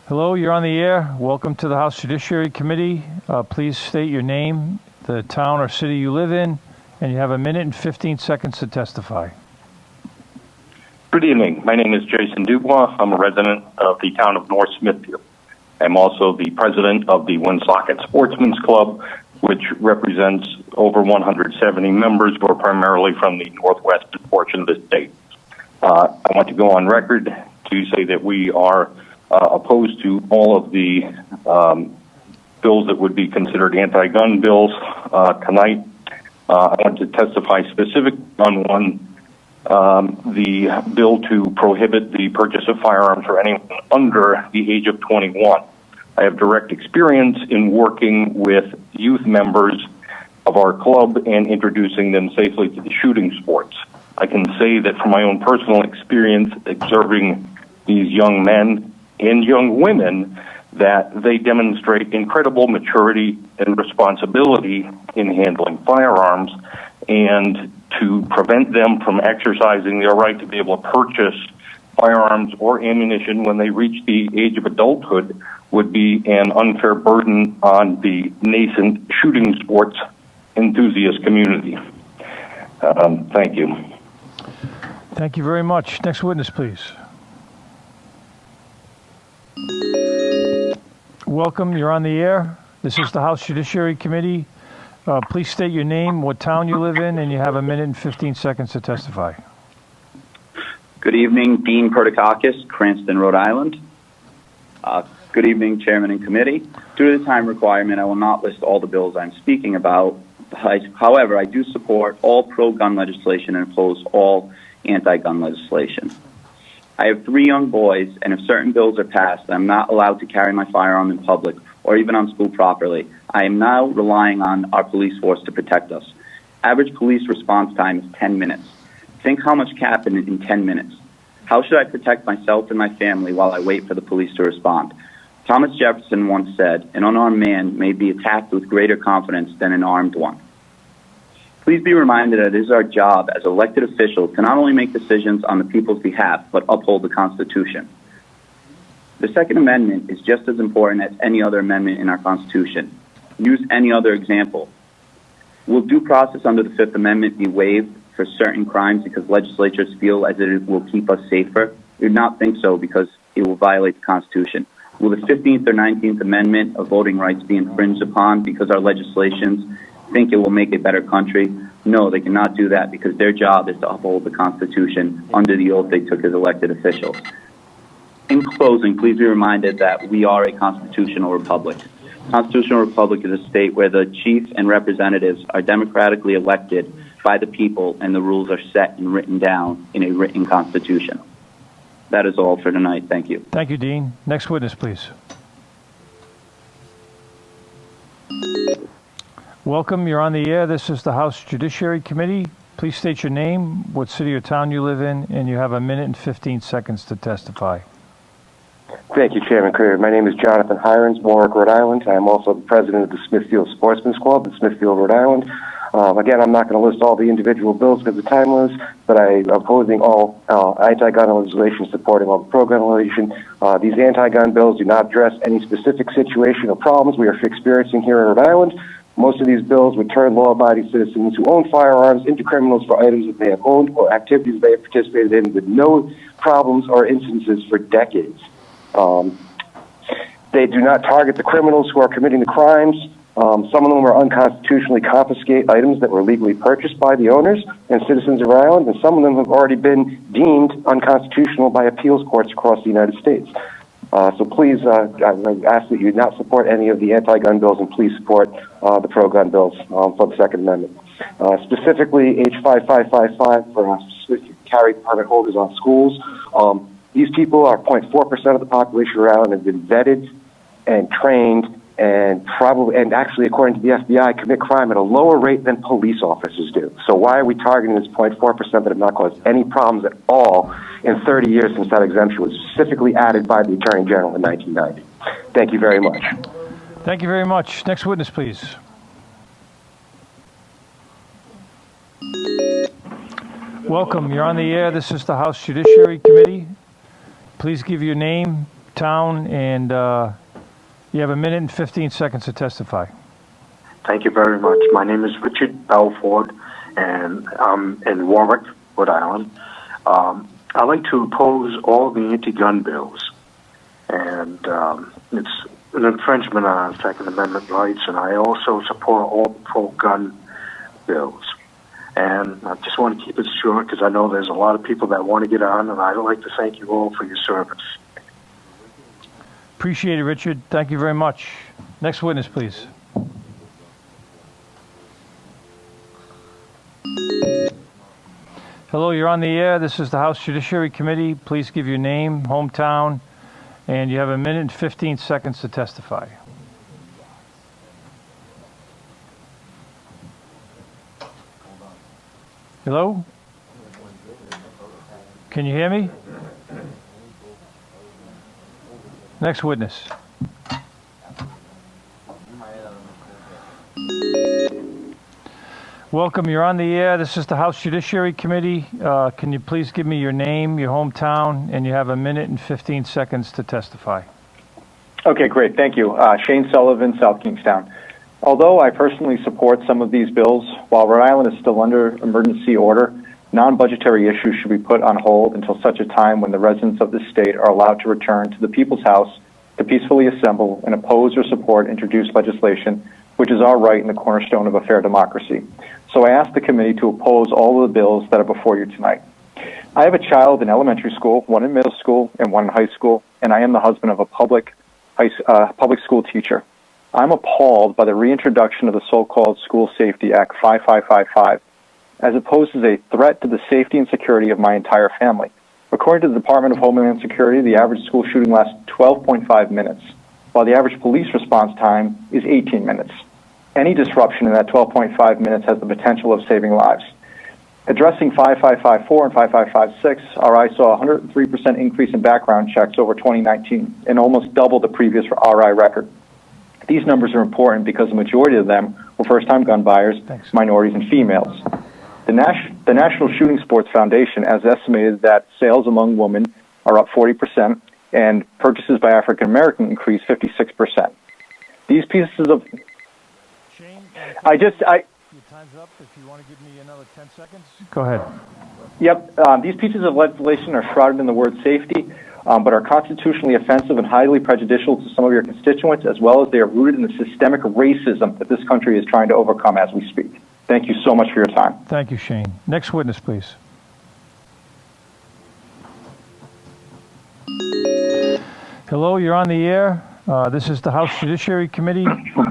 Hello, you're on the air. Welcome to the House Judiciary Committee. Please state your name, the town or city you live in, and you have a minute and 15 seconds to testify. Good evening. My name is Jason Dubois. I'm a resident of the town of North Smithfield. I'm also the president of the Woonsocket Sportsman's Club, which represents over 170 members who are primarily from the northwestern portion of the state. I want to go on record to say that we are opposed to all of the bills that would be considered anti-gun bills tonight. I want to testify specific on one, the bill to prohibit the purchase of firearms for anyone under the age of 21. I have direct experience in working with youth members of our club and introducing them safely to the shooting sports. I can say that from my own personal experience observing these young men and young women that they demonstrate incredible maturity and responsibility in handling firearms, and to prevent them from exercising their right to be able to purchase firearms or ammunition when they reach the age of adulthood would be an unfair burden on the nascent shooting sports enthusiast community. Thank you. Thank you very much. Next witness, please. Welcome. You're on the air. This is the House Judiciary Committee. Please state your name, what town you live in, and you have a minute and 15 seconds to testify. Good evening, Dean Perticakis, Cranston, Rhode Island. Good evening, Chairman and Committee. Due to the time requirement, I will not list all the bills I'm speaking about. However, I do support all pro-gun legislation and oppose all anti-gun legislation. I have 3 young boys, and if certain bills are passed, I'm not allowed to carry my firearm in public or even on school properly. I am now relying on our police force to protect us. Average police response time is 10 minutes. Think how much can happen in 10 minutes. How should I protect myself and my family while I wait for the police to respond? Thomas Jefferson once said, an unarmed man may be attacked with greater confidence than an armed one. Please be reminded that it is our job as elected officials to not only make decisions on the people's behalf, but uphold the Constitution. The Second Amendment is just as important as any other amendment in our Constitution. Use any other example. Will due process under the Fifth Amendment be waived for certain crimes because legislatures feel as if it will keep us safer? We do not think so because it will violate the Constitution. Will the 15th or 19th Amendment of voting rights be infringed upon because our legislations think it will make a better country? No, they cannot do that because their job is to uphold the Constitution under the oath they took as elected officials. In closing, please be reminded that we are a constitutional republic. Constitutional republic is a state where the chiefs and representatives are democratically elected by the people and the rules are set and written down in a written constitution. That is all for tonight. Thank you. Thank you, Dean. Next witness, please. Welcome. You're on the air. This is the House Judiciary Committee. Please state your name, what city or town you live in, and you have a minute and 15 seconds to testify. Thank you, Chairman Creer. My name is Jonathan Hirons, Warwick, Rhode Island. I am also the president of the Smithfield Sportsman's Club in Smithfield, Rhode Island. Again, I'm not going to list all the individual bills because of time limits, but I'm opposing all anti-gun legislation, supporting all the pro-gun legislation. These anti-gun bills do not address any specific situation or problems we are experiencing here in Rhode Island. Most of these bills would turn law-abiding citizens who own firearms into criminals for items that they have owned or activities they have participated in with no problems or instances for decades. They do not target the criminals who are committing the crimes. Some of them are unconstitutionally confiscate items that were legally purchased by the owners and citizens of Rhode Island, and some of them have already been deemed unconstitutional by appeals courts across the United States. So please, I ask that you not support any of the anti-gun bills and please support the pro-gun bills for the Second Amendment. Specifically, H5555 for carry permit holders on schools. These people are 0.4% of the population around and have been vetted and trained and actually, according to the FBI, commit crime at a lower rate than police officers do. So why are we targeting this 0.4% that have not caused any problems at all in 30 years since that exemption was specifically added by the Attorney General in 1990? Thank you very much. Thank you very much. Next witness, please. Welcome. You're on the air. This is the House Judiciary Committee. Please give your name, town, and you have a minute and 15 seconds to testify. Thank you very much. My name is Richard Belford, and I'm in Warwick, Rhode Island. I like to oppose all the anti-gun bills, and it's an infringement on our Second Amendment rights, and I also support all the pro-gun bills. And I just want to keep it short because I know there's a lot of people that want to get on, and I'd like to thank you all for your service. Appreciate it, Richard. Thank you very much. Next witness, please. Hello, you're on the air. This is the House Judiciary Committee. Please give your name, hometown, and you have a minute and 15 seconds to testify. Hello? Can you hear me? Next witness. Welcome. You're on the air. This is the House Judiciary Committee. Can you please give me your name, your hometown, and you have a minute and 15 seconds to testify. Okay, great. Thank you. Shane Sullivan, South Kingstown. Although I personally support some of these bills, while Rhode Island is still under emergency order, non-budgetary issues should be put on hold until such a time when the residents of the state are allowed to return to the People's House to peacefully assemble and oppose or support introduced legislation, which is our right and the cornerstone of a fair democracy. So I ask the committee to oppose all of the bills that are before you tonight. I have a child in elementary school, one in middle school, and one in high school, and I am the husband of a public school teacher. I'm appalled by the reintroduction of the so-called School Safety Act 5555, as it poses a threat to the safety and security of my entire family. According to the Department of Homeland Security, the average school shooting lasts 12.5 minutes, while the average police response time is 18 minutes. Any disruption in that 12.5 minutes has the potential of saving lives. Addressing 5554 and 5556, RI saw a 103% increase in background checks over 2019 and almost double the previous RI record. These numbers are important because the majority of them were first-time gun buyers, minorities, and females. The National Shooting Sports Foundation has estimated that sales among women are up 40% and purchases by African American increased 56%. These pieces of... Your time's up. If you want to give me another 10 seconds. Go ahead. Yep. These pieces of legislation are shrouded in the word safety, but are constitutionally offensive and highly prejudicial to some of your constituents, as well as they are rooted in the systemic racism that this country is trying to overcome as we speak. Thank you so much for your time. Thank you, Shane. Next witness, please. Hello, you're on the air. This is the House Judiciary Committee.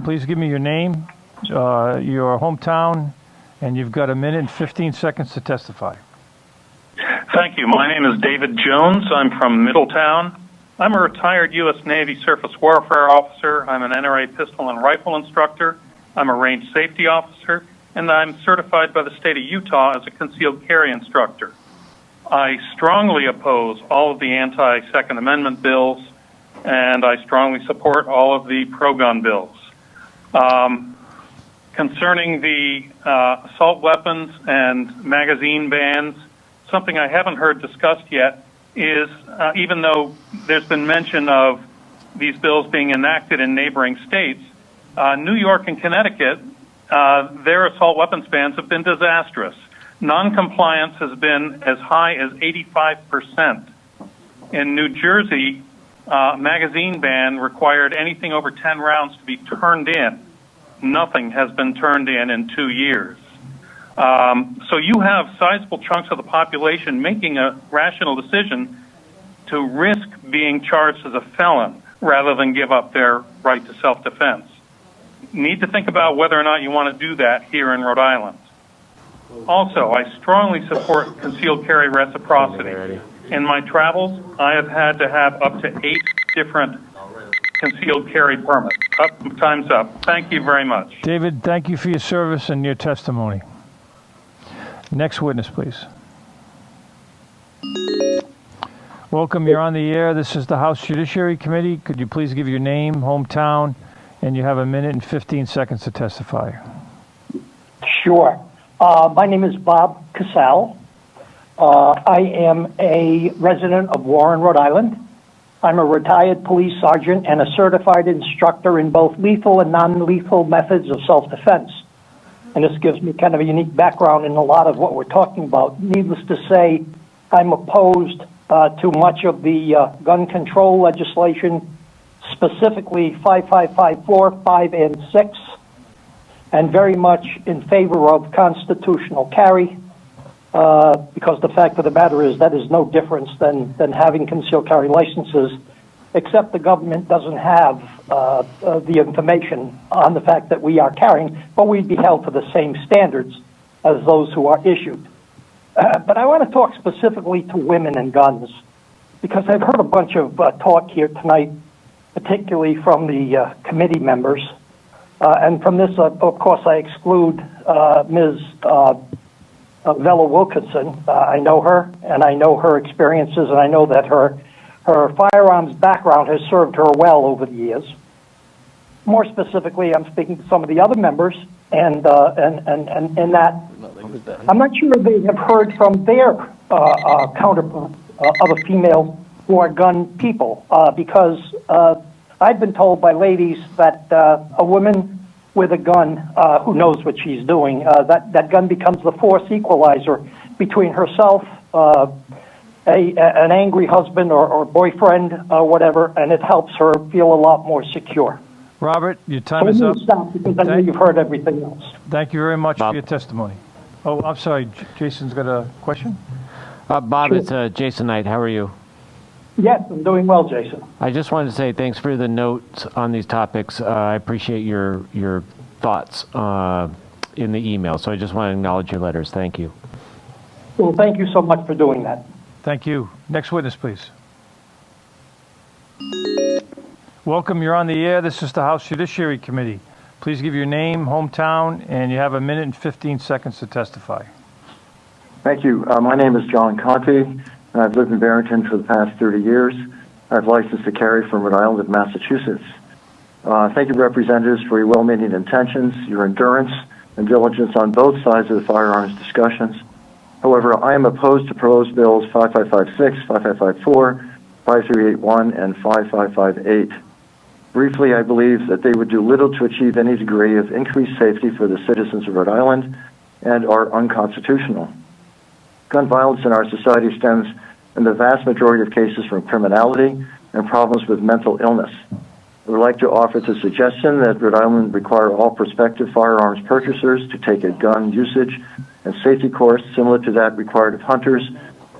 Please give me your name, your hometown, and you've got a minute and 15 seconds to testify. Thank you. My name is David Jones. I'm from Middletown. I'm a retired U.S. Navy surface warfare officer. I'm an NRA pistol and rifle instructor. I'm a range safety officer, and I'm certified by the state of Utah as a concealed carry instructor. I strongly oppose all of the anti-Second Amendment bills, and I strongly support all of the pro-gun bills. Concerning the assault weapons and magazine bans, something I haven't heard discussed yet is, even though there's been mention of these bills being enacted in neighboring states, New York and Connecticut, their assault weapons bans have been disastrous. Non-compliance has been as high as 85%. In New Jersey, magazine ban required anything over 10 rounds to be turned in. Nothing has been turned in 2 years. So you have sizable chunks of the population making a rational decision to risk being charged as a felon rather than give up their right to self-defense. Need to think about whether or not you want to do that here in Rhode Island. Also, I strongly support concealed carry reciprocity. In my travels, I have had to have up to 8 different concealed carry permits. Time's up. Thank you very much. David, thank you for your service and your testimony. Next witness, please. Welcome, you're on the air. This is the House Judiciary Committee. Could you please give your name, hometown, and you have a minute and 15 seconds to testify. Sure. My name is Bob Cassell. I am a resident of Warren, Rhode Island. I'm a retired police sergeant and a certified instructor in both lethal and non-lethal methods of self-defense. And this gives me kind of a unique background in a lot of what we're talking about. Needless to say, I'm opposed to much of the gun control legislation, specifically 5554, 5, and 6, and very much in favor of constitutional carry, because the fact of the matter is that is no difference than having concealed carry licenses, except the government doesn't have the information on the fact that we are carrying, but we'd be held to the same standards as those who are issued. But I want to talk specifically to women and guns, because I've heard a bunch of talk here tonight, particularly from the committee members. And from this, of course, I exclude Ms. Vella Wilkinson. I know her, and I know her experiences, and I know that her firearms background has served her well over the years. More specifically, I'm speaking to some of the other members, and that I'm not sure they have heard from their counterpart of a female who are gun people, because I've been told by ladies that a woman with a gun who knows what she's doing, that gun becomes the force equalizer between herself, an angry husband or boyfriend or whatever, and it helps her feel a lot more secure. Robert, your time is up. Stop, because I know you've heard everything else. Thank you very much for your testimony. Oh, I'm sorry. Jason's got a question? Bob, Sure. It's Jason Knight. How are you? Yes, I'm doing well, Jason. I just wanted to say thanks for the notes on these topics. I appreciate your thoughts in the email. So I just want to acknowledge your letters. Thank you. Well, thank you so much for doing that. Thank you. Next witness, please. Welcome, you're on the air. This is the House Judiciary Committee. Please give your name, hometown, and you have a minute and 15 seconds to testify. Thank you. My name is John Conte, and I've lived in Barrington for the past 30 years. I've licensed to carry from Rhode Island and Massachusetts. Thank you, representatives, for your well-meaning intentions, your endurance, and diligence on both sides of the firearms discussions. However, I am opposed to proposed bills 5556, 5554, 5381, and 5558. Briefly, I believe that they would do little to achieve any degree of increased safety for the citizens of Rhode Island and are unconstitutional. Gun violence in our society stems in the vast majority of cases from criminality and problems with mental illness. I would like to offer the suggestion that Rhode Island require all prospective firearms purchasers to take a gun usage and safety course similar to that required of hunters,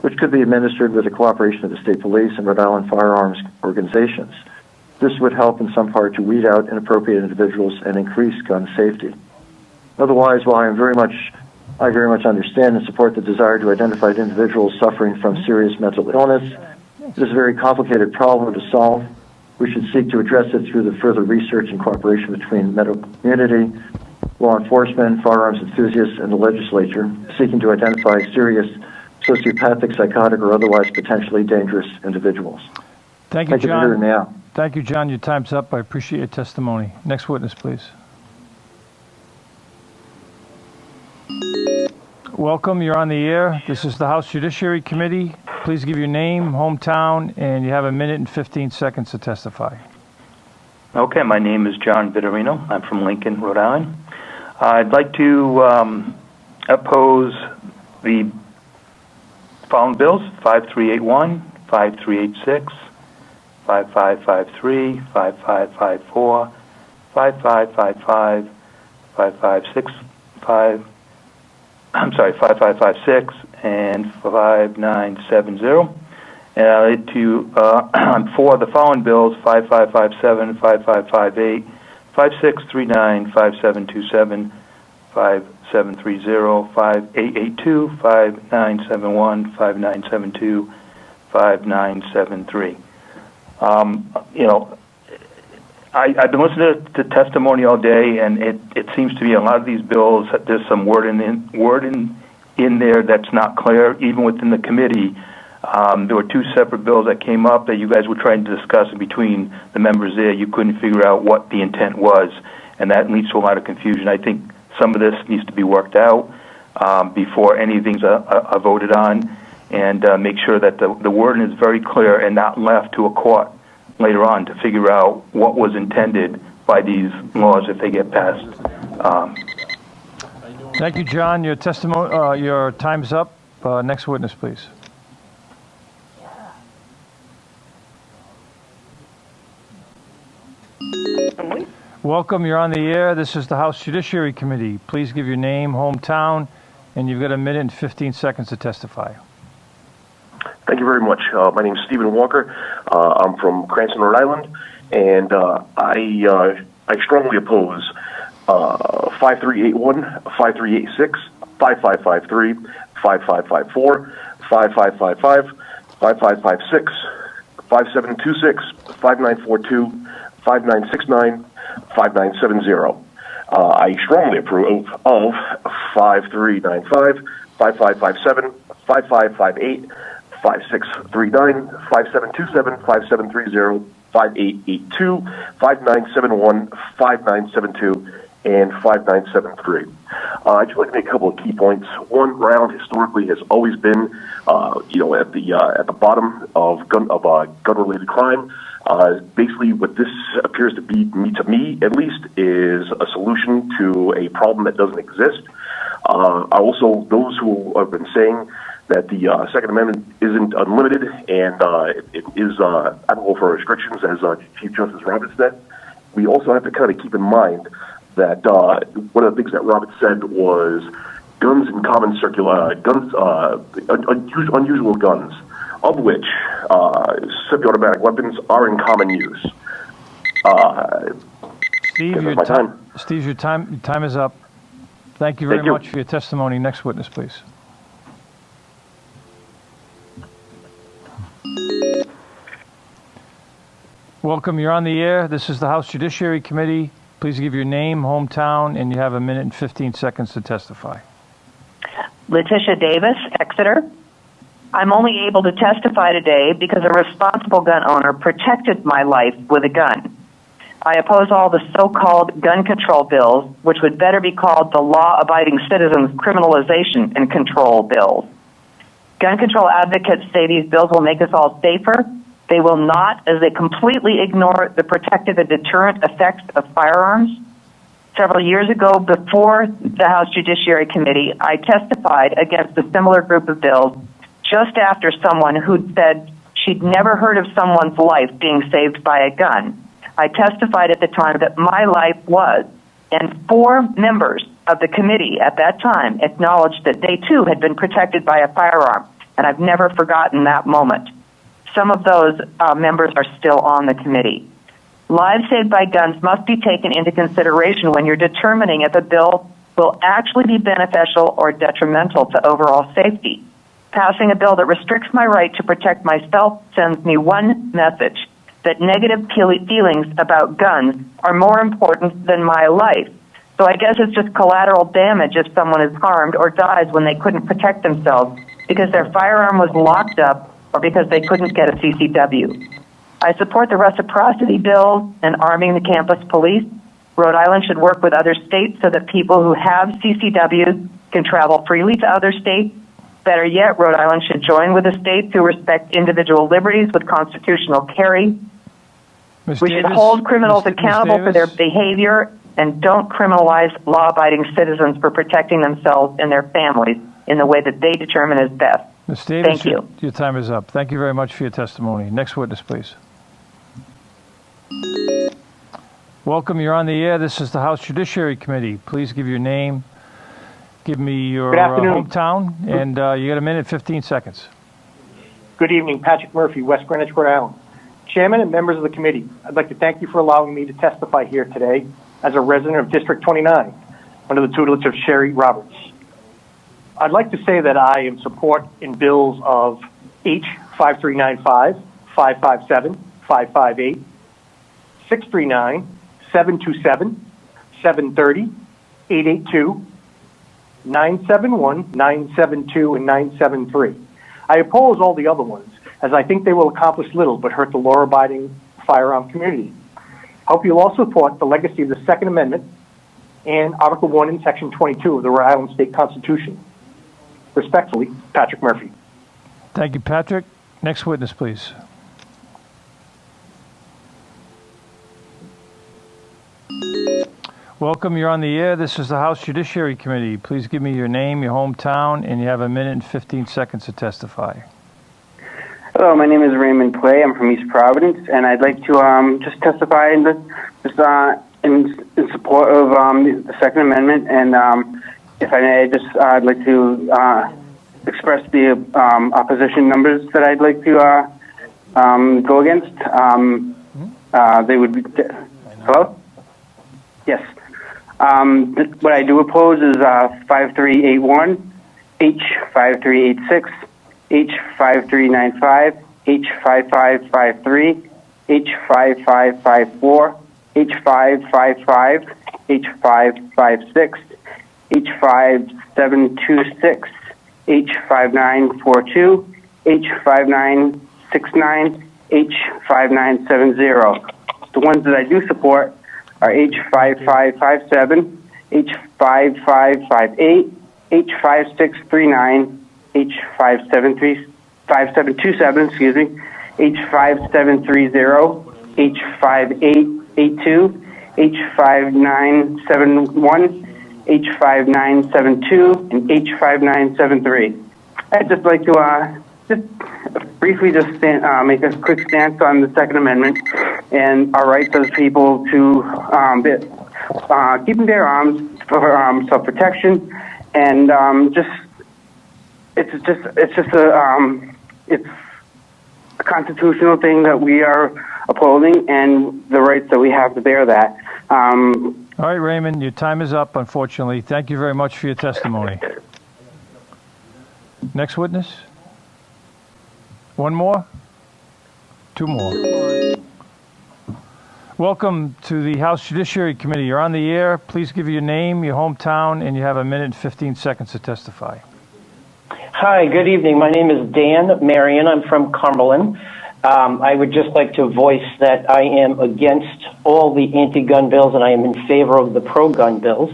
which could be administered with the cooperation of the state police and Rhode Island firearms organizations. This would help in some part to weed out inappropriate individuals and increase gun safety. Otherwise, while I very much understand and support the desire to identify individuals suffering from serious mental illness, it is a very complicated problem to solve. We should seek to address it through the further research and cooperation between the medical community, law enforcement, firearms enthusiasts, and the legislature, seeking to identify serious sociopathic, psychotic, or otherwise potentially dangerous individuals. Thank you, John. For hearing me out. Thank you, John. Your time's up. I appreciate your testimony. Next witness, please. Welcome. You're on the air. This is the House Judiciary Committee. Please give your name, hometown, and you have a minute and 15 seconds to testify. Okay, my name is John Vittorino. I'm from Lincoln, Rhode Island. I'd like to oppose the following bills: 5381, 5386, 5553, 5554, 5555, 5565, 5556, and 5970. And I'd like to, for the following bills: 5557, 5558, 5639, 5727, 5730, 5882, 5971, 5972, 5973. I've been listening to testimony all day, and it seems to be a lot of these bills, there's some word in there that's not clear, even within the committee. There were two separate bills that came up that you guys were trying to discuss, and between the members there, you couldn't figure out what the intent was, and that leads to a lot of confusion. I think some of this needs to be worked out before any things are voted on, and make sure that the wording is very clear and not left to a court later on to figure out what was intended by these laws if they get passed. Thank you, John. Your testimony, your time's up. Next witness, please. Welcome. You're on the air. This is the House Judiciary Committee. Please give your name, hometown, and you've got a minute and 15 seconds to testify. Thank you very much. My name is Stephen Walker. I'm from Cranston, Rhode Island, and I strongly oppose 5381, 5386, 5553, 5554, 5555, 5556, 5726, 5942, 5969, 5970. I strongly approve of 5395, 5557, 5558, 5639, 5727, 5730, 5882, 5971, 5972, and 5973. I'd just like to make a couple of key points. One, Rhode Island historically has always been, at the bottom of gun-related crime. Basically, what this appears to be, to me at least, is a solution to a problem that doesn't exist. Also, those who have been saying that the Second Amendment isn't unlimited and it is applicable for restrictions, as Chief Justice Roberts said, we also have to kind of keep in mind that one of the things that Roberts said was guns in common unusual guns, of which semi-automatic weapons are in common use. Steve, your time is up. Thank you very much for your testimony. Next witness, please. Welcome, you're on the air. This is the House Judiciary Committee. Please give your name, hometown, and you have a minute and 15 seconds to testify. Letitia Davis, Exeter. I'm only able to testify today because a responsible gun owner protected my life with a gun. I oppose all the so-called gun control bills, which would better be called the law-abiding citizens criminalization and control bills. Gun control advocates say these bills will make us all safer. They will not, as they completely ignore the protective and deterrent effects of firearms. Several years ago, before the House Judiciary Committee, I testified against a similar group of bills just after someone who'd said she'd never heard of someone's life being saved by a gun. I testified at the time that my life was, and 4 members of the committee at that time acknowledged that they too had been protected by a firearm, and I've never forgotten that moment. Some of those members are still on the committee. Lives saved by guns must be taken into consideration when you're determining if a bill will actually be beneficial or detrimental to overall safety. Passing a bill that restricts my right to protect myself sends me one message, that negative feelings about guns are more important than my life. So I guess it's just collateral damage if someone is harmed or dies when they couldn't protect themselves because their firearm was locked up or because they couldn't get a CCW. I support the reciprocity bill and arming the campus police. Rhode Island should work with other states so that people who have CCWs can travel freely to other states. Better yet, Rhode Island should join with the states who respect individual liberties with constitutional carry. We should hold criminals accountable for their behavior and don't criminalize law-abiding citizens for protecting themselves and their families in the way that they determine is best. Ms. Davis, thank you. Your time is up. Thank you very much for your testimony. Next witness, please. Welcome, you're on the air. This is the House Judiciary Committee. Please give your name, give me your hometown, and you got a minute, 15 seconds. Good evening, Patrick Murphy, West Greenwich, Rhode Island. Chairman and members of the committee, I'd like to thank you for allowing me to testify here today as a resident of District 29 under the tutelage of Sherry Roberts. I'd like to say that I am support in bills of H5395, 557, 558, 639, 727, 730, 882, 971, 972, and 973. I oppose all the other ones, as I think they will accomplish little but hurt the law-abiding firearm community. I hope you'll also support the legacy of the Second Amendment and Article 1 in Section 22 of the Rhode Island State Constitution. Respectfully, Patrick Murphy. Thank you, Patrick. Next witness, please. Welcome, you're on the air. This is the House Judiciary Committee. Please give me your name, your hometown, and you have a minute and 15 seconds to testify. Hello, my name is Raymond Clay. I'm from East Providence, and I'd like to just testify in support of the Second Amendment. And if I may, I'd like to express the opposition numbers that I'd like to go against. They would be. Hello? Yes. What I do oppose is 5381, H5386, H5395, H5553, H5554, H555, H556, H5726, H5942, H5969, H5970. The ones that I do support are H5557, H5558, H5639, H5727, H5730, H5882, H5971, H5972, and H5973. I'd just like to just briefly make a quick stance on the Second Amendment and our rights as people to keep and bear arms for self-protection, and it's a constitutional thing that we are upholding, and the rights that we have to bear that. All right, Raymond, your time is up, unfortunately. Thank you very much for your testimony. Next witness? One more? Two more. Welcome to the House Judiciary Committee. You're on the air. Please give your name, your hometown, and you have a minute and 15 seconds to testify. Hi, good evening. My name is Dan Marion. I'm from Cumberland. I would just like to voice that I am against all the anti-gun bills and I am in favor of the pro-gun bills.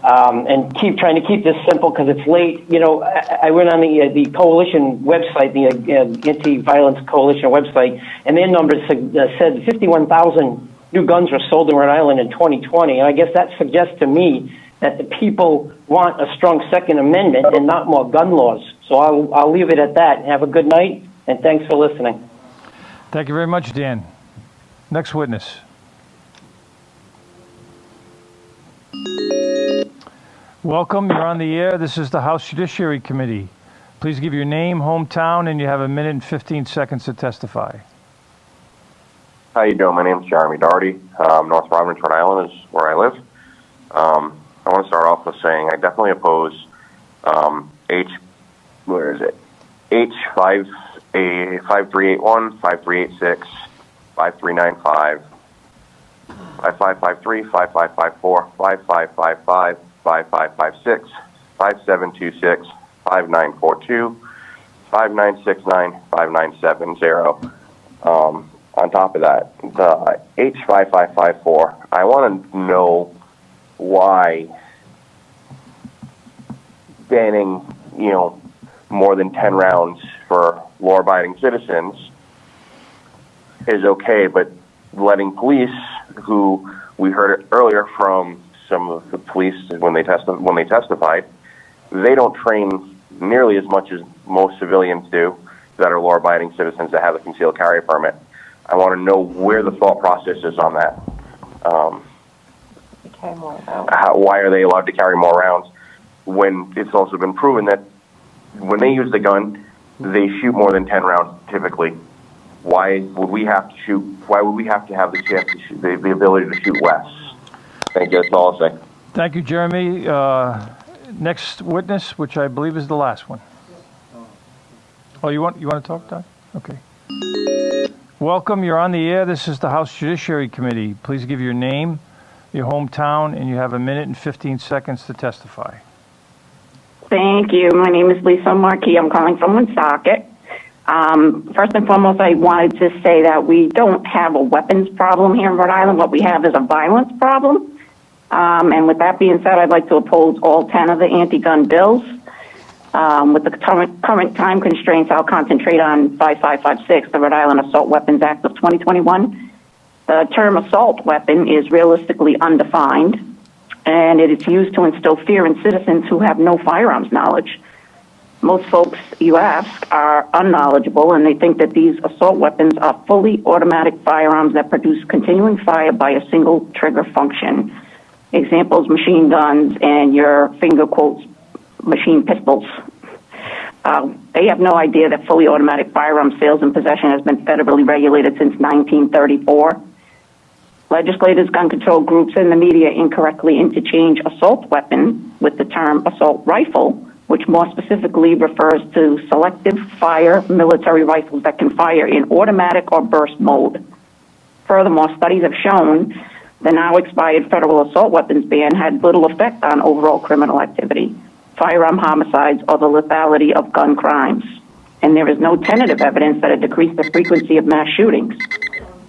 And trying to keep this simple because it's late. You know, I went on the coalition website, the Anti-Violence Coalition website, and their numbers said 51,000 new guns were sold in Rhode Island in 2020. And I guess that suggests to me that the people want a strong Second Amendment and not more gun laws. So I'll leave it at that. Have a good night, and thanks for listening. Thank you very much, Dan. Next witness. Welcome. You're on the air. This is the House Judiciary Committee. Please give your name, hometown, and you have a minute and 15 seconds to testify. How you doing? My name's Jeremy Doherty. North Providence, Rhode Island is where I live. I want to start off with saying I definitely oppose H5381, 5386, 5395, 5553, 5554, 5555, 5556, 5726, 5942, 5969, 5970. On top of that, the H5554, I want to know why banning, more than 10 rounds for law-abiding citizens is okay, but letting police, who we heard earlier from some of the police when they testified, they don't train nearly as much as most civilians do that are law-abiding citizens that have a concealed carry permit. I want to know where the thought process is on that. Why are they allowed to carry more rounds when it's also been proven that when they use the gun, they shoot more than 10 rounds typically? Why would we have to shoot? Why would we have to have the chance to shoot, the ability to shoot less? Thank you. That's all I'll say. Thank you, Jeremy. Next witness, which I believe is the last one. Oh, you want to talk, Doug? Okay. Welcome. You're on the air. This is the House Judiciary Committee. Please give your name, your hometown, and you have a minute and 15 seconds to testify. Thank you. My name is Lisa Markey. I'm calling from Woonsocket. First and foremost, I wanted to say that we don't have a weapons problem here in Rhode Island. What we have is a violence problem. And with that being said, I'd like to oppose all 10 of the anti-gun bills. With the current time constraints, I'll concentrate on 5556, the Rhode Island Assault Weapons Act of 2021. The term assault weapon is realistically undefined, and it is used to instill fear in citizens who have no firearms knowledge. Most folks you ask are unknowledgeable, and they think that these assault weapons are fully automatic firearms that produce continuing fire by a single trigger function. Examples, machine guns and your finger quotes, machine pistols. They have no idea that fully automatic firearm sales and possession has been federally regulated since 1934. Legislators, gun control groups, and the media incorrectly interchange assault weapon with the term assault rifle, which more specifically refers to selective fire military rifles that can fire in automatic or burst mode. Furthermore, studies have shown the now expired federal assault weapons ban had little effect on overall criminal activity, firearm homicides, or the lethality of gun crimes. And there is no tentative evidence that it decreased the frequency of mass shootings.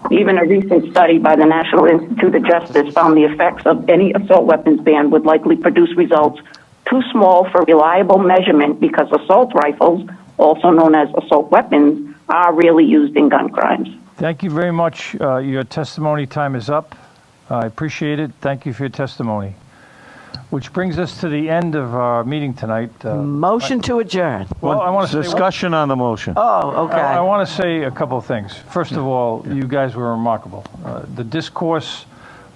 Even a recent study by the National Institute of Justice found the effects of any assault weapons ban would likely produce results too small for reliable measurement because assault rifles, also known as assault weapons, are really used in gun crimes. Thank you very much. Your testimony time is up. I appreciate it. Thank you for your testimony. Which brings us to the end of our meeting tonight. Motion to adjourn. Well, I want to discussion on the motion. Oh, okay. I want to say a couple of things. First of all, you guys were remarkable. The discourse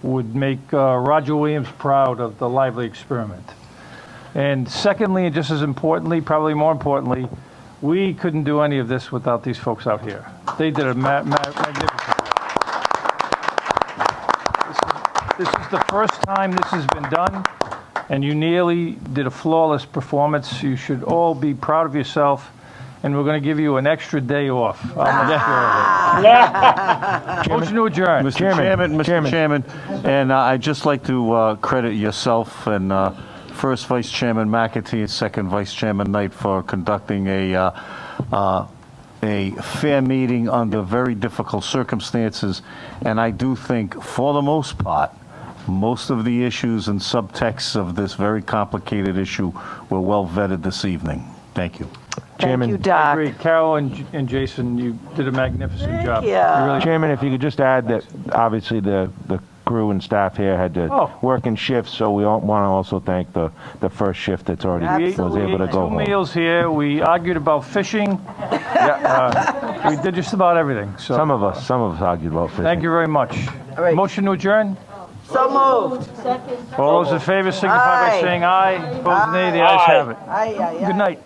would make Roger Williams proud of the lively experiment. And secondly, and just as importantly, probably more importantly, we couldn't do any of this without these folks out here. They did a magnificent job. This is the first time this has been done, and you nearly did a flawless performance. You should all be proud of yourself and we're going to give you an extra day off. I'll make sure of it. Motion to adjourn. Mr. Chairman, and I'd just like to credit yourself and first Vice Chairman McAtee and second Vice Chairman Knight for conducting a fair meeting under very difficult circumstances. And I do think, for the most part, most of the issues and subtexts of this very complicated issue were well vetted this evening. Thank you. Thank you, Doc. I agree. Carol and Jason, you did a magnificent job. you. Chairman, if you could just add that obviously the crew and staff here had to work in shifts, so we want to also thank the first shift that's already was able to go home. 2 meals here. We argued about fishing. We did just about everything. So Some of us argued about fishing. thank you very much. Motion to adjourn. So moved. All those in favor signify by saying aye. Opposed, nay. The ayes have it. Aye. Good night.